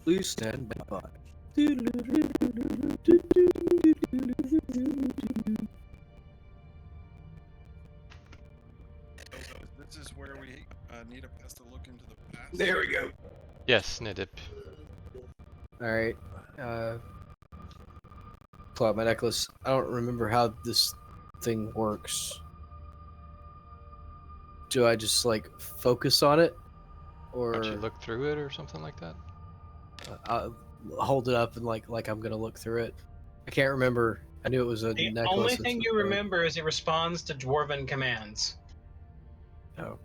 Please stand by. This is where we need a pass to look into the past. There we go. Yes, Nidip. Alright. Pull out my necklace. I don't remember how this thing works. do I just like focus on it, or Don't you look through it or something like that? I'll hold it up and like I'm gonna look through it? I can't remember. I knew it was a The necklace. only of thing some you sort. remember is it responds to dwarven commands. Oh,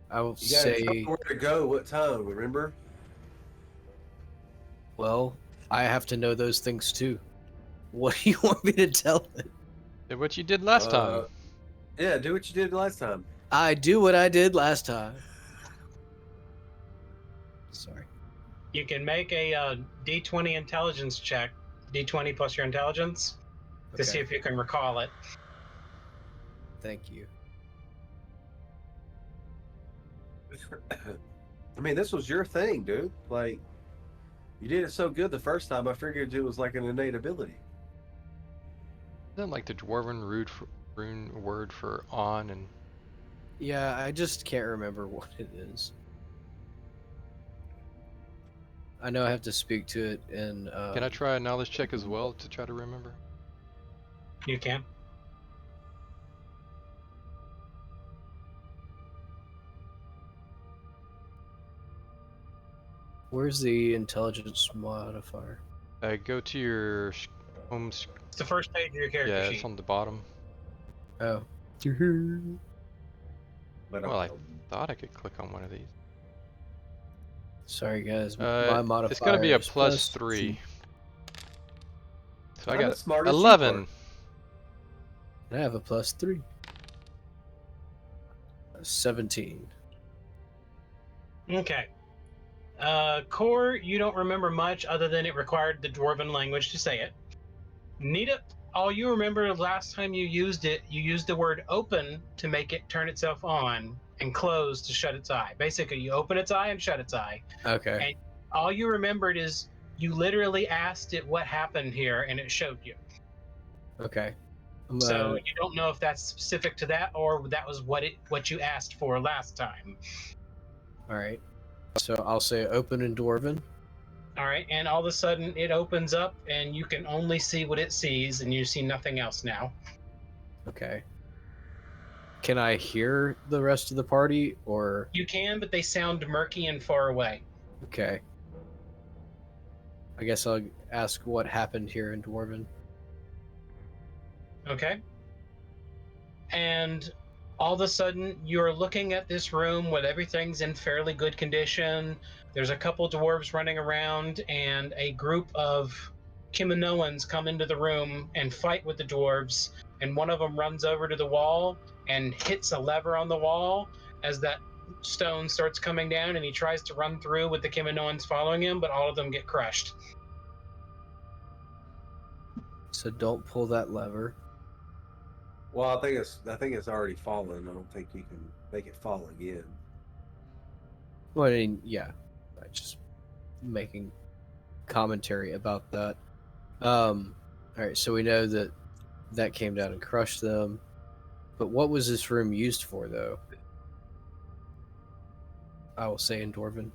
I will You gotta tell say. me where to go, what time, remember? Well, I have to know those things too. What do you want me to tell them? Did what you did last time. Yeah, do what you did last time. I do what I did last time. Sorry. You can make a D20 intelligence check, D20 plus your intelligence, to see Okay. if you can recall it. Thank you. I mean, this was your thing, dude. Like, you did it so good the first time, I figured it was like an innate ability. Isn't like the dwarven rune word for on and Yeah, I just can't remember what it is. I know I have to speak to it in. can I try a knowledge check as well to try to remember? You can. Where's the intelligence modifier? Go to your home. It's the first page of your character Yeah, sheet. it's on the bottom. Oh. But Well, I thought I could click on one of these. Sorry, guys. My modifier. It's gonna be a is plus 3. So I I'm got as smart as you 11. I have a plus 3. 17. Okay. Core, you don't remember much other than it required the dwarven language to say it. Nita, all you remember last time you used it, you used the word open to make it turn itself on and close to shut its eye. Basically, you open its eye and shut its eye. Okay. And all you remembered is you literally asked it what happened here and it showed you. Okay. So you don't know if that's specific to that or that was what you asked for last time. All right. So I'll say open in Dwarven. All right, and all of a sudden it opens up and you can only see what it sees and you see nothing else now. Okay. Can I hear the rest of the party or? You can, but they sound murky and far away. Okay. I guess I'll ask what happened here in Dwarven. Okay. And all of a sudden you're looking at this room with everything's in fairly good condition. There's a couple dwarves running around and a group of Kiminoans come into the room and fight with the dwarves, and one of them runs over to the wall and hits a lever on the wall as that stone starts coming down, and he tries to run through with the Kiminoans following him, but all of them get crushed. So don't pull that lever. Well, I think it's already fallen. I don't think you can make it fall again. Well, I mean, yeah. I'm just making commentary about that. All right, so we know that came down and crushed them. But what was this room used for, though? I will say in Dwarven.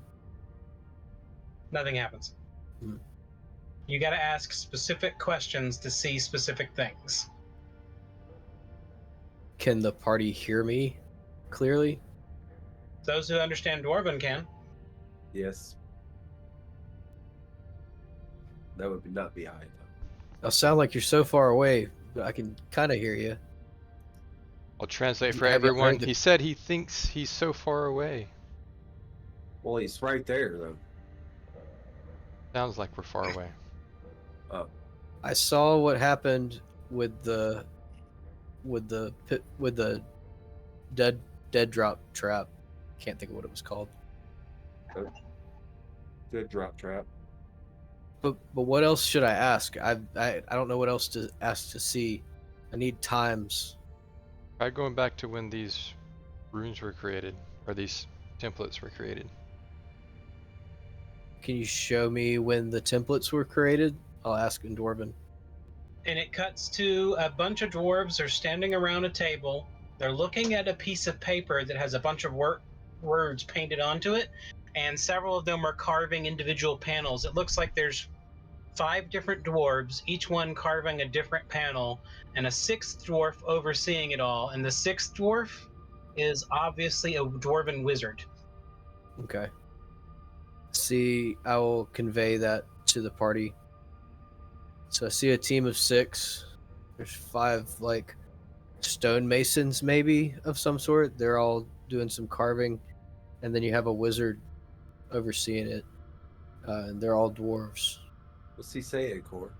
Nothing happens. Hmm. You got to ask specific questions to see specific things. Can the party hear me clearly? Those who understand Dwarven can. Yes. That would not be high though. I'll sound like you're so far away, but I can kind of hear you. I'll translate for Have you everyone. heard the- He said he thinks he's so far away. Well, he's right there though. Sounds like we're far away. I saw what happened with the dead drop trap. Can't think of what it was called. Good drop trap. But what else should I ask? I don't know what else to ask to see. I need times. Try going back to when these runes were created, or these templates were created. Can you show me when the templates were created? I'll ask in Dwarven. And it cuts to a bunch of dwarves are standing around a table. They're looking at a piece of paper that has a bunch of words painted onto it, and several of them are carving individual panels. It looks like there's 5 different dwarves, each one carving a different panel, and a 6th dwarf overseeing it all. And the 6th dwarf is obviously a dwarven wizard. Okay. See, I will convey that to the party. So I see a team of 6. There's 5 like stonemasons, maybe of some sort. They're all doing some carving, and then you have a wizard overseeing it. And they're all dwarves. What's he saying, Core?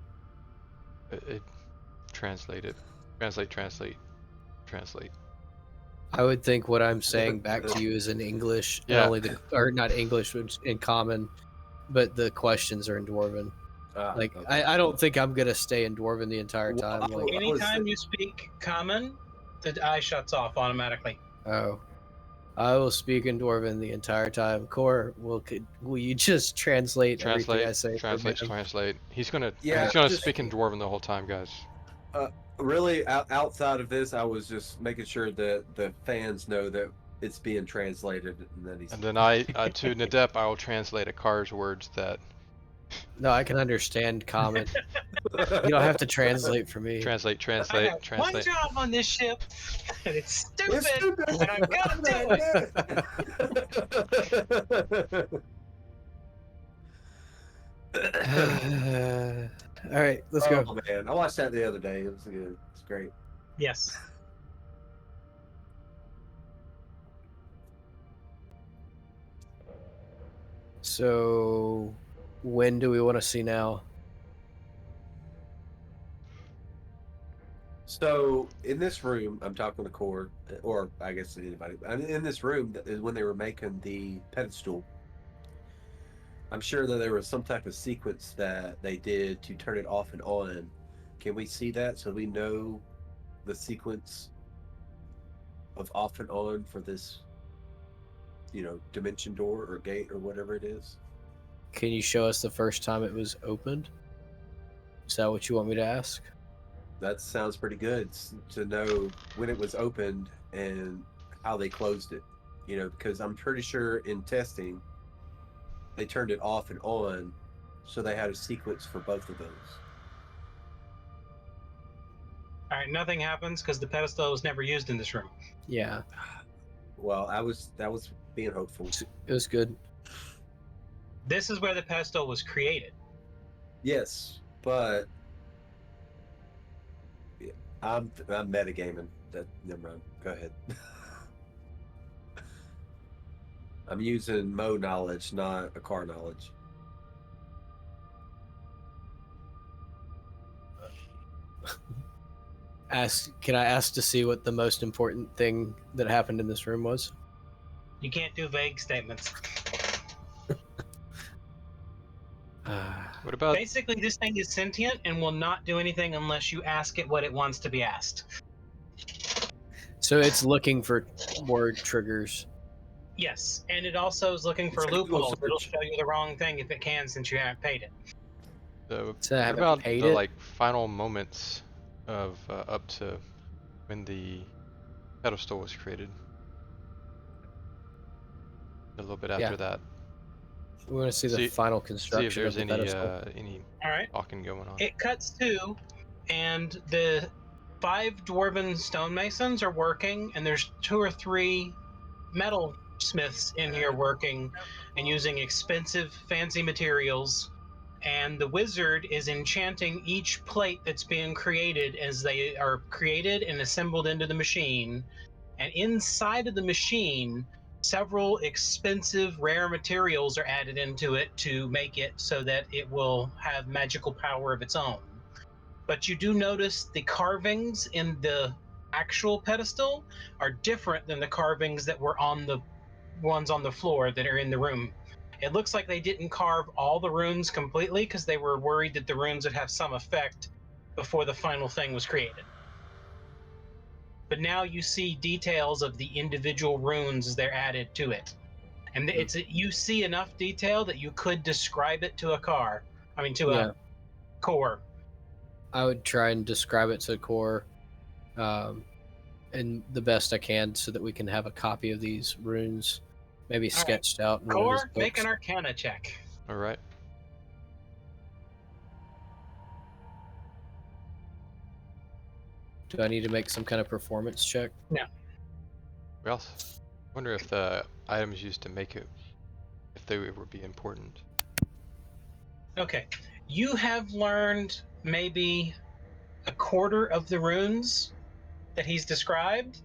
Translate it. Translate. I would think what I'm saying back to you is in English, and Yeah. only or not English, but in common, but the questions are in Dwarven. Like, Okay. I don't think I'm gonna stay in Dwarven the entire Well, time. I Like, was- Anytime you speak common, the eye shuts off automatically. oh, I will speak in Dwarven the entire time. Core, will you just translate everything I say? Translate. He's gonna Yeah, he's gonna just- speak in Dwarven the whole time, guys. Really, outside of this, I was just making sure that the fans know that it's being translated, and then he's. And then I to Nadep, I will translate Akar's words that No, I can understand common. You don't have to translate for me. translate. I got one job on this ship, and it's stupid, and I'm gonna do it. All right, let's go. Oh man, I watched that the other day. It was good. It's great. Yes. So, when do we want to see now? So in this room, I'm talking to Core, or I guess anybody. I mean, in this room is when they were making the pedestal. I'm sure that there was some type of sequence that they did to turn it off and on. Can we see that so we know the sequence of off and on for this, dimension door or gate or whatever it is? Can you show us the first time it was opened? Is that what you want me to ask? That sounds pretty good to know when it was opened and how they closed it. Because I'm pretty sure in testing, they turned it off and on, so they had a sequence for both of those. All right, nothing happens because the pedestal was never used in this room. Yeah, Well, that was being hopeful. it was good. This is where the pedestal was created. Yes, but yeah, I'm metagaming. Never mind. Go ahead. I'm using Mo knowledge, not a car knowledge. Can I ask to see what the most important thing that happened in this room was? You can't do vague statements. What about Basically, this thing is sentient and will not do anything unless you ask it what it wants to be asked. So it's looking for word triggers. Yes, and it also is looking for It's a Google loopholes. It'll search. show you the wrong thing if it can, since you haven't paid it. the So I what haven't about paid the it? like final moments of up to when the pedestal was created? A little bit after Yeah. that. We want to see the See- final See if construction there's of the pedestal. any All right. talking going on. It cuts to, and the 5 dwarven stonemasons are working, and there's 2 or 3 metal smiths in here working and using expensive, fancy materials. And the wizard is enchanting each plate that's being created as they are created and assembled into the machine. And inside of the machine, several expensive, rare materials are added into it to make it so that it will have magical power of its own. But you do notice the carvings in the actual pedestal are different than the carvings that were on the ones on the floor that are in the room. It looks like they didn't carve all the runes completely because they were worried that the runes would have some effect before the final thing was created. But now you see details of the individual runes as they're added to it. And you see enough detail that you could describe it to a car. I mean, to Yeah. a core. I would try and describe it to Core, and the best I can, so that we can have a copy of these runes, maybe All right. sketched out in one of his Core, make books. an Arcana check. All right. Do I need to make some kind of performance check? No. We also wonder if the items used to make it, if they would be important. Okay. You have learned maybe a quarter of the runes that he's described.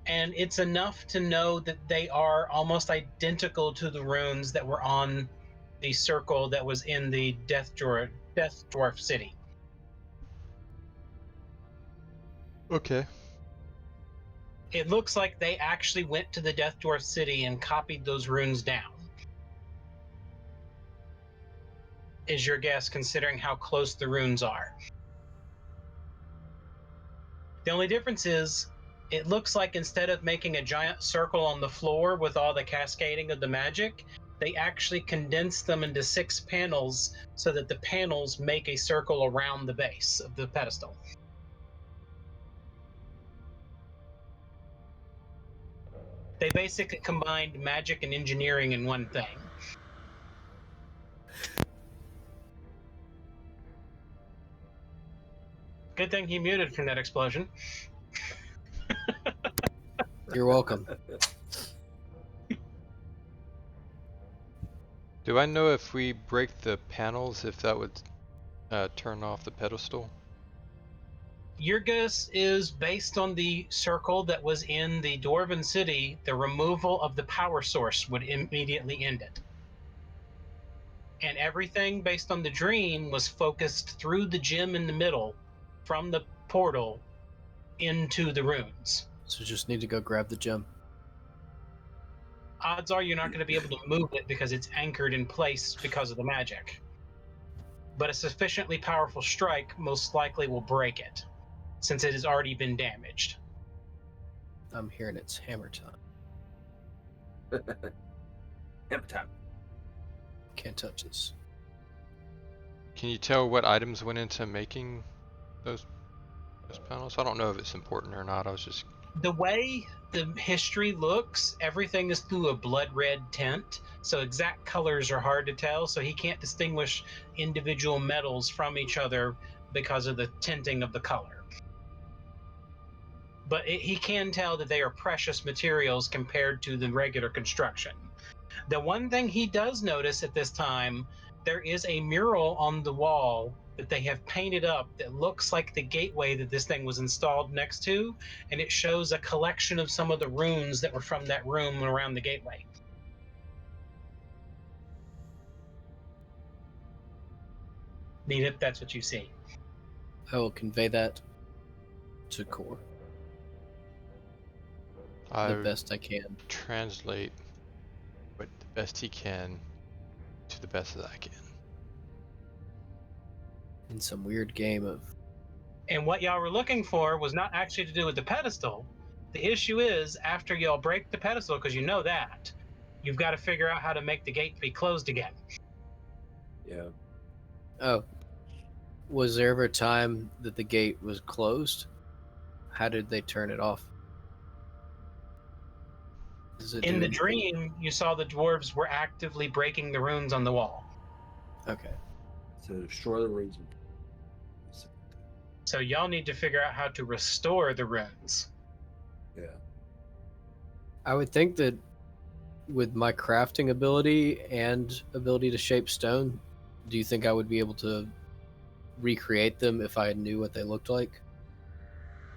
And it's enough to know that they are almost identical to the runes that were on the circle that was in the Death Dwarf city. Okay. It looks like they actually went to the Death Dwarf city and copied those runes down. Is your guess, considering how close the runes are? The only difference is, it looks like instead of making a giant circle on the floor with all the cascading of the magic, they actually condensed them into 6 panels so that the panels make a circle around the base of the pedestal. They basically combined magic and engineering in one thing. Good thing he muted from that explosion. You're welcome. Do I know if we break the panels, if that would turn off the pedestal? Your guess is based on the circle that was in the Dwarven city, the removal of the power source would immediately end it. And everything based on the dream was focused through the gem in the middle from the portal into the runes. So just need to go grab the gem. Odds are you're not going to be able to move it because it's anchored in place because of the magic. But a sufficiently powerful strike most likely will break it, since it has already been damaged. I'm hearing it's hammer time. Hammer time. Can't touch this. Can you tell what items went into making those panels? I don't know if it's important or not. I was just... The way the history looks, everything is through a blood red tint, so exact colors are hard to tell, so he can't distinguish individual metals from each other because of the tinting of the color. But he can tell that they are precious materials compared to the regular construction. The one thing he does notice at this time, there is a mural on the wall that they have painted up that looks like the gateway that this thing was installed next to, and it shows a collection of some of the runes that were from that room around the gateway. Need it? That's what you see. I will convey that to Core I the best I can. translate what the best he can to the best that I can. In some weird game of... And what y'all were looking for was not actually to do with the pedestal. The issue is, after y'all break the pedestal, because you know that, you've got to figure out how to make the gate be closed again. Yeah. Oh. Was there ever a time that the gate was closed? How did they turn it off? Does it In do the anything? dream, you saw the dwarves were actively breaking the runes on the wall. Okay. So destroy the runes. So y'all need to figure out how to restore the runes. Yeah. I would think that with my crafting ability and ability to shape stone, do you think I would be able to recreate them if I knew what they looked like?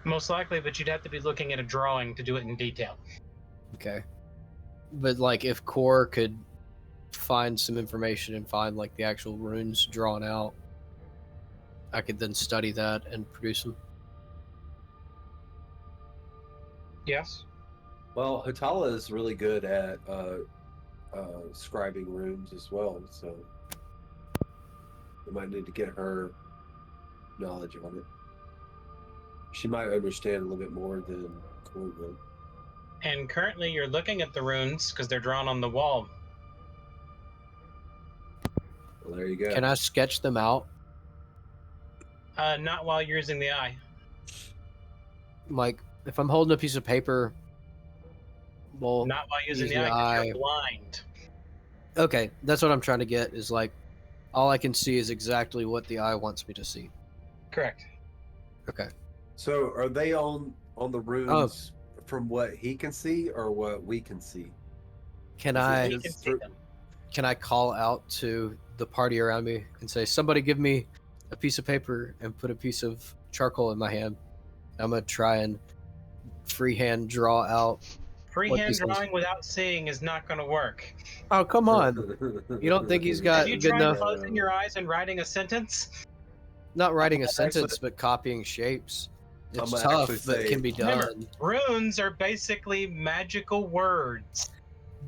Most likely, but you'd have to be looking at a drawing to do it in detail. Okay. But like if Core could find some information and find like the actual runes drawn out, I could then study that and produce them. Yes? Well, Hatala is really good at scribing runes as well, so we might need to get her knowledge on it. She might understand a little bit more than Core would. And currently you're looking at the runes because they're drawn on the wall. Well, there you go. Can I sketch them out? Not while you're using the eye. Like if I'm holding a piece of paper, well, Not while using the using eye the 'cause eye. you're blind. okay, that's what I'm trying to get is like all I can see is exactly what the eye wants me to see. Correct. Okay. So are they on on the runes from what he can see or what we can see? Can Is it I He can just see through- them. can I call out to the party around me and say, "Somebody give me a piece of paper and put a piece of charcoal in my hand. I'm gonna try and freehand draw out." Freehand this is. drawing without seeing is not going to work. Oh, come on! You don't think he's got Have you good tried enough? closing your eyes and writing a sentence? Not writing a Actually- sentence, but copying shapes. I'm It's gonna tough, actually but say- can be Remember, done. runes are basically magical words.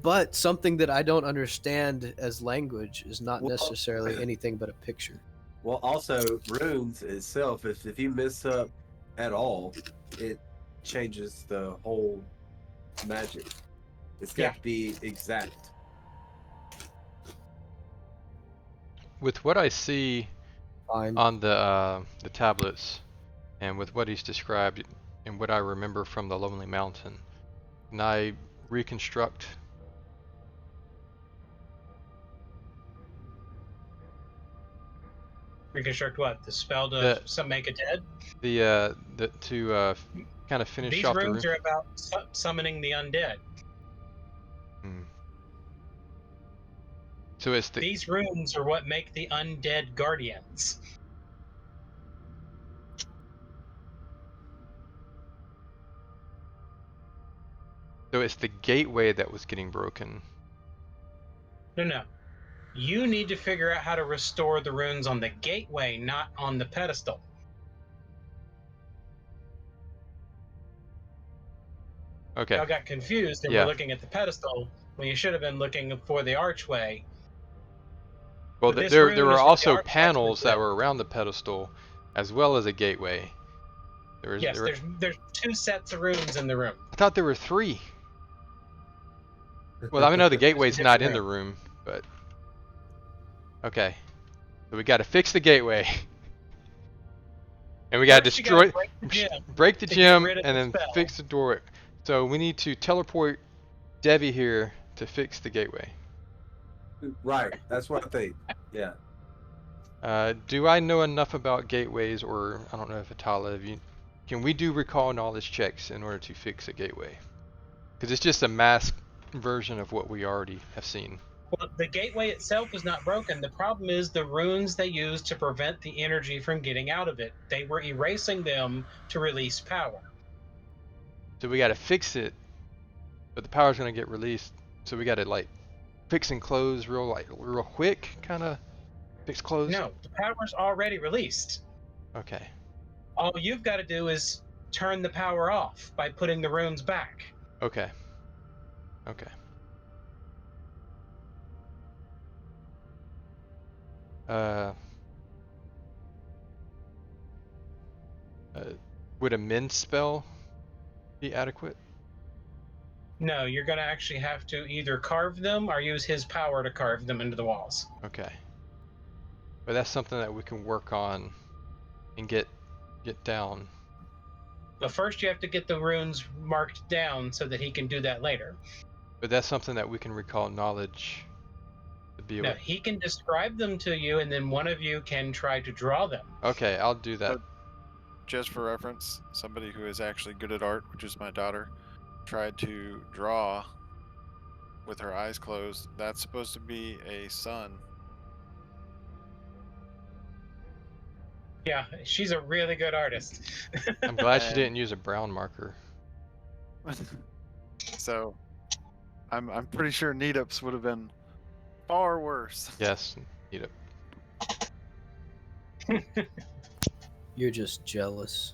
But something that I don't understand as language is not Well- necessarily anything but a picture. Well, also runes itself. If you mess up at all, it changes the whole magic. It's got Yeah. to be exact. With what I see Fine. on the tablets, and with what he's described, and what I remember from the Lonely Mountain, can I reconstruct? Reconstruct what? The spell to make it dead? To kind of finish These off the runes room? are about summoning the undead. So it's the These runes are what make the undead guardians. gateway that was getting broken. No. You need to figure out how to restore the runes on the gateway, not on the pedestal. Okay. Y'all got confused and Yeah. were looking at the pedestal when you should have been looking for the archway. Well, But this there rune were is what the also architects panels would that do. were around the pedestal, as well as a gateway. Yes, there's 2 sets of runes in the room. I thought there were 3. Well, I know the gateway's different not in the room, but okay. So we got to fix the gateway, and we got to First, you gotta destroy, break the gym the to get gym, rid of and the then spell. fix the door. So we need to teleport Devi here to fix the gateway. Right. That's what I think. Yeah. Do I know enough about gateways, or I don't know if Atala, can we do recall knowledge checks in order to fix a gateway? Because it's just a masked version of what we already have seen. Well, the gateway itself is not broken. The problem is the runes they used to prevent the energy from getting out of it. They were erasing them to release power. So we got to fix it, but the power's gonna get released. So we got to like fix and close real quick, kind of fix close. No, the power's already released. Okay. All you've got to do is turn the power off by putting the runes back. Okay. Okay. Would a mend spell be adequate? No, you're going to actually have to either carve them or use his power to carve them into the walls. Okay. But that's something that we can work on and get down. But first you have to get the runes marked down so that he can do that later. But that's something that we can recall knowledge to be able. No, he can describe them to you and then one of you can try to draw them. Okay, I'll do that. Just for reference, somebody who is actually good at art, which is my daughter, tried to draw with her eyes closed. That's supposed to be a sun. Yeah, she's a really good artist. I'm glad she and- didn't use a brown marker. So, I'm pretty sure Needups would have been far worse. Yes, need it. You're just jealous.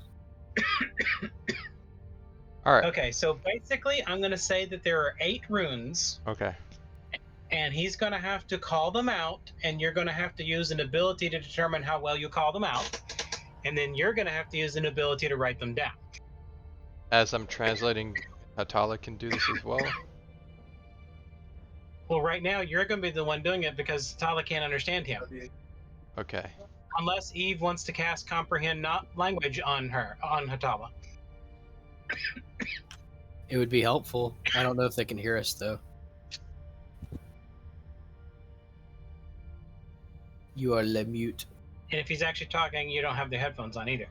All right. Okay, so basically I'm going to say that there are 8 runes Okay. and he's going to have to call them out and you're going to have to use an ability to determine how well you call them out. And then you're going to have to use an ability to write them down. As I'm translating, Atala can do this as well. Well, right now you're going to be the one doing it because Tala can't understand him. Okay. Unless Eve wants to cast comprehend not language on Hatala. It would be helpful. I don't know if they can hear us though. You are le mute. And if he's actually talking, you don't have the headphones on either.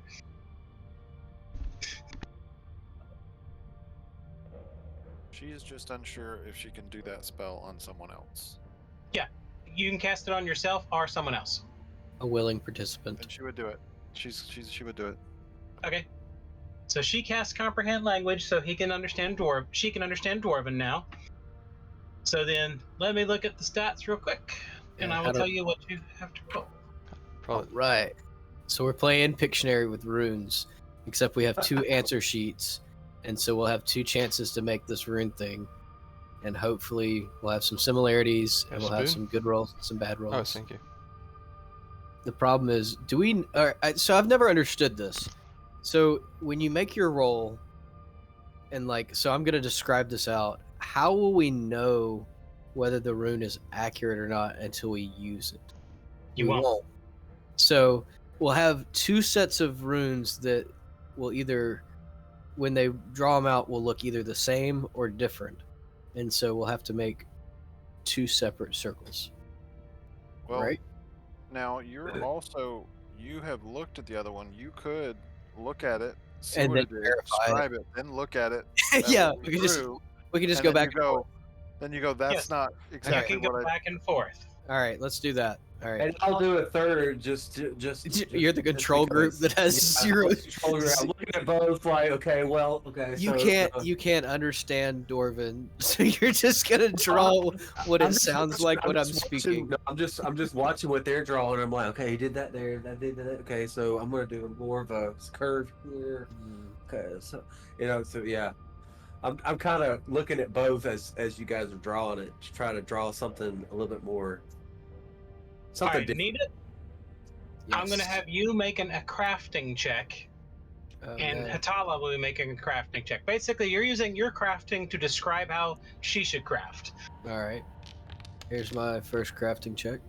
She's just unsure if she can do that spell on someone else. You can cast it on yourself or someone else. A willing participant. And she would do it. She would do it. Okay. So she casts comprehend language, so he can understand she can understand Dwarven now. So then, let me look at the stats real quick, and Yeah, I will tell you what you have to roll. Probably. Right. So we're playing Pictionary with runes, except we have 2 answer sheets, and so we'll have 2 chances to make this rune thing, and hopefully we'll have some similarities, and we'll have Spoon? some good rolls, some bad rolls. Oh, thank you. The problem is, so I've never understood this. So when you make your roll, and so I'm gonna describe this out. How will we know whether the rune is accurate or not until we use it? You We won't. So we'll have 2 sets of runes that will either, when they draw them out, will look either the same or different, and so we'll have to make 2 separate circles. Well, right? now you have looked at the other one. You could look at it, see And what then it is, verify it. describe it, then look at it. that Yeah, would be we could just true, we can just and go then back. You go, then you go. That's Yes. not You exactly can go what I. back and forth. All right, let's do that. All right. And I'll do a third just You're the control group because. that has Yeah, 0. control group. I'm looking at both like, okay, well, okay. You can't understand Dwarven, so you're just gonna draw what I'm it just sounds watching- like when I'm just speaking. watching- no, I'm just watching what they're drawing. I'm like, okay, he did that there, that did that. Okay, so I'm gonna do more of a curve here. Okay, so so yeah, I'm kind of looking at both as you guys are drawing it, to try to draw something a little bit more. All Something right, different. need it? I'm going to Yes. have you making a crafting check, and Okay. Hatala will be making a crafting check. Basically, you're using your crafting to describe how she should craft. All right. Here's my first crafting check.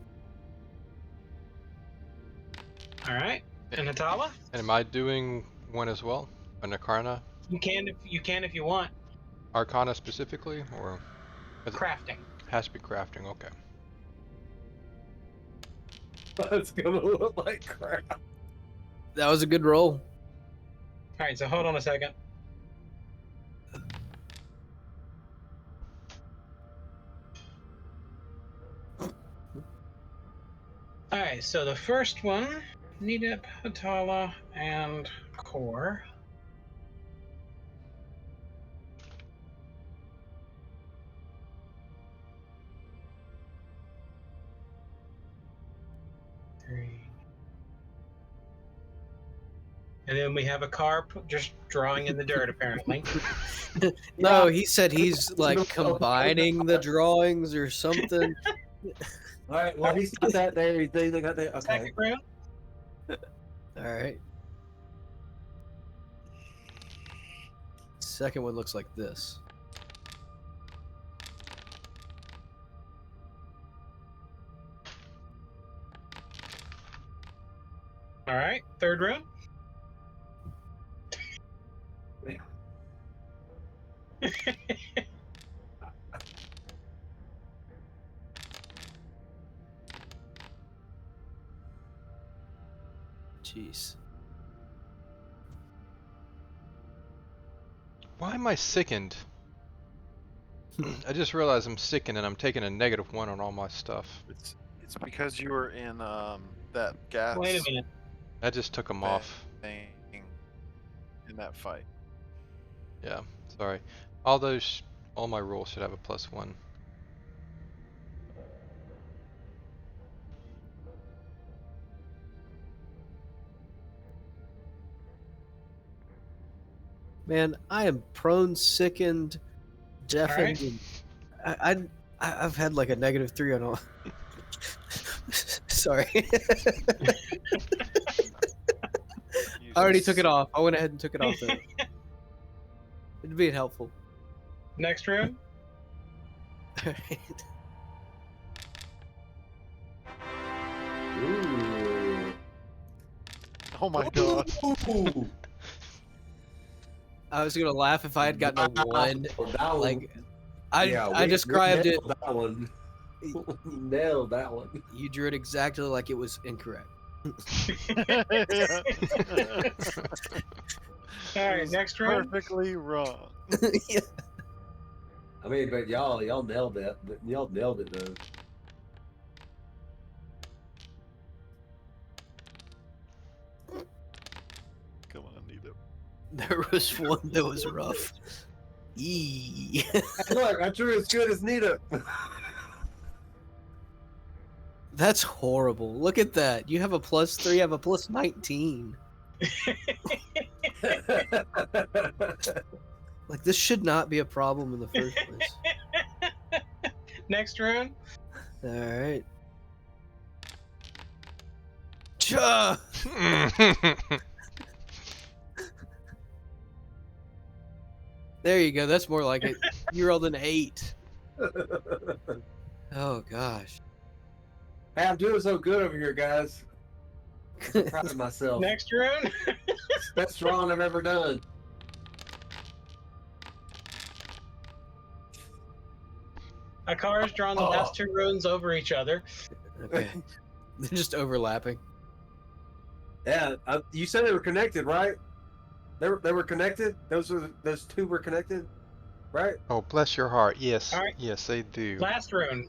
All right, and Hatala, And am I doing one as well? An Arcana? you can if you want. Arcana specifically? Or it Crafting. has to be crafting, okay. It's gonna look like crap. That was a good roll. All right, so hold on a second. All right, so the first one, Nidip, Hatala, and Core. Three. And then we have a car just drawing in the dirt, apparently. No, he said he's like combining the drawings or something. All right, well he's got that there. They got that. Okay. Second round. All right. Second one looks like this. All right, third round. Jeez. Why am I sickened? I just realized I'm sickened and I'm taking a -1 on all my stuff. It's because you were in that gas Wait a minute. I just took them off. thing in that fight. Yeah, sorry. All my rolls should have a +1. Man, I am prone, sickened, deafened. Alright. And I've had like a -3 on all. Sorry. I already took it off. I went ahead and took it off though. It'd be helpful. Next round. Alright. Ooh. Oh my god. Ooh. I was gonna laugh if I had gotten a 1. That one. Like I Yeah, we described it. nailed that one. Nailed that one. You drew it exactly like it was incorrect. All right, next round. Perfectly wrong. Yeah. I mean, but y'all nailed it. Y'all nailed it though. Come on, Nita. There was one that was rough. Eee. Hey, look, I drew as good as Nita. That's horrible. Look at that. You have a +3, I have a +19. Like, this should not be a problem in the first place. Next rune. Alright. Cha! There you go. That's more like it. You rolled an 8. Oh, gosh. Hey, I'm doing so good over here, guys. I'm proud of myself. Next rune. Best drawing I've ever done. Akara's drawn the last 2 runes over each other. Okay. They're just overlapping. Yeah, you said they were connected, right? They were connected. Those 2 were connected, right? Oh, bless your heart. Yes. All right. Yes, they do. Last rune.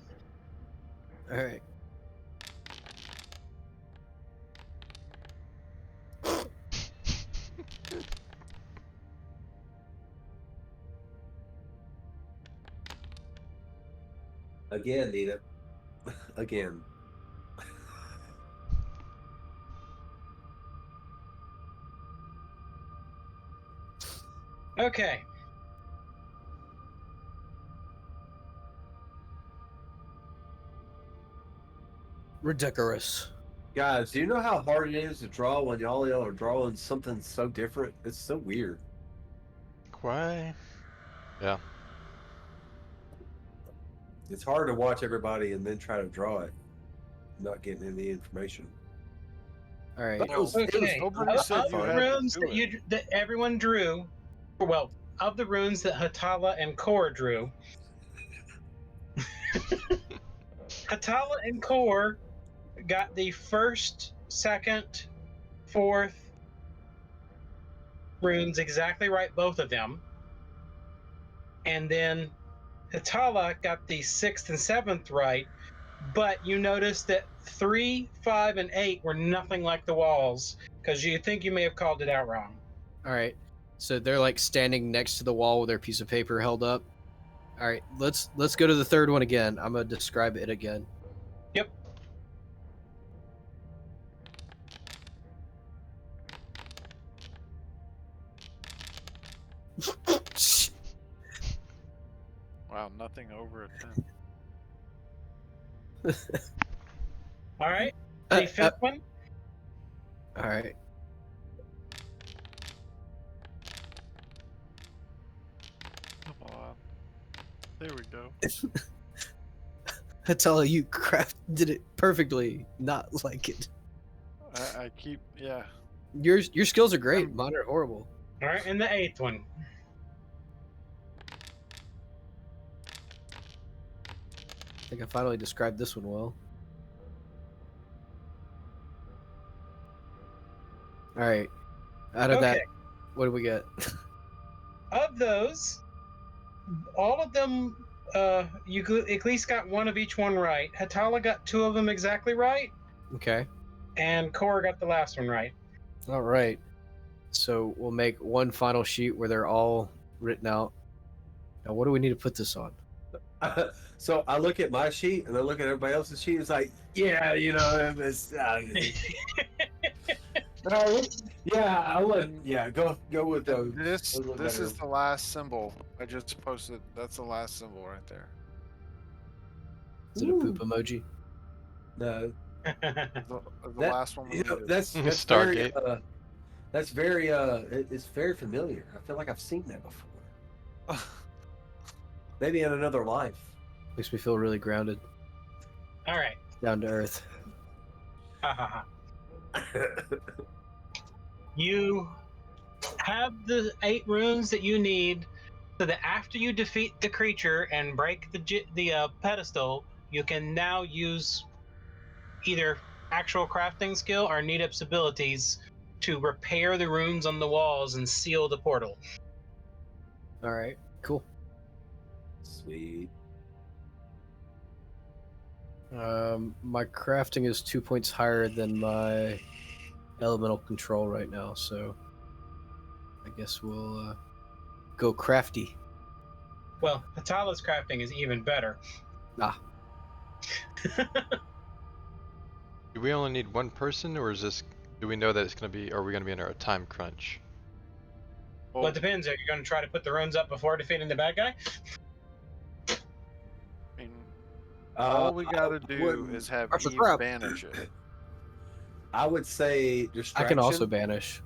Alright. Again, Nita. Again. Okay. Ridiculous. Guys, do you know how hard it is to draw when y'all are drawing something so different? It's so weird. Why? It's hard to watch everybody and then try to draw it, not getting any information. Alright. But it was- Okay. Nobody Of said the you had to runes do that it. that everyone drew, well, of the runes that Hatala and Kor drew, Hatala and Kor got the 1st, 2nd, 4th runes exactly right, both of them. And then Hatala got the 6th and 7th right, but you notice that 3, 5, and 8 were nothing like the walls, because you think you may have called it out wrong. Alright. So they're like standing next to the wall with their piece of paper held up. Alright, let's go to the 3rd one again. I'm gonna describe it again. Yep. Wow, nothing over a 10. All right. The 5th one. Alright. Come on. There we go. Hatala, you did it perfectly. Not like it. I keep, yeah. Your skills are great. Mine are horrible. All right, and the 8th one. I think I finally described this one well. Alright. Out of that, Okay. what do we get? Of those, all of them, you at least got one of each one right. Hatala got 2 of them exactly right, Okay. and Kor got the last one right. Alright. So we'll make one final sheet where they're all written out. Now, what do we need to put this on? So I look at my sheet and I look at everybody else's sheet. It's like, yeah, you know, it's, yeah, I would, yeah, go with those. This Those look this is better. the last symbol. I just posted. That's the last symbol right there. Is it a poop emoji? No, The That- last one we you know, needed. that's very, Stargate. that's very, it's very familiar. I feel like I've seen that before. Maybe in another life. Makes me feel really grounded, All right. down to earth. Ha, ha, ha. You have the 8 runes that you need, so that after you defeat the creature and break the pedestal, you can now use either actual crafting skill or Needup's abilities to repair the runes on the walls and seal the portal. Alright, cool. Sweet. My crafting is 2 points higher than my elemental control right now, so I guess we'll go crafty. Well, Atala's crafting is even better. Ah. Do we only need one person, or is this? Do we know that it's going to be? Are we going to be under a time crunch? Well, it depends. Are you going to try to put the runes up before defeating the bad guy? I mean, all we gotta I do wouldn't- is have That's a Eve trap. banish it. I would say I distraction. can also banish.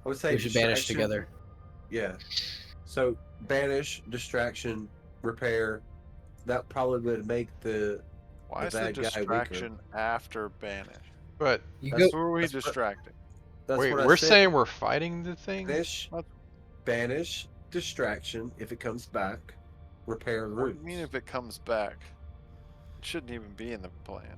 I would say We should banish distraction. together. Yeah. So banish, distraction, repair. That probably would make the Why is the bad guy weaker. distraction after banish? But You That's go. Who are we that's what- distracting? that's wait, what I we're said. saying we're fighting the thing. Banish, distraction. If it comes back, repair What do runes. you mean if it comes back? It shouldn't even be in the plan.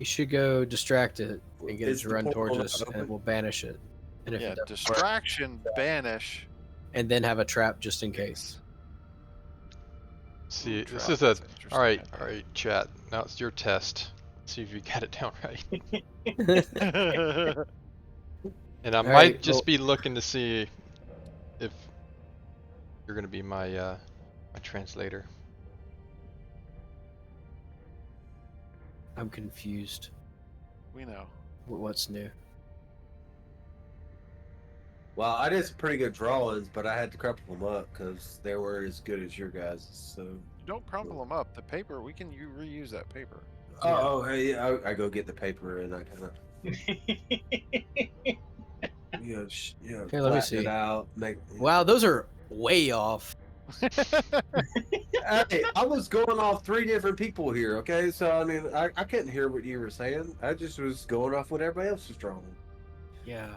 You should go distract it and get it Is to the run portal towards not us, open? and we'll banish it. And if Yeah, it doesn't work, distraction, banish. and then have a trap just in case. See, Ooh, this trap, is a. that's interesting All right, idea. all right, chat. Now it's your test. Let's see if you got it down right. And I All might right, just well- be looking to see if you're gonna be my my translator. I'm confused. We know. What's new? Well, I did some pretty good drawings, but I had to crumple them up because they were as good as your guys. So. Don't crumple them up. The paper, we can reuse that paper. Oh, hey, I go get the paper and I kind of Here, let me flatten see. it out. Make. Wow, those are way off. Hey, I was going off 3 different people here. Okay, so I mean, I couldn't hear what you were saying. I just was going off what everybody else was drawing. Yeah,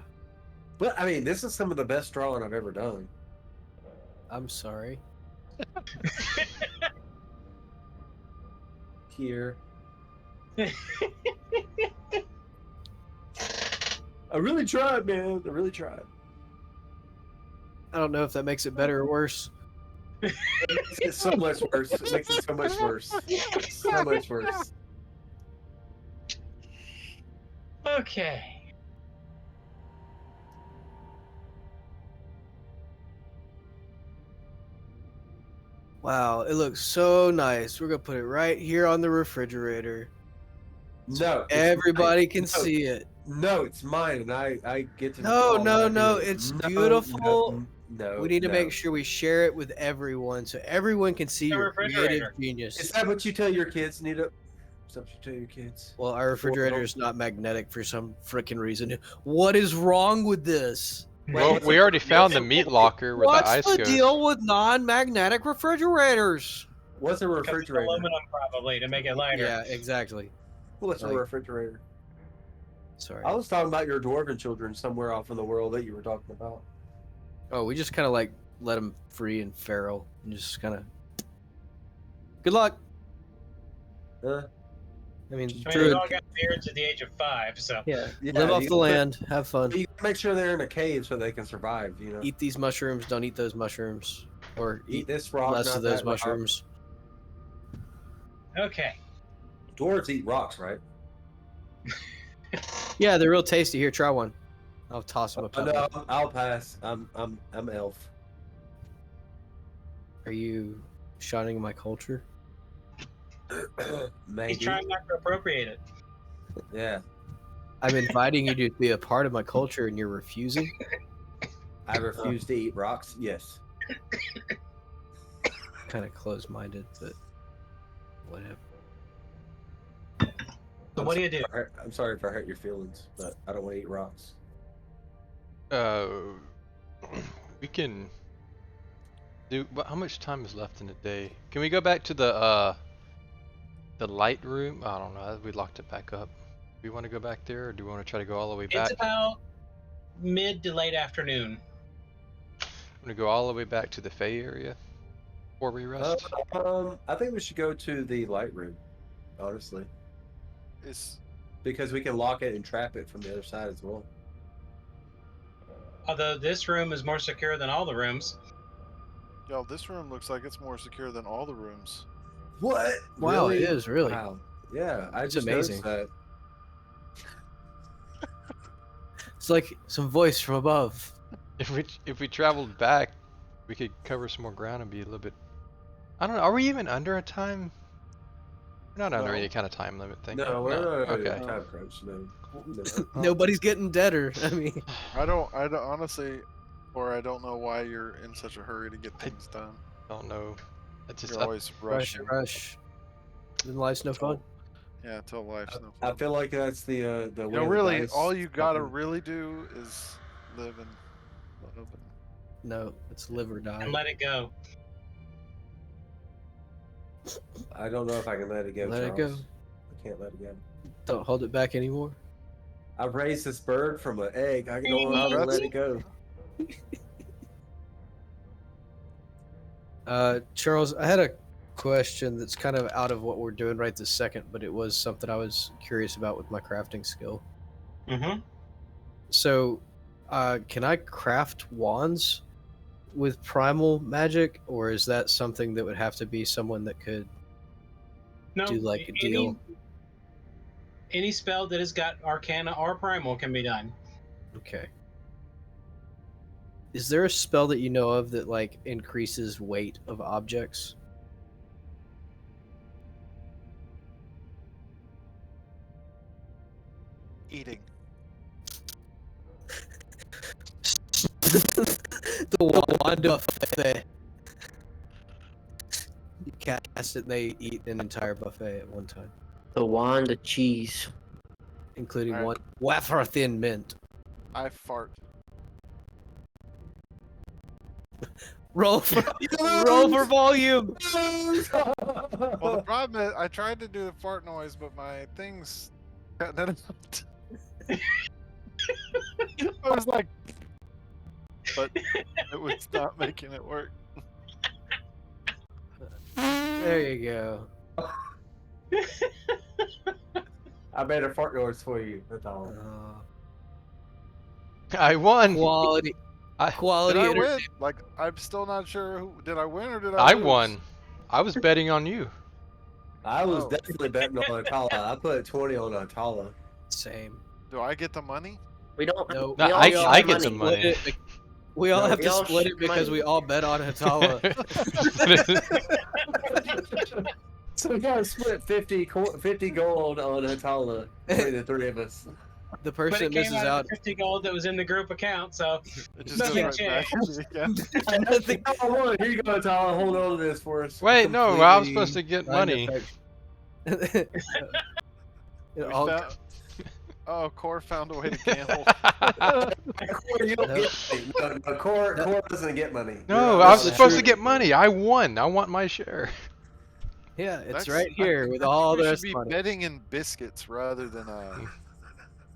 But I mean, this is some of the best drawing I've ever done. I'm sorry. Here. I really tried, man. I really tried. I don't know if that makes it better or worse. It's so much worse. It makes it so much worse. So much worse. Okay. Wow, it looks so nice. We're gonna put it right here on the refrigerator. No, it's Everybody mine. can No, see it. No, it's mine, and I get to. No, call no, it. no, it's beautiful. No, We need to no. make sure we share it with everyone so everyone can see The your creative refrigerator. genius. Is that what you tell your kids, Nita? Is that what you tell your kids? Well, our refrigerator is not magnetic for some freaking reason. What is wrong with this? Well, what's we the- already found the what's meat locker where the What's ice the goes. deal with non-magnetic refrigerators? What's a Because it's refrigerator? aluminum probably to make it lighter. Yeah, exactly. What's a Like- refrigerator? Sorry. I was talking about your dwarven children somewhere off in the world that you were talking about. Oh, we just kind of like let them free and feral and just kind of. Good luck. Uh, I mean, I mean, Druid, they all got beards at the age of 5, so. yeah, yeah, live off you the gotta- land, have fun. You gotta make sure they're in a cave so they can survive. You know, Eat these mushrooms. Don't eat those mushrooms, or eat eat this rock, less not of those that rock. mushrooms. Okay. Dwarves eat rocks, right? Yeah, they're real tasty. Here, try one. I'll toss them a Oh, pebble. no, I'll pass. I'm elf. Are you shunning my culture? Maybe. He's trying not to appropriate it. Yeah, I'm inviting you to be a part of my culture, and you're refusing. I refuse to eat rocks. Yes. Kind of closed-minded, but whatever. So what do you do? I'm sorry if I hurt your feelings, but I don't want to eat rocks. We can do. How much time is left in the day? Can we go back to the light room? I don't know. We locked it back up. Do we want to go back there, or do we want to try to go all the way back? It's about mid to late afternoon. I'm gonna go all the way back to the Fey area before we rest. I think we should go to the light room, honestly, Is because we can lock it and trap it from the other side as well. Although this room is more secure than all the rooms. Yo, this room looks like it's more secure than all the rooms. What? Wow, it is really. Wow. Yeah, I It's just amazing. noticed that. It's like some voice from above. If we traveled back, we could cover some more ground and be a little bit. I don't know. Are we even under a time? We're not under No. any kind of time limit thing. No, we're not Okay. a time crunch. No. Nobody's getting deader. I mean, I don't honestly, or I don't know why you're in such a hurry to get things done. Don't know. It's just You're always rush, rushing. rush. Then life's no fun. Yeah, till life's no I fun. feel like that's the You way know, the really, dice all you gotta fucking- really do is live and let open. No, it's live or die. And let it go. I don't know if I can let it go. Let it Charles. go. I can't let it go. Don't hold it back anymore. I raised this bird from an egg. I don't know how to let it go. Charles, I had a question that's kind of out of what we're doing right this second, but it was something I was curious about with my crafting skill. Mm-hmm. So, can I craft wands with primal magic, or is that something that would have to be someone that could No, do like a deal? Any spell that has got Arcana or Primal can be done. Okay. Is there a spell that you know of that like increases weight of objects? Eating. The wand buffet. You cast it, and they eat an entire buffet at one time, The wand of cheese. including Alright. one wafer thin mint. I fart. Roll for roll for volume. Well, the problem is, I tried to do the fart noise, but my things got none of it. I was like, but it was not making it work. There you go. I made a fart noise for you. That's all. I won. Quality. I- Quality. Did I enter- win? Like, I'm still not sure who. Did I win or did I lose? won. I was betting on you. I was Oh. definitely betting on Atala. I put 20 on Atala. Same. Do I get the money? We don't. No, No, we all I share get the Split money. it be- We all No, have we to all split share it because money. we all bet on Hatala. So we gotta split 50 gold on Atala between the three of us. The But person it that came misses out out. of the 50 gold that was in the group account, so It just Nothing goes right back to me again. Here you go, Atala. Hold on to this for us. Wait, no, I was Completely supposed to get blind money. effect. It We all- found- Oh, Core found a way to gamble. Core, you don't No. get money. No, Core doesn't get money. No, You're I was not- supposed to get money. I won. I want my share. Yeah, it's That's- right I here with all we the should rest of be the money. betting in biscuits rather than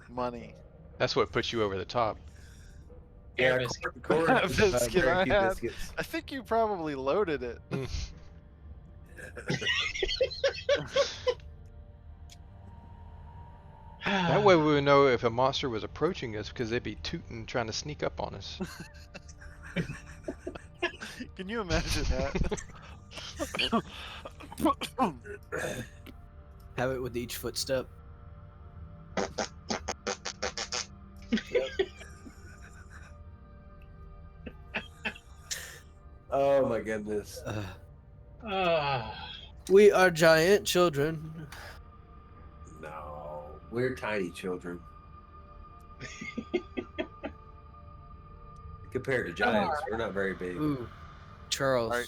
money. That's what puts you over the top. Yeah, Air Core Biscuit very I few had. biscuits. I think you probably loaded it. That way we would know if a monster was approaching us because they'd be tooting trying to sneak up on us. Can you imagine that? Have it with each footstep. Oh my goodness. We are giant children. No, we're tiny children. Compared to giants, we're not very big. Ooh, Charles. Right.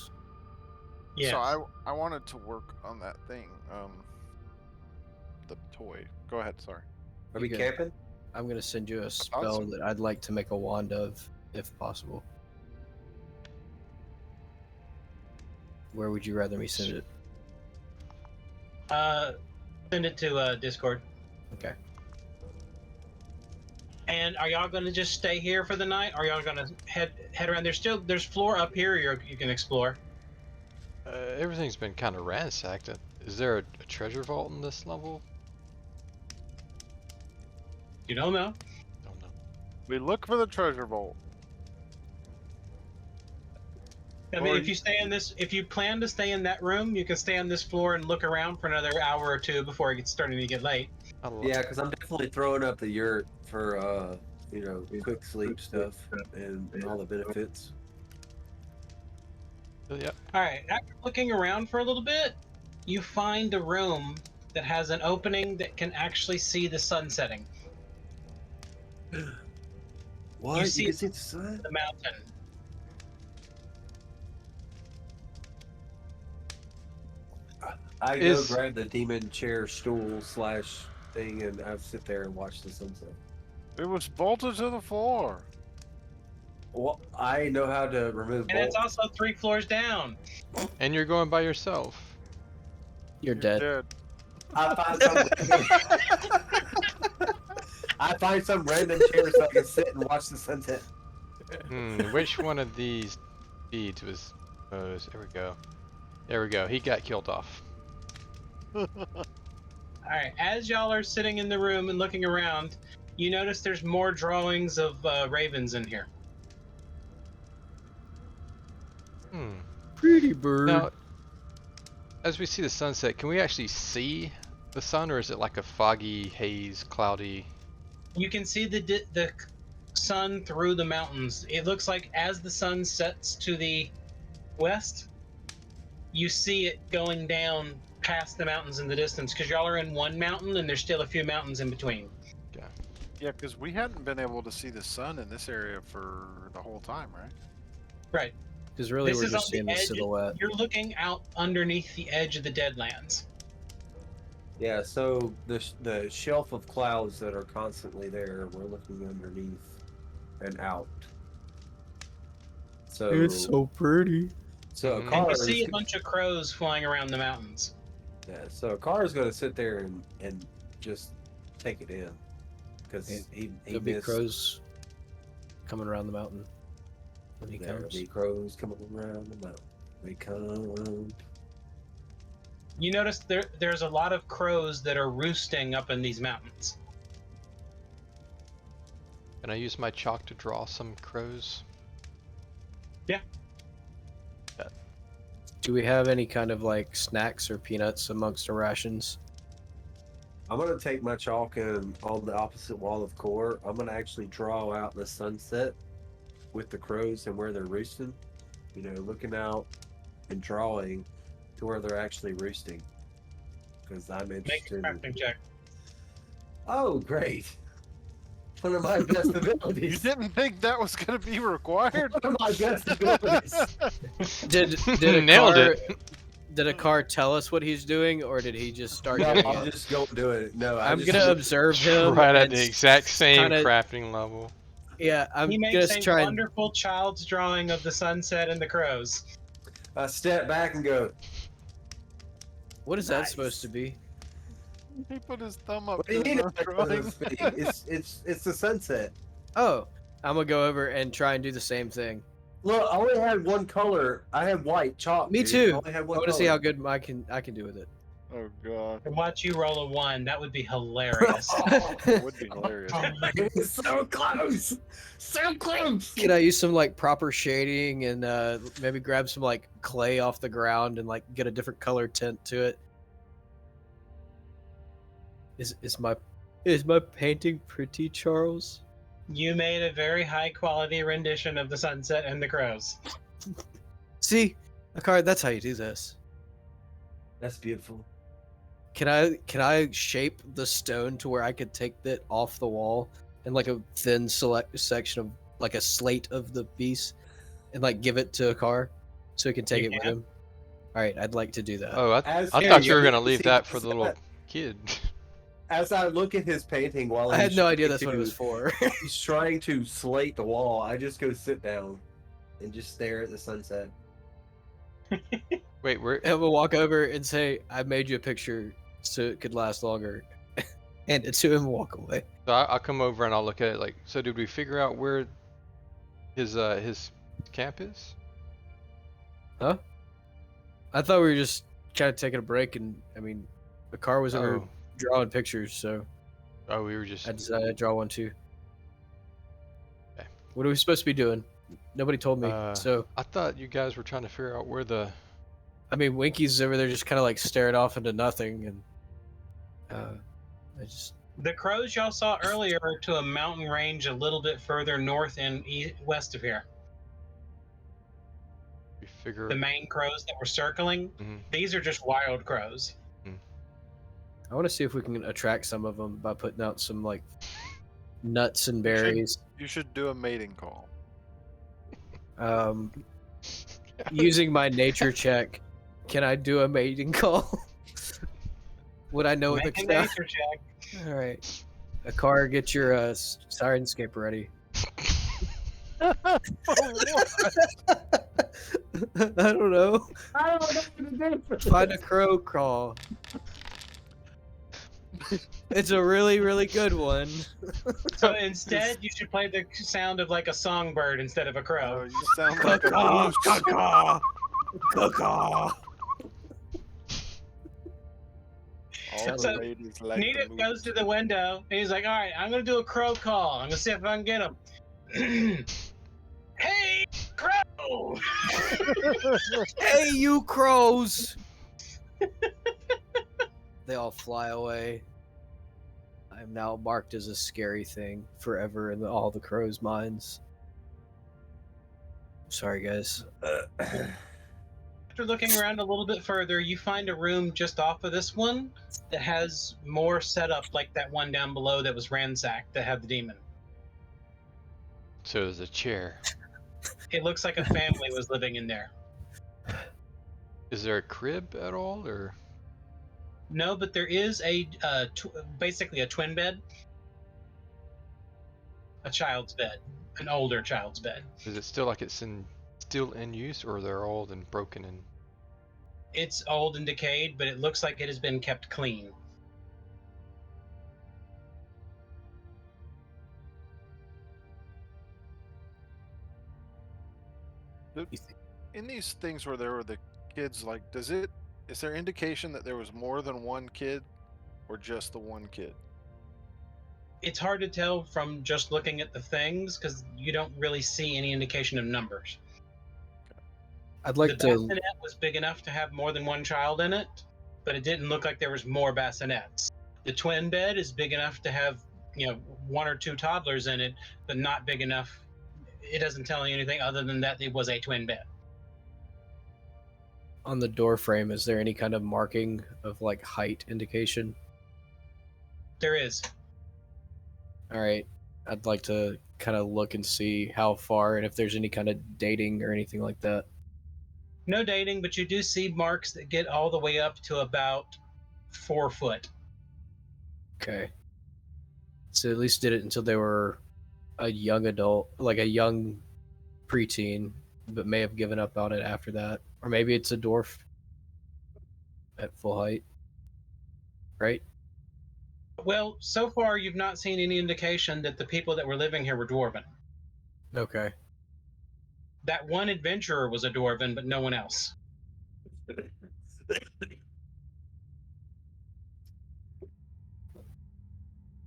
yeah. So I wanted to work on that thing. The toy. Go ahead. Sorry. Are we You good. camping? I'm gonna send you a spell Awesome. that I'd like to make a wand of, if possible. Where would you rather me send it? Send it to Discord. Okay. And are y'all gonna just stay here for the night? Or are y'all gonna head around? There's floor up here you can explore. Everything's been kind of ransacked. Is there a treasure vault in this level? You don't know. Don't know. We look for the treasure vault. I mean, if you plan to stay in that room, you can stay on this floor and look around for another hour or two before it gets starting to get late. Yeah, because I'm definitely throwing up the yurt for quick sleep stuff and all the benefits. Yeah. All right. After looking around for a little bit, you find a room that has an opening that can actually see the sun setting. What? You see can see the sun? the mountain. I go grab the demon chair stool / thing and I sit there and watch the sunset. It was bolted to the floor. Well, I know how to remove And it's bolts. also 3 floors down. And you're going by yourself. You're dead. I find some random chair so I can sit and watch the sunset. Which one of these beads was exposed? There we go. There we go. He got killed off. Alright, as y'all are sitting in the room and looking around, you notice there's more drawings of ravens in here. Pretty bird. Now, as we see the sunset, can we actually see the sun, or is it like a foggy, haze, cloudy? You can see the sun through the mountains. It looks like as the sun sets to the west, you see it going down past the mountains in the distance, because y'all are in one mountain and there's still a few mountains in between. Okay. Yeah, because we hadn't been able to see the sun in this area for the whole time, right? Right. Because really, This we're is just on the seeing the edge. silhouette. You're looking out underneath the edge of the Deadlands. Yeah, so the shelf of clouds that are constantly there, we're looking underneath and out. So It's so pretty. So a And car You is see a bunch of crows flying around the mountains. so a car is going to sit there and just take it in because he There'll be missed. crows coming around the mountain when he There'll comes. be crows coming around the mountain. They come. You notice there's a lot of crows that are roosting up in these mountains. Can I use my chalk to draw some crows? Yeah. Do we have any kind of like snacks or peanuts amongst our rations? I'm going to take my chalk and on the opposite wall of core, I'm going to actually draw out the sunset with the crows and where they're roosting. You know, looking out and drawing to where they're actually roosting. Because I'm Make interested a in... crafting check. Oh, great. One of my best You abilities. didn't think that was going to be required? One of my best abilities. Did a Nailed car, it. Did a car tell us what he's doing, or did he just start No, doing I'll it? just go do it. No, I'm gonna observe him. Right at and the exact same kinda- crafting level. Yeah, I'm He gonna makes a try and. wonderful child's drawing of the sunset and the crows. I step back and go, What is that Nice. supposed to be? He put his thumb up what do you to mean the drawing. it's the sunset. Oh, I'm gonna go over and try and do the same thing. Look, I only had one color. I had white chalk. Me dude. too. I only had I one want to see color. how good I can do with it. Oh, God. And watch you roll a 1. That would be hilarious. That would be hilarious. It was so close. So close. Can I use some like proper shading and maybe grab some like clay off the ground and like get a different color tint to it? Is my painting pretty, Charles? You made a very high quality rendition of the sunset and the crows. See, Akari, that's how you do this. That's beautiful. Can I shape the stone to where I could take that off the wall and like a thin select section of like a slate of the piece and like give it to Akar so he can take You it with can. him? All right, I'd like to do that. Oh, I As- thought yeah, you were yeah, gonna leave see, that for see the little that- kid. As I look at his painting while I had he's no idea trying that's what it was to- for. He's trying to slate the wall. I just go sit down and just stare at the sunset. Wait, where? And we'll walk over and say, "I made you a picture so it could last longer," hand it to him and walk away. So I'll come over and I'll look at it. Like, so did we figure out where his camp is? Huh? I thought we were just kind of taking a break, and I mean, the car was over Oh, drawing pictures, so oh, we were just. I decided to draw one too. Okay. What are we supposed to be doing? Nobody told me. So I thought you guys were trying to figure out where the. I mean, Winky's over there just kind of like staring off into nothing, and I just The crows y'all saw earlier are to a mountain range a little bit further north and west of here. You figure. The main crows that were circling, these are just wild crows. I want to see if we can attract some of them by putting out some like nuts and berries. You should do a mating call. Using my nature check, can I do a mating call? Would I know what Make the a nature check. All right, Akar, get your Sirenscape ready. I don't know. Find a crow call. It's a really, really good one. So instead, you should play the sound of like a songbird instead of a Oh, crow. you sound like a Caw, moose. caw, caw. All So, the ladies like Nita the goes moose. to the window and he's like, all right, I'm going to do a crow call. I'm going to see if I can get him. Hey, crow! Hey, you crows! They all fly away. I am now marked as a scary thing forever in all the crows' minds. Sorry, guys. After looking around a little bit further, you find a room just off of this one that has more setup like that one down below that was ransacked that had the demon. So there's a chair. It looks like a family was living in there. Is there a crib at all, or? No, but there is basically a twin bed. A child's bed. An older child's bed. Is it still like it's still in use, or they're old and broken and? It's old and decayed, but it looks like it has been kept clean. In these things where there were the kids, like, is there indication that there was more than one kid, or just the one kid? It's hard to tell from just looking at the things because you don't really see any indication of numbers. I'd The like to. bassinet was big enough to have more than one child in it, but it didn't look like there was more bassinets. The twin bed is big enough to have, one or two toddlers in it, but not big enough. It doesn't tell you anything other than that it was a twin bed. On the door frame, is there any kind of marking of like height indication? There is. All right. I'd like to kind of look and see how far and if there's any kind of dating or anything like that. No dating, but you do see marks that get all the way up to about 4 foot. Okay. So at least did it until they were a young adult, like a young preteen, but may have given up on it after that. Or maybe it's a dwarf at full height. Right? Well, so far you've not seen any indication that the people that were living here were dwarven. Okay. That one adventurer was a dwarven, but no one else.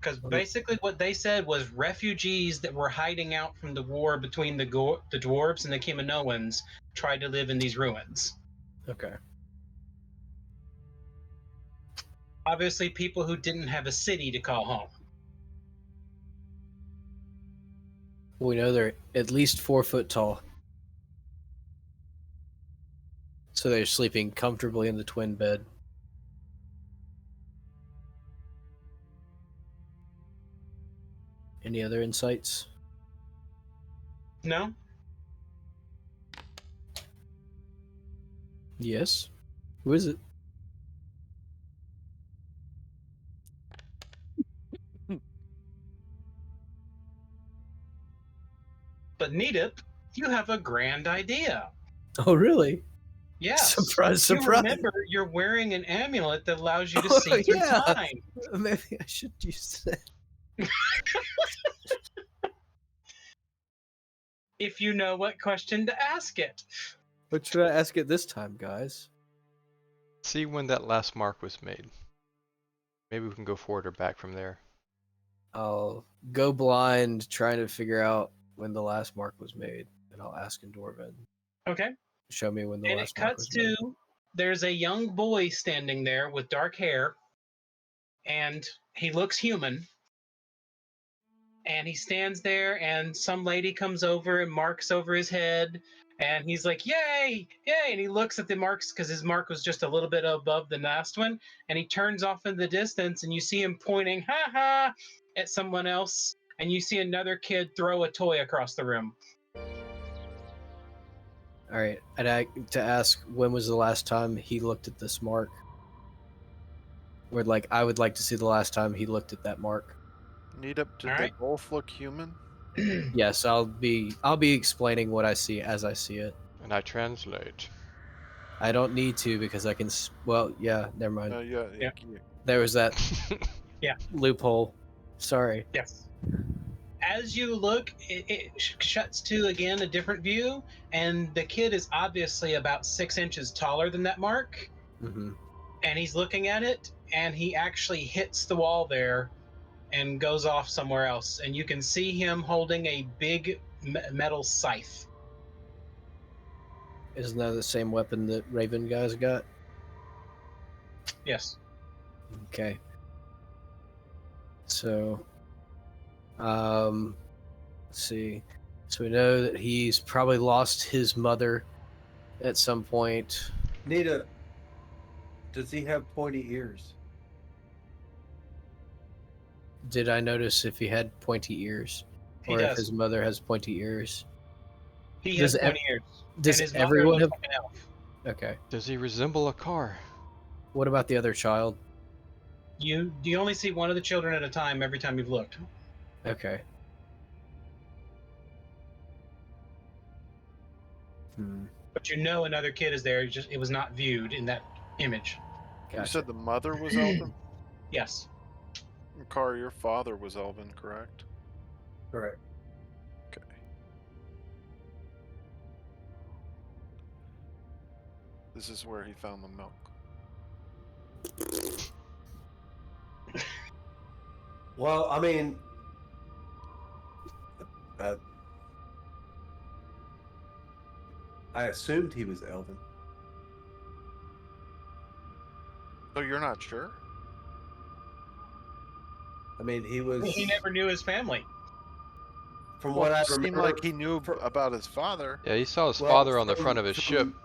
Because basically what they said was refugees that were hiding out from the war between the dwarves and the Kiminoans tried to live in these ruins. Okay. Obviously, people who didn't have a city to call home. We know they're at least 4 foot tall. So they're sleeping comfortably in the twin bed. Any other insights? No? Yes. Who is it? But Needip, you have a grand idea. Oh, really? Yes. Surprise, You surprise. remember you're wearing an amulet that allows you to Oh, see through yeah. time. Maybe I should use that. If you know what question to ask it. What should I ask it this time, guys? See when that last mark was made. Maybe we can go forward or back from there. I'll go blind trying to figure out when the last mark was made. and I'll ask in Dwarven. Okay. Show me when the And it last mark cuts was made. to there's a young boy standing there with dark hair, and he looks human. And he stands there, and some lady comes over and marks over his head, and he's like, "Yay, yay!" And he looks at the marks because his mark was just a little bit above the last one, and he turns off in the distance, and you see him pointing, "Ha ha!" at someone else, and you see another kid throw a toy across the room. All right, to ask when was the last time he looked at this mark? I would like to see the last time he looked at that mark. Did they Alright. both look human? Yes, I'll be explaining what I see as I see it. And I translate. I don't need to because I can. Well, yeah, never mind. Yeah. There was that Yeah. loophole. Sorry. Yes. As you look, it shuts to again a different view, and the kid is obviously about 6 inches taller than that mark, Mm-hmm. and he's looking at it, and he actually hits the wall there and goes off somewhere else, and you can see him holding a big metal scythe. Isn't that the same weapon that Raven guys got? Yes. Okay. So, let's see. So we know that he's probably lost his mother at some point. Nita, does he have pointy ears? Did I notice if he had pointy ears, He or if does. his mother has pointy ears? He Does has pointy ears. Does and his mother everyone looks have? like an elf. Okay. Does he resemble a car? What about the other child? You only see one of the children at a time every time you've looked. Okay. Hmm. But you know another kid is there, it was not viewed in that image. You Gotcha. said the mother was Elven? Yes. Car, your father was Elven, correct? Correct. Okay. This is where he found the milk. Well, I mean, I assumed he was Elven. So you're not sure? I mean, he was. He never knew his family. From Well, what I it seemed remember, like he knew about his father. Yeah, he saw his Well, father on the from- front of his ship. from-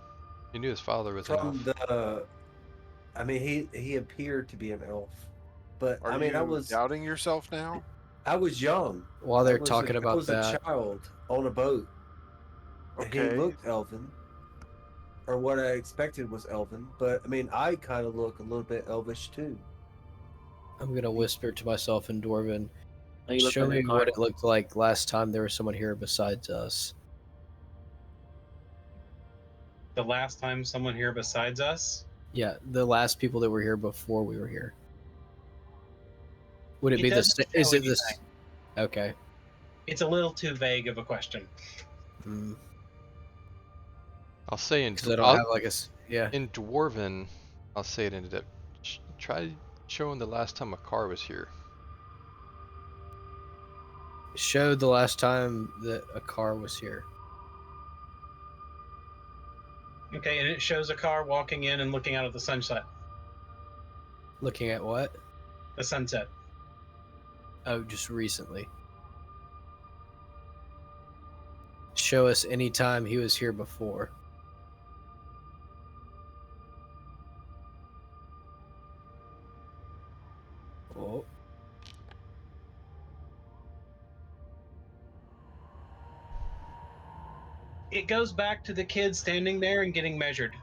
He knew his father was an from elf. the. I mean, he appeared to be an elf, but Are I mean, you I was doubting yourself now? young. While they're I was talking I about was that, a child on a boat. And Okay. he looked Elven, or what I expected was Elven. But I mean, I kind of look a little bit elvish too. I'm gonna whisper to myself in Dwarven. Oh, you look Show like me a car. what it looked like last time there was someone here besides us. The last time someone here besides us. Yeah, the last people that were here before we were here. Would it be the doesn't same? Is show it this? anything. Okay. It's a little too vague of a question. I'll say in Because I don't have like a yeah. in Dwarven, I'll say it in try showing the last time a car was here. Showed the last time that a car was here. Okay, and it shows a car walking in and looking out at the sunset. Looking at what? The sunset. Oh, just recently. Show us any time he was here before. Oh. It goes back to the kid standing there and getting measured.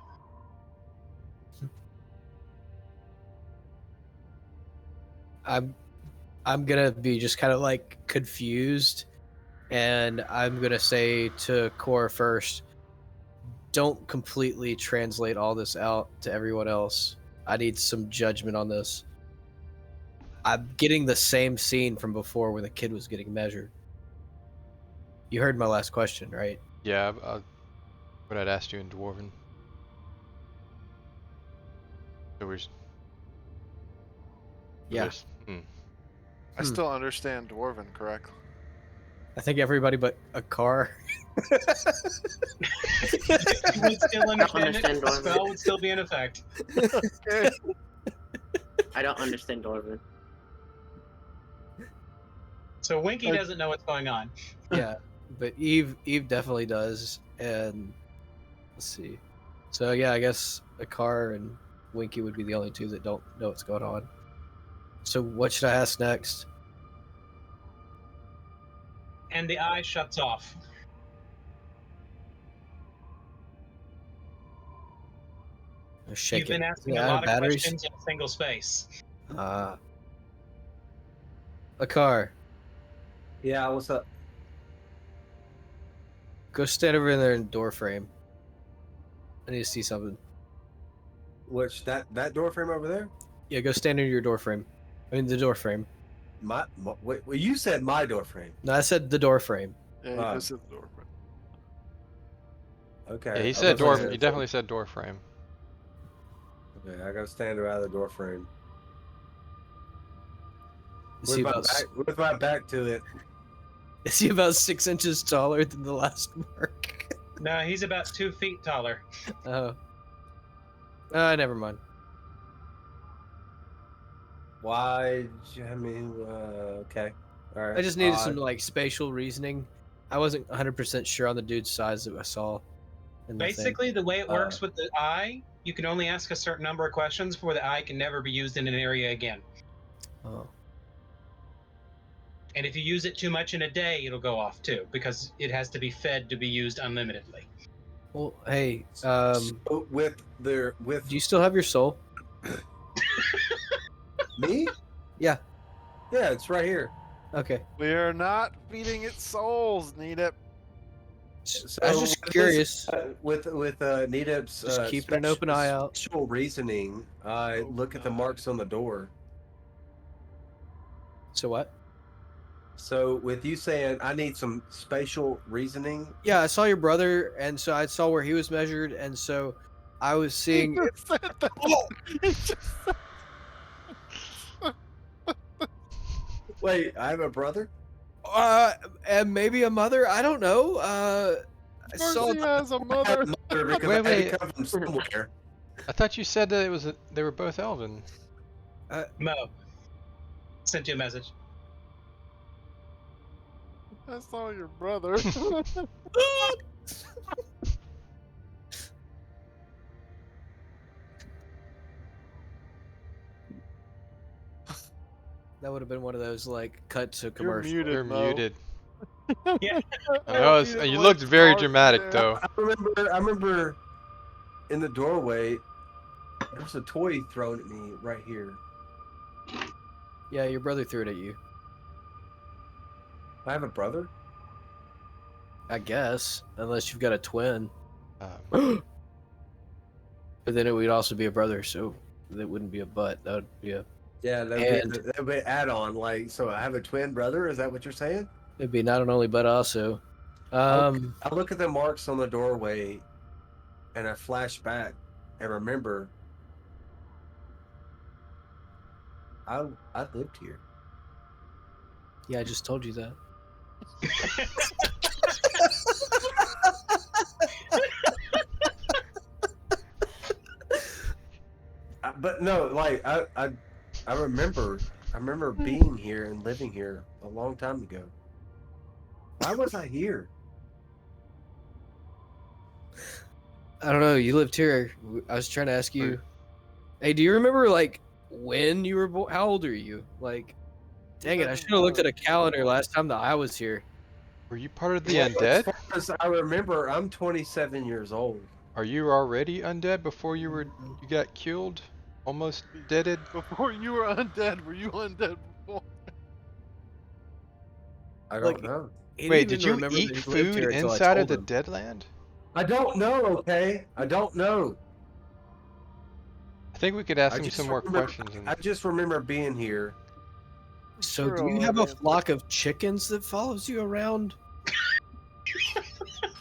I'm gonna be just kind of like confused, and I'm gonna say to Core first, don't completely translate all this out to everyone else. I need some judgment on this. I'm getting the same scene from before when the kid was getting measured. You heard my last question, right? Yeah, what I'd asked you in Dwarven. So we're Yeah. just- I still understand Dwarven, correct? I think everybody but a car. You would still understand it. understand The Dwarven. spell would still be in effect. Okay. I don't understand Dwarven. So Winky doesn't know what's going on. Yeah, but Eve definitely does. And let's see. So yeah, I guess a car and Winky would be the only two that don't know what's going on. So what should I ask next? And the eye shuts off. Shake You've been it. asking Yeah, a lot of batteries? questions in a single space. A car. Yeah, what's up? Go stand over in there in the door frame. I need to see something. Which that door frame over there? Yeah, go stand in your door frame. I mean the door frame. Wait, well, you said my door frame. No, I said the door frame. Yeah, he Wow. just said the door. Okay. Yeah, he I said was door. like- He definitely said door frame. Okay, I gotta stand around the door frame. Is he, about, With my back to it. is he about 6 inches taller than the last mark? No, he's about 2 feet taller. Oh. Never mind. Why? I mean, okay. All right. I just needed some like spatial reasoning. I wasn't 100% sure on the dude's size that I saw. In the thing. Basically, the way it works with the eye, you can only ask a certain number of questions before the eye can never be used in an area again. Oh. And if you use it too much in a day, it'll go off too, because it has to be fed to be used unlimitedly. Well, hey, So with do you still have your soul? me? Yeah. Yeah, it's right here. Okay. We are not feeding it souls, Nita. So I was just with curious. This, with Nedip's Just keeping an open eye out. Special reasoning. Look at the marks on the door. So what? So with you saying I need some spatial reasoning, Yeah, I saw your brother, and so I saw where he was measured, and so I was seeing. He just said that. He just wait, I have a brother. And maybe a mother. I don't know. I Of saw. course he has a I have mother. a mother because Wait, I had wait. to come from somewhere. I thought you said that it was they were both elven. Mo, sent you a message. I saw your brother. That would have been one of those like cut to You're commercial. muted. You're Mo. muted. Yeah. I know. You looked very dramatic though. I remember in the doorway, there's a toy thrown at me right here. Yeah, your brother threw it at you. I have a brother. I guess, unless you've got a twin. Um, But then it would also be a brother, so that wouldn't be a butt. That would be a. Yeah, that'd be add-on. Like, so I have a twin brother. Is that what you're saying? It'd be not an only but also. I look at the marks on the doorway, and I flash back and remember. I lived here. Yeah, I just told you that. But no, like I remember being here and living here a long time ago. Why was I here? I don't know. You lived here. I was trying to ask you. Hey, do you remember like when you were born? How old are you? Like, dang it! I should have looked at a calendar last time that I was here. were you part of the Well, undead? As far as I remember, I'm 27 years old. Are you already undead before you got killed? Almost deaded? Before you were undead, were you undead before? I don't Like- know. He Wait, didn't did even you remember eat that he lived food here until I inside of told the him. Deadland? I don't know. Okay, I don't know. I think we could ask I him just some more remember- questions. I just remember being here. So, Sure, do you I'll have a answer. flock of chickens that follows you around?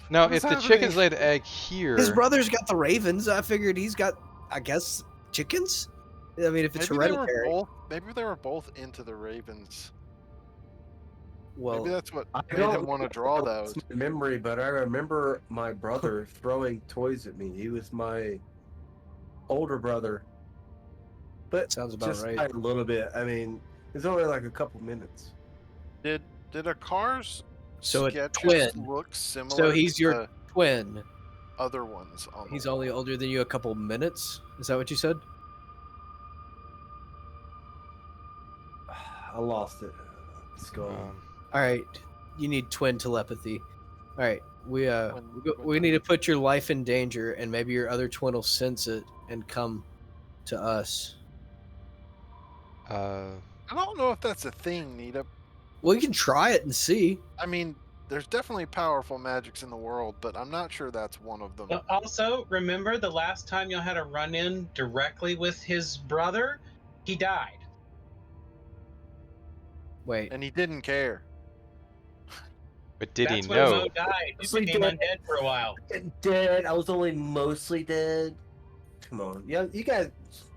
No, What's if the happening? chickens lay the egg here, His brother's got the ravens. I figured he's got, I guess, chickens. I mean, if it's Maybe they were hereditary. both. Maybe they were both into the ravens. Well, Maybe that's what I made don't him want to draw know those. what's my memory, but I remember my brother throwing toys at me. He was my older brother, but sounds about just right. by a little bit. I mean, it's only like a couple minutes. Did a car's So a sketches twin. look similar So he's your to twin. other ones on He's the only wall? older than you a couple minutes. Is that what you said? I lost it. It's gone. All right. You need twin telepathy. All right. We Twin we need to put your life in danger, and maybe your other twin will sense it and come to us. I don't know if that's a thing, Nita. Well, you can try it and see. I mean, there's definitely powerful magics in the world, but I'm not sure that's one of them. Also, remember the last time y'all had a run-in directly with his brother? He died. Wait. And he didn't care. But did That's he when know? Mo died. He Mostly became dead. undead for a while. Dead. I was only mostly dead. Come on, yeah, you guys.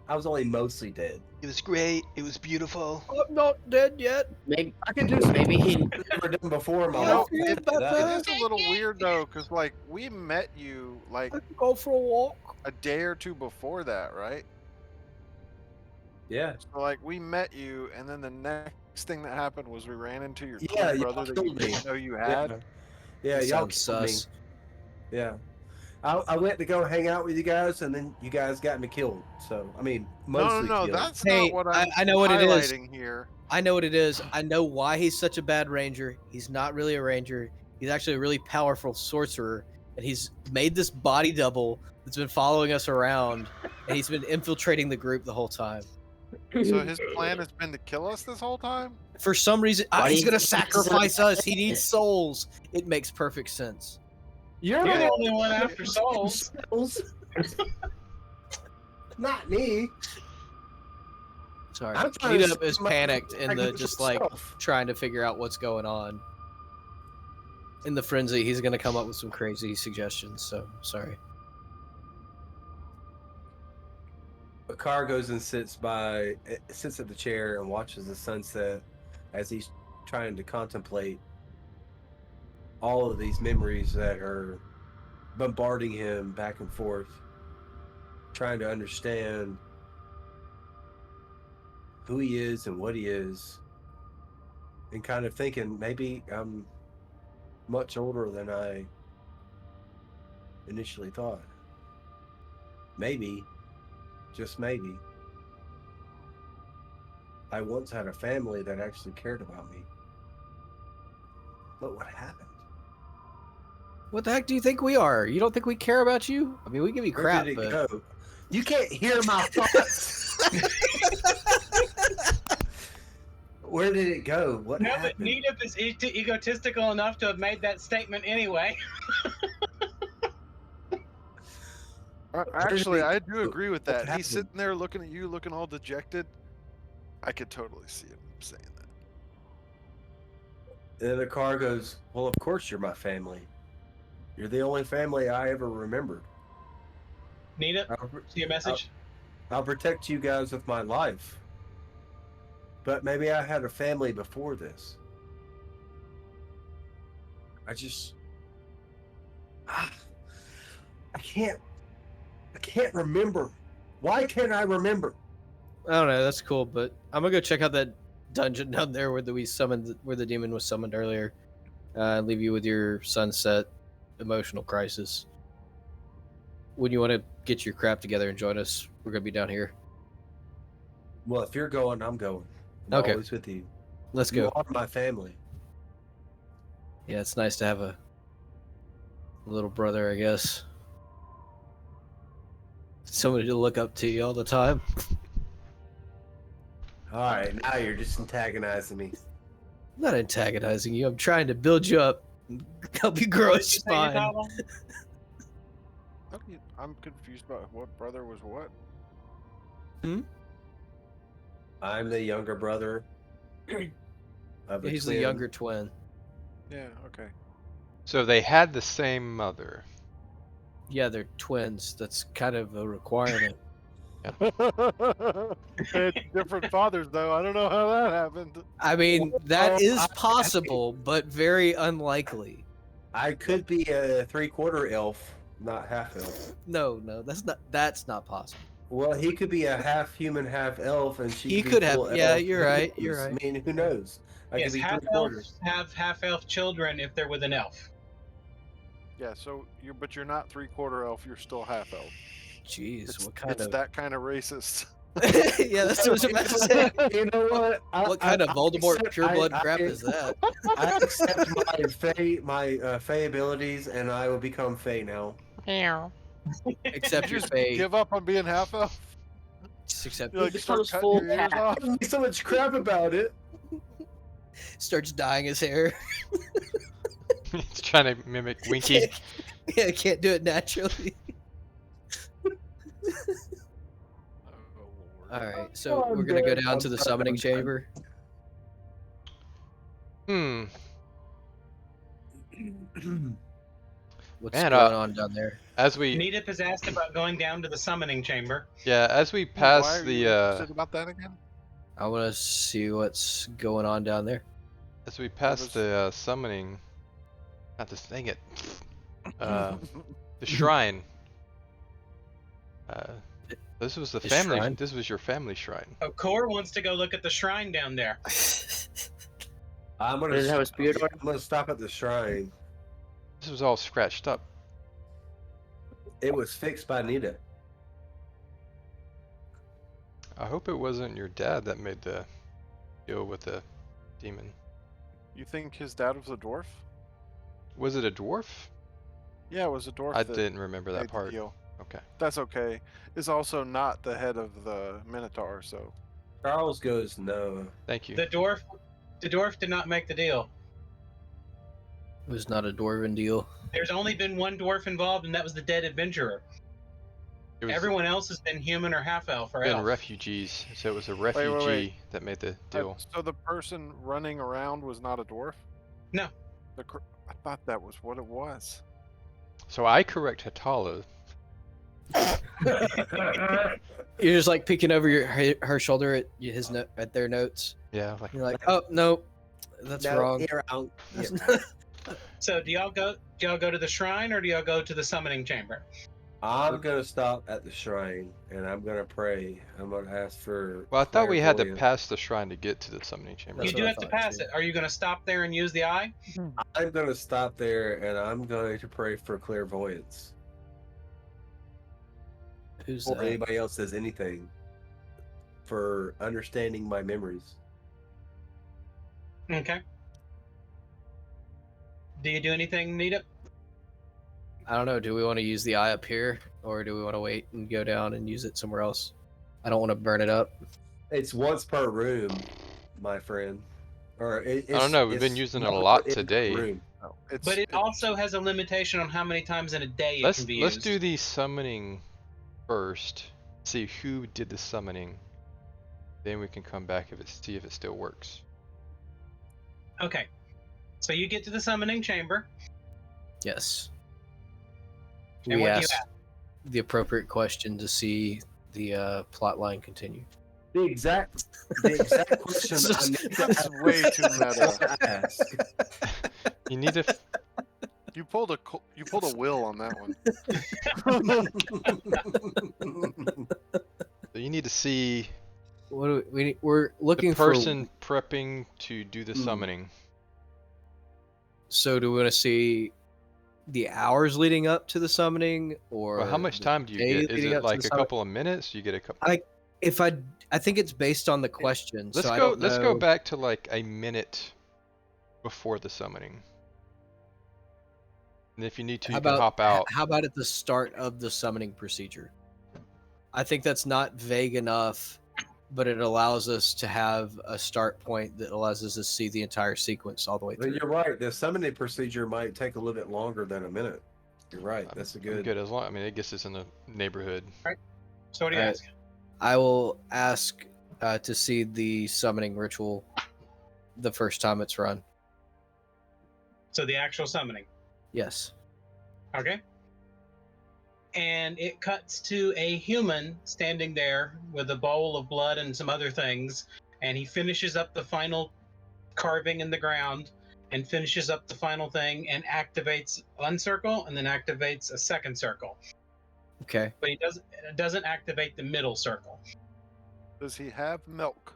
I was only mostly dead. It was great. It was beautiful. I'm not dead yet. Maybe I could do maybe he never done before in my You know, life. feel it better. is a little weird though, because like we met you like I can go for a walk. a day or two before that, right? Yeah. So like we met you, and then the next thing that happened was we ran into your Yeah, twin y'all brother that you killed me. didn't know you had. Yeah, That y'all sounds killed me. sus. Yeah. I went to go hang out with you guys, and then you guys got me killed. So, I mean, No, mostly no, killed. that's Hey, not what I'm I know what it is. highlighting here. I know what it is. I know why he's such a bad ranger. He's not really a ranger. He's actually a really powerful sorcerer, and he's made this body double that's been following us around, and he's been infiltrating the group the whole time. So his plan has been to kill us this whole time? For some reason, Why do he's you gonna think he's so sacrifice us. He needs bad? souls. It makes perfect sense. You're You're the the only one after souls. Not me. Sorry, I'm trying to Nita is save my- panicked in the just like myself. trying to figure out what's going on. In the frenzy, he's gonna come up with some crazy suggestions. So sorry. Bakar goes and sits at the chair and watches the sunset as he's trying to contemplate all of these memories that are bombarding him back and forth, trying to understand who he is and what he is, and kind of thinking maybe I'm much older than I initially thought. Maybe, just maybe, I once had a family that actually cared about me. But what happened? What the heck do you think we are? You don't think we care about you? I mean, we give you Where crap, did it but go? You can't hear my thoughts. Where did it go? What No, but happened? Nita is egotistical enough to have made that statement anyway. Actually, I do go? agree with What that. happened? He's sitting there looking at you, looking all dejected. I could totally see him saying that. And then the car goes, well, of course you're my family. You're the only family I ever remembered. Nita, I'll, see your message? I'll protect you guys with my life. But maybe I had a family before this. I can't remember. Why can't I remember? I don't know. That's cool, but I'm gonna go check out that dungeon down there where where the demon was summoned earlier. Leave you with your sunset emotional crisis. When you want to get your crap together and join us, we're gonna be down here. Well, if you're going, I'm going. I'm Okay. always with you. Let's You go. are my family. Yeah, it's nice to have a little brother, I guess. Somebody to look up to you all the time. All right, now you're just antagonizing me. I'm not antagonizing you. I'm trying to build you up, and help you grow a What'd you say your spine. title? I'm confused about what brother was what. I'm the younger brother. Of a He's the twin. younger twin. Yeah, okay. So they had the same mother. Yeah, they're twins. That's kind of a requirement. They had different fathers, though. I don't know how that happened. I mean, that Well, is possible, but very unlikely. I could be a 3/4 elf, not half elf. No, that's not possible. Well, he could be a half human, half elf, and she He could could be have- full yeah, elf. you're Who right, you're knows? right. I mean, who knows? I Yes, could be half 3/4. elves have half elf children if they're with an elf. Yeah, so you're not 3/4 elf. You're still half elf. Jeez, It's, what kind it's of? that kind of racist. Yeah, that's what I was about to say. You know what? What kind of Voldemort accept- pureblood crap is that? I accept my Fey abilities, and I will become Fey now. Except You your just fate. give up on being half elf. Just accept. You like Just start goes cutting full your ears cat. off. There's so much crap about it. Starts dyeing his hair. He's trying to mimic Winky. Yeah, can't do it naturally. All right, so Oh, I'm we're gonna go dead. down I'm to the done. summoning I'm done. chamber. What's Man, going on down there? As we, Nidip has asked about going down to the summoning chamber. yeah, as we Why pass are the, you interested about that again? I want to see what's going on down there. as we pass was- the summoning, not this, dang it, the shrine. This was the The family. shrine? This was your family shrine. Oh, Core wants to go look at the shrine down there. I'm gonna. Does it have a spirit I'm gonna stop at the shrine. This was all scratched up. It was fixed by Nita. I hope it wasn't your dad that made the deal with the demon. You think his dad was a dwarf? Was it a dwarf? Yeah, it was a dwarf. I that didn't remember made that the part. deal. Okay. That's okay. Is also not the head of the Minotaur, so Charles goes no. Thank you. The dwarf did not make the deal. It was not a dwarven deal. There's only been one dwarf involved, and that was the dead adventurer. It was Everyone else has been human or half elf or been elf. refugees, so it was a wait, wait. refugee that made the deal. so the person running around was not a dwarf. No. I thought that was what it was. So I correct Hatala. You're just like peeking over her shoulder at his at their notes. Yeah, like You're like, oh no, that's No, wrong. you're out. That's Yeah. So do y'all go to the shrine or do y'all go to the summoning chamber? I'm gonna stop at the shrine and I'm gonna pray. I'm gonna ask for. well, I thought we had to clairvoyance. pass the shrine to get to the summoning chamber. That's You do what I have to thought, pass too. it. Are you going to stop there and use the eye? I'm gonna stop there and I'm going to pray for clairvoyance. Who's Before that? anybody else says anything. For understanding my memories. Okay. Do you do anything, Nita? I don't know. Do we want to use the eye up here, or do we want to wait and go down and use it somewhere else? I don't want to burn it up. It's once per room, my friend. Or I don't know, we've been it's using it a one lot per today. room. No, it's, But it also has a limitation on how many times in a day it Let's can be let's used. do the summoning first. See who did the summoning. Then we can come back see if it still works. Okay. So you get to the summoning chamber. Yes. And We what do you asked the appropriate question to see the plot line continue. The exact question I need to That's ask. way too meta. Ask. You need to. You pulled a will on that one. So you need to see What do we're looking the person prepping to do the summoning. for. So do we want to see the hours leading up to the summoning, or Well, how much the time do you day get? Is leading it up to like the a summit? couple of minutes? You get a couple. If I think it's based on the question. Let's so I go. don't Let's go know- back to like a minute before the summoning. And if you need to, How you can about hop out. How about at the start of the summoning procedure? I think that's not vague enough, but it allows us to have a start point that allows us to see the entire sequence all the way But through. you're right. The summoning procedure might take a little bit longer than a minute. You're right. That's a I'm good. good as long. I mean, I guess it's in the neighborhood. So what do you Alright. ask? I will ask to see the summoning ritual the first time it's run. So the actual summoning. Yes. Okay. and it cuts to a human standing there with a bowl of blood and some other things, and he finishes up the final carving in the ground and finishes up the final thing and activates one circle and then activates a second circle, Okay. but he doesn't activate the middle circle. Does he have milk?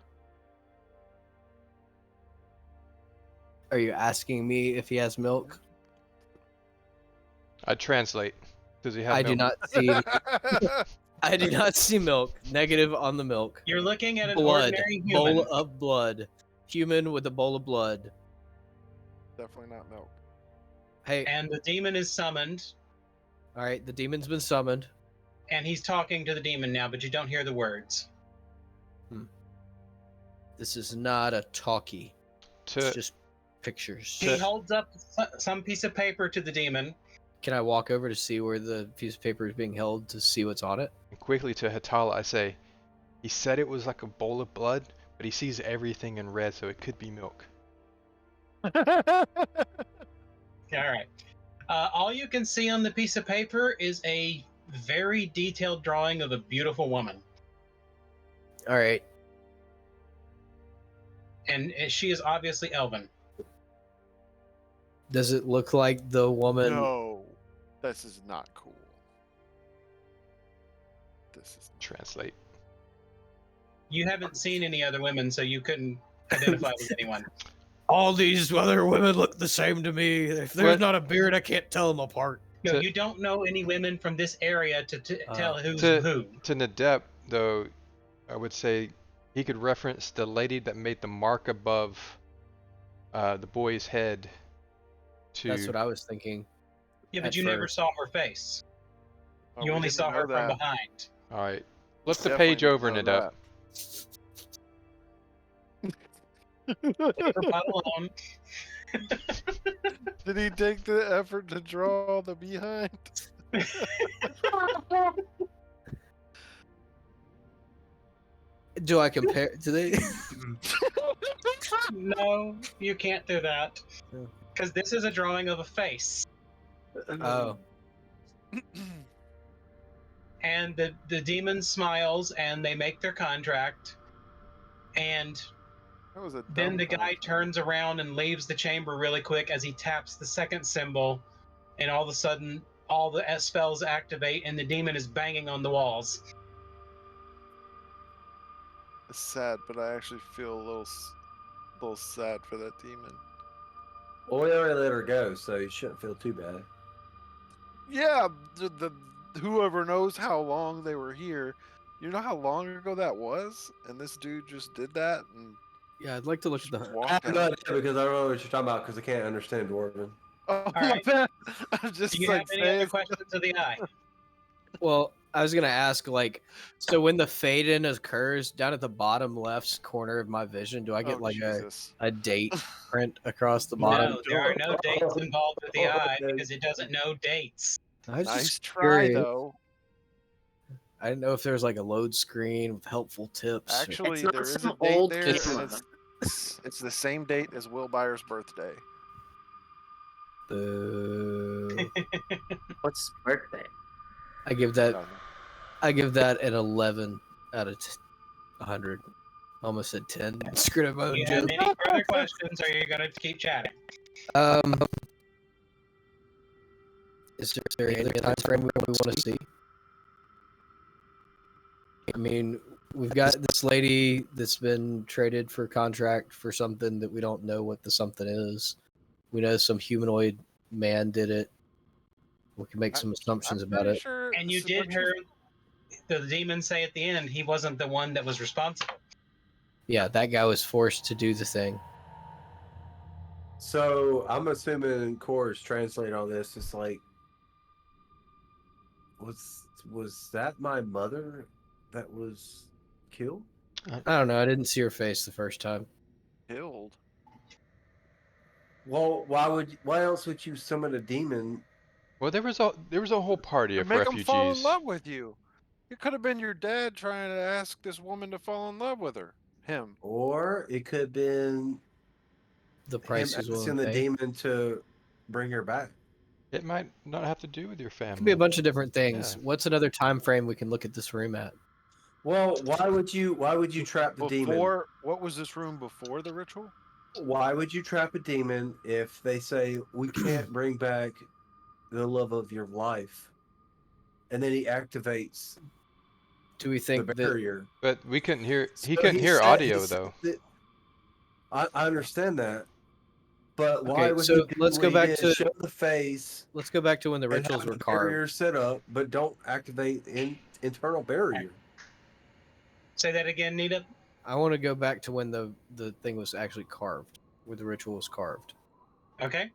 Are you asking me if he has milk? I translate. Does he have I milk? do not see. I do not see milk. Negative on the milk. You're looking at an Blood. ordinary human. Bowl of blood. Human with a bowl of blood. Definitely not milk. Hey, And the demon is summoned, all right. The demon's been summoned. and he's talking to the demon now, but you don't hear the words. This is not a talkie. It's To just pictures. He holds up some piece of paper to the demon. Can I walk over to see where the piece of paper is being held to see what's on it? quickly to Hatala, I say, he said it was like a bowl of blood, but he sees everything in red, so it could be milk. All right. All you can see on the piece of paper is a very detailed drawing of a beautiful woman, All right. and she is obviously elven. Does it look like the woman? No, this is not cool. This is Translate. You haven't seen any other women, so you couldn't identify with anyone. All these other women look the same to me. If there's not a beard, I can't tell them apart. No, To- you don't know any women from this area to tell who's to- who. To Nadep, though, I would say he could reference the lady that made the mark above the boy's head. That's what I was thinking. Yeah, at but you never first. saw her face. Oh, You we only didn't saw know her from that. behind. All right, flip the Definitely page didn't over, know Nadep. Leave her butt alone. Did he take the effort to draw the behind? Do I compare? Do they? No, you can't do that. Yeah. Because this is a drawing of a face. Oh, And the demon smiles and they make their contract. And That was a then dumb the guy contract. turns around and leaves the chamber really quick as he taps the second symbol. And all of a sudden, all the spells activate and the demon is banging on the walls. It's sad, but I actually feel a little sad for that demon. Well, we already let her go, so you shouldn't feel too bad. Yeah, the whoever knows how long they were here. You know how long ago that was, and this dude just did that and yeah. I'd like to look at just the. I walked have no out. idea because I don't know what you're talking about because I can't understand Dwarven. Oh, All my right. bad. I'm just Do you like have any other saying. questions of the eye? Well, I was gonna ask, like, so when the fade in occurs, down at the bottom left corner of my vision, do I get Oh, like Jesus. a date print across the bottom? No, there are no dates involved with the eye Okay. because it doesn't know dates. I was Nice just try curious. though. I didn't know if there was like a load screen with helpful tips. or- Actually, not there is a some date old there, game. and it's the same date as Will Byers' birthday. Boo. What's birthday? I give that. Nothing. I give that an 11 out of 100. Almost a 10. Screwed up my Do own you have joke. any further questions or are you going to keep chatting? Is there any other time frame we want to see? I mean, we've got this lady that's been traded for contract for something that we don't know what the something is. We know some humanoid man did it. We can make some assumptions I'm about pretty it. Sure And you did hear the demon say at the end he wasn't the one that was responsible. Yeah, that guy was forced to do the thing. So I'm assuming Core's translate all this. It's like, was that my mother that was killed? I don't know. I didn't see her face the first time. killed. Well, why else would you summon a demon? Well, there was a whole party To of make him fall in refugees. love with you. It could have been your dad trying to ask this woman to fall in love with her. Him. Or it could have been The him price is asking willing the to pay. demon to bring her back. It might not have to do with your It could be a family. bunch of different things. Yeah. What's another time frame we can look at this room at? Well, why would you trap the demon? Before, what was this room before the ritual? Why would you trap a demon if they say we can't bring back the love of your life? And then he activates Do we the think that barrier. But we couldn't hear. He So couldn't he hear said- audio he said though. that- I understand that, but why Okay, would so he do let's go what he back did? to- Show the face let's go back to when the and rituals have were the carved? barrier set up, but don't activate internal barrier. Say that again, Nita. I want to go back to when the thing was actually carved, where the ritual was carved. Okay.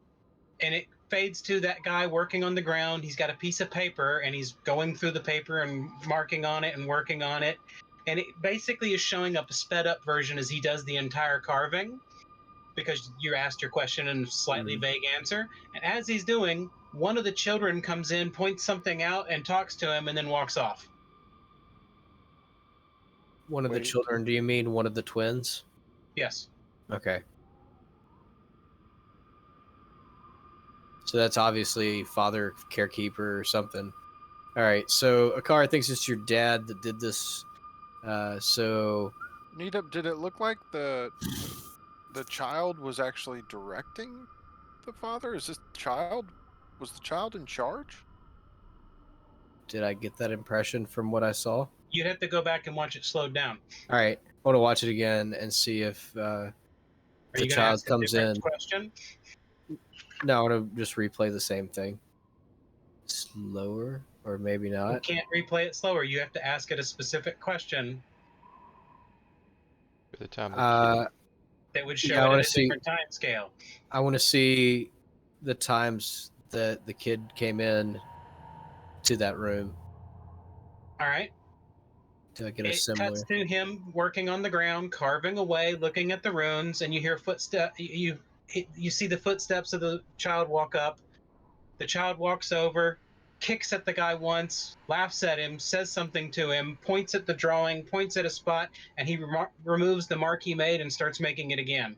And it fades to that guy working on the ground. He's got a piece of paper and he's going through the paper and marking on it and working on it. And it basically is showing up a sped up version as he does the entire carving, because you asked your question in a slightly vague answer. And as he's doing, one of the children comes in, points something out, and talks to him, and then walks off. One of the Wait. children? Do you mean one of the twins? Yes. Okay. So that's obviously father, carekeeper, or something. All right. So Akara thinks it's your dad that did this. So Nita, did it look like the child was actually directing the father? Is this child? Was the child in charge? did I get that impression from what I saw? You'd have to go back and watch it slowed down. All right. I want to watch it again and see if Are the you gonna child ask a comes different in. question? No, I want to just replay the same thing. Slower, or maybe You not. can't replay it slower. You have to ask it a specific question For the time of Uh, that would show Yeah, I it wanna at a see- different time scale. I want to see the times that the kid came in to that room. All right. Do I get a It similar? cuts to him working on the ground, carving away, looking at the runes, and you hear footsteps. You see the footsteps of the child walk up. The child walks over, kicks at the guy once, laughs at him, says something to him, points at the drawing, points at a spot, and he removes the mark he made and starts making it again.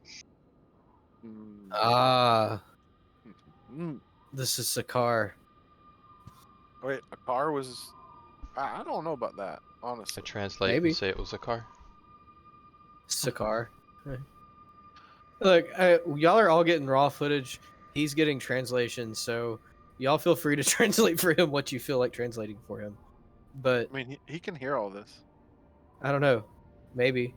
Ah, Mm. this is Sakar. Wait, a car was. I don't know about that, I honestly. translate Maybe. and say it was a car. Sakar. Right. Look, y'all are all getting raw footage. He's getting translation, so y'all feel free to translate for him what you feel like translating for him. But I mean, he can hear all this. I don't know. Maybe.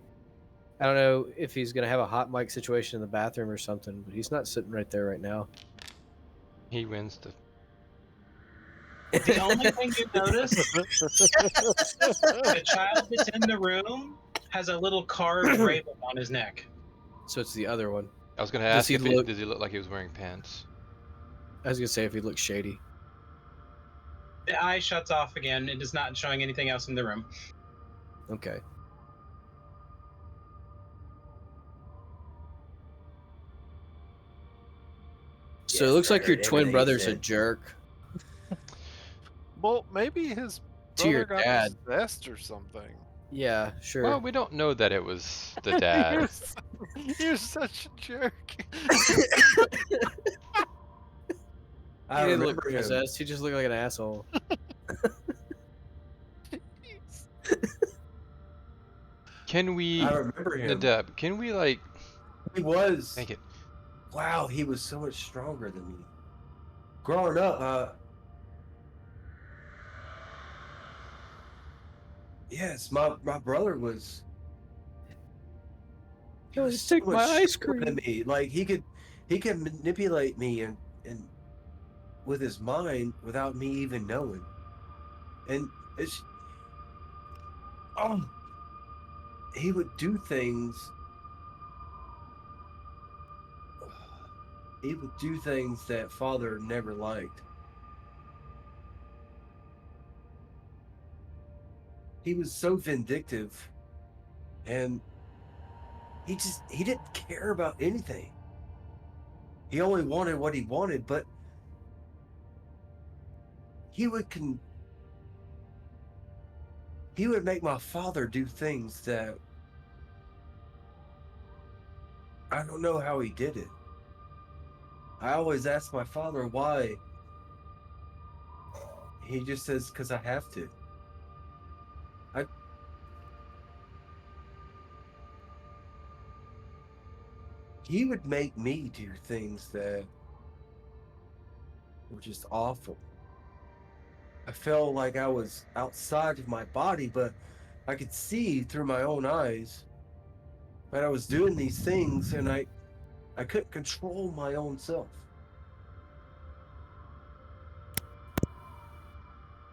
I don't know if he's going to have a hot mic situation in the bathroom or something, but he's not sitting right there right now. He wins the. The only thing you notice, the child that's in the room has a little carved raven on his neck. So it's the other one. I was gonna Does ask he if look- does he look like he was wearing pants? I was going to say if he looks shady. The eye shuts off again. It is not showing anything else in the room. Okay. So it Yes, looks I like your heard twin everything he brother's a said. jerk. Well, maybe his To brother your got dad. possessed or something. Yeah, sure. Well, we don't know that it was the dad. You're such a jerk. I he didn't look remember him. possessed. He just looked like an asshole. Can we, I remember him. Nadab? Can we like? He was. Thank you. Wow, he was so much stronger than me. Growing up, yes, my brother was. he Yo, was just take so my much ice stronger than cream. me. Like he could manipulate me and with his mind without me even knowing. And it's he would do things. He would do things that father never liked. He was so vindictive, and he didn't care about anything. He only wanted what he wanted, but he would make my father do things that I don't know how he did it. I always asked my father why He just says, "'Cause I have to." He would make me do things that were just awful. I felt like I was outside of my body, but I could see through my own eyes that I was doing these things, and I couldn't control my own self.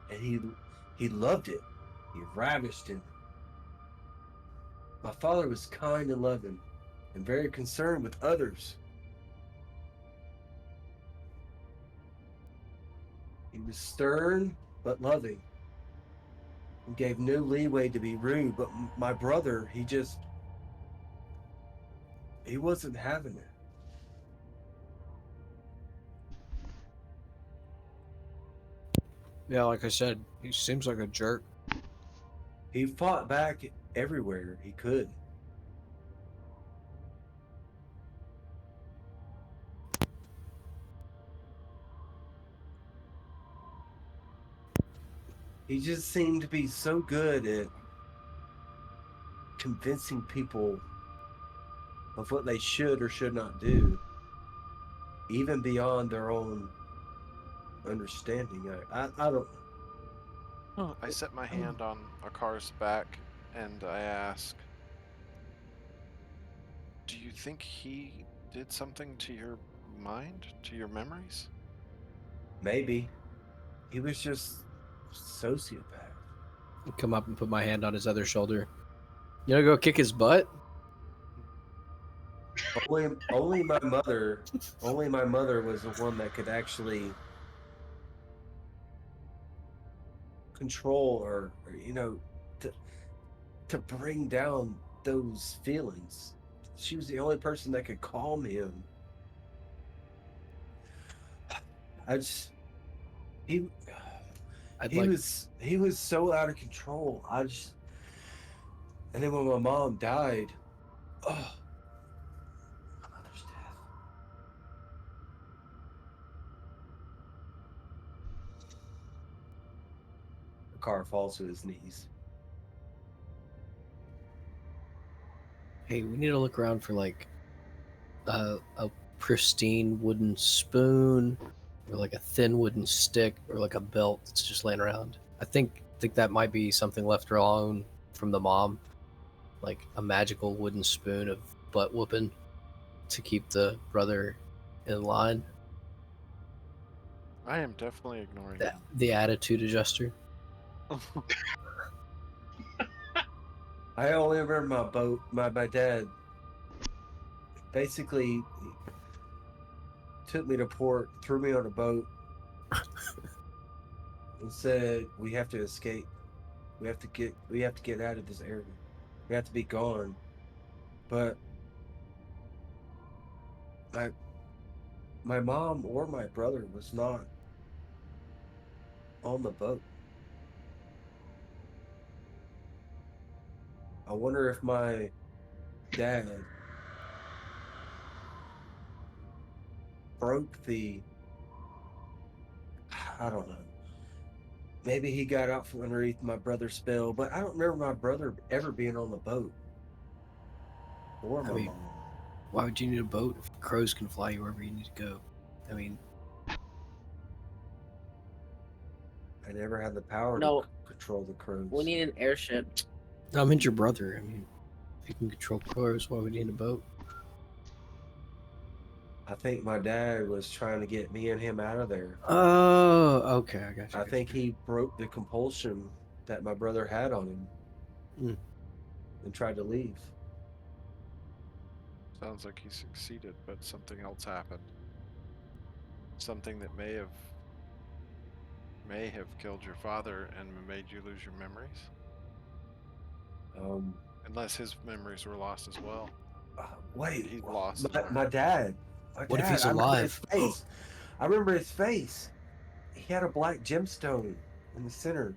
And he loved it. He ravished it. My father was kind and loving, and very concerned with others. He was stern but loving, and gave no leeway to be rude. But my brother, he wasn't having it. Yeah, like I said, he seems like a jerk. He fought back everywhere he could. He just seemed to be so good at convincing people of what they should or should not do, even beyond their own understanding. I don't. I set my hand on Akar's back and I ask, "Do you think he did something to your mind, to your memories?" Maybe he was just sociopath. Come up and put my hand on his other shoulder. You wanna go kick his butt? Only my mother was the one that could actually control or to bring down those feelings. She was the only person that could calm him. He was so out of control. And then when my mom died, my mother's death. The car falls to his knees. Hey, we need to look around for like a pristine wooden spoon, or like a thin wooden stick, or like a belt that's just laying around. I think that might be something left alone from the mom, like a magical wooden spoon of butt whooping to keep the brother in line. I am definitely ignoring him. The attitude adjuster. I only remember my dad basically took me to port, threw me on a boat, and said, "We have to escape. We have to get out of this area. We have to be gone." But my mom or my brother was not on the boat. I wonder if my dad broke I don't know. Maybe he got out from underneath my brother's spell, but I don't remember my brother ever being on the boat. Or my mom. Why would you need a boat if crows can fly you wherever you need to go? I mean, I never had the power No. to control the crows. We need an airship. I meant your brother. I mean, if you can control crows, why would you need a boat? I think my dad was trying to get me and him out of there. Oh, okay, I got you. I think he broke the compulsion that my brother had on him and tried to leave. Sounds like he succeeded, but something else happened. Something that may have killed your father and made you lose your memories. Unless his memories were lost as well. Wait, He lost. my dad. What if he's alive? I remember his face. He had a black gemstone in the center,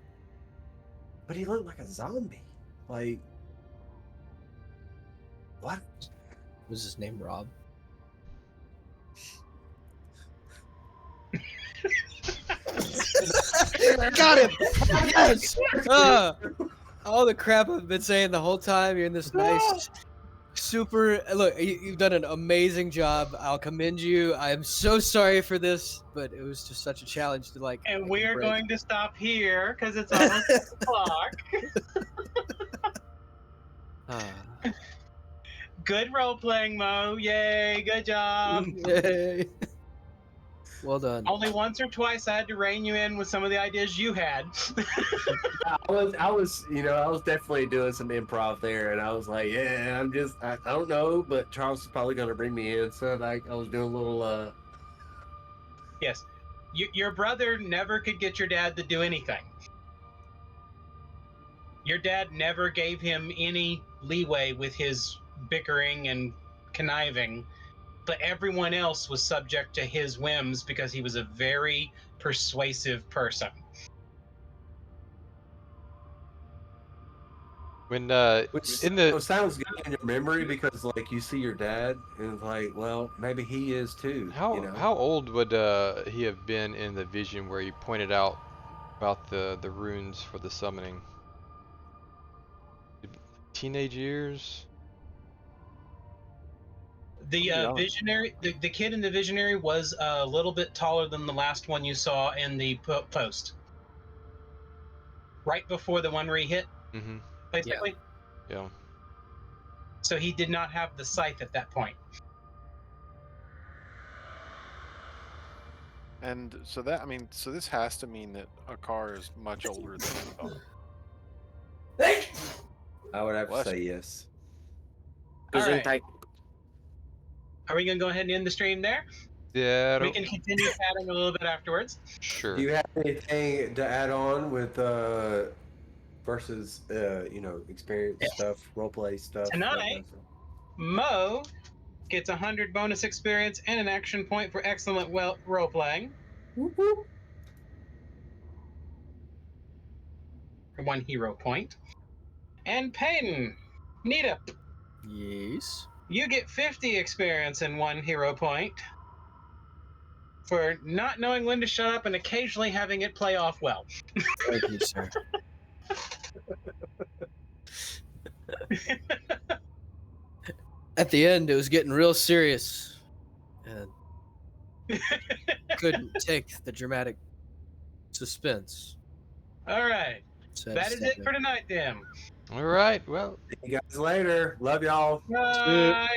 but he looked like a zombie. Like, what? Was his name Rob? Got him! Yes! All the crap I've been saying the whole time. You're in this nice, super. Look, you've done an amazing job. I'll commend you. I am so sorry for this, but it was just such a challenge to like. And take we a are break. going to stop here because it's almost 6 o'clock. Ah. Good role playing, Mo. Yay, good job. Yay. Well done. Only once or twice I had to rein you in with some of the ideas you had. I was definitely doing some improv there, and I was like, yeah, I don't know, but Charles is probably gonna bring me in, so like I was doing a little. Yes. Your brother never could get your dad to do anything. Your dad never gave him any leeway with his bickering and conniving, but everyone else was subject to his whims because he was a very persuasive person. When Which in the sounds good in your memory because like you see your dad and it's like, well, maybe he is too. how old would he have been in the vision where you pointed out about the runes for the summoning? Teenage years? The young. visionary, the kid in the visionary was a little bit taller than the last one you saw in the post. Right before the one where he hit, Mm-hmm. basically. Yeah. So he did not have the scythe at that point. And so so this has to mean that Akar is much older than I thought. I would have to Bless say yes. All right. Gesundheit. Are we going to go ahead and end the stream there? Yeah. We can continue chatting a little bit afterwards. Sure. Do you have anything to add on with versus experience stuff, role play stuff? that Tonight- kind of stuff? Mo gets 100 bonus experience and an action point for excellent role playing. One hero point. And Peyton, Nita, Yes. you get 50 experience and 1 hero point for not knowing when to shut up and occasionally having it play off well. Thank you, sir. At the end, it was getting real serious, and couldn't take the dramatic suspense. All right. So I had That to is step it for tonight, then. All right. Well, See you guys later. Love y'all. Bye.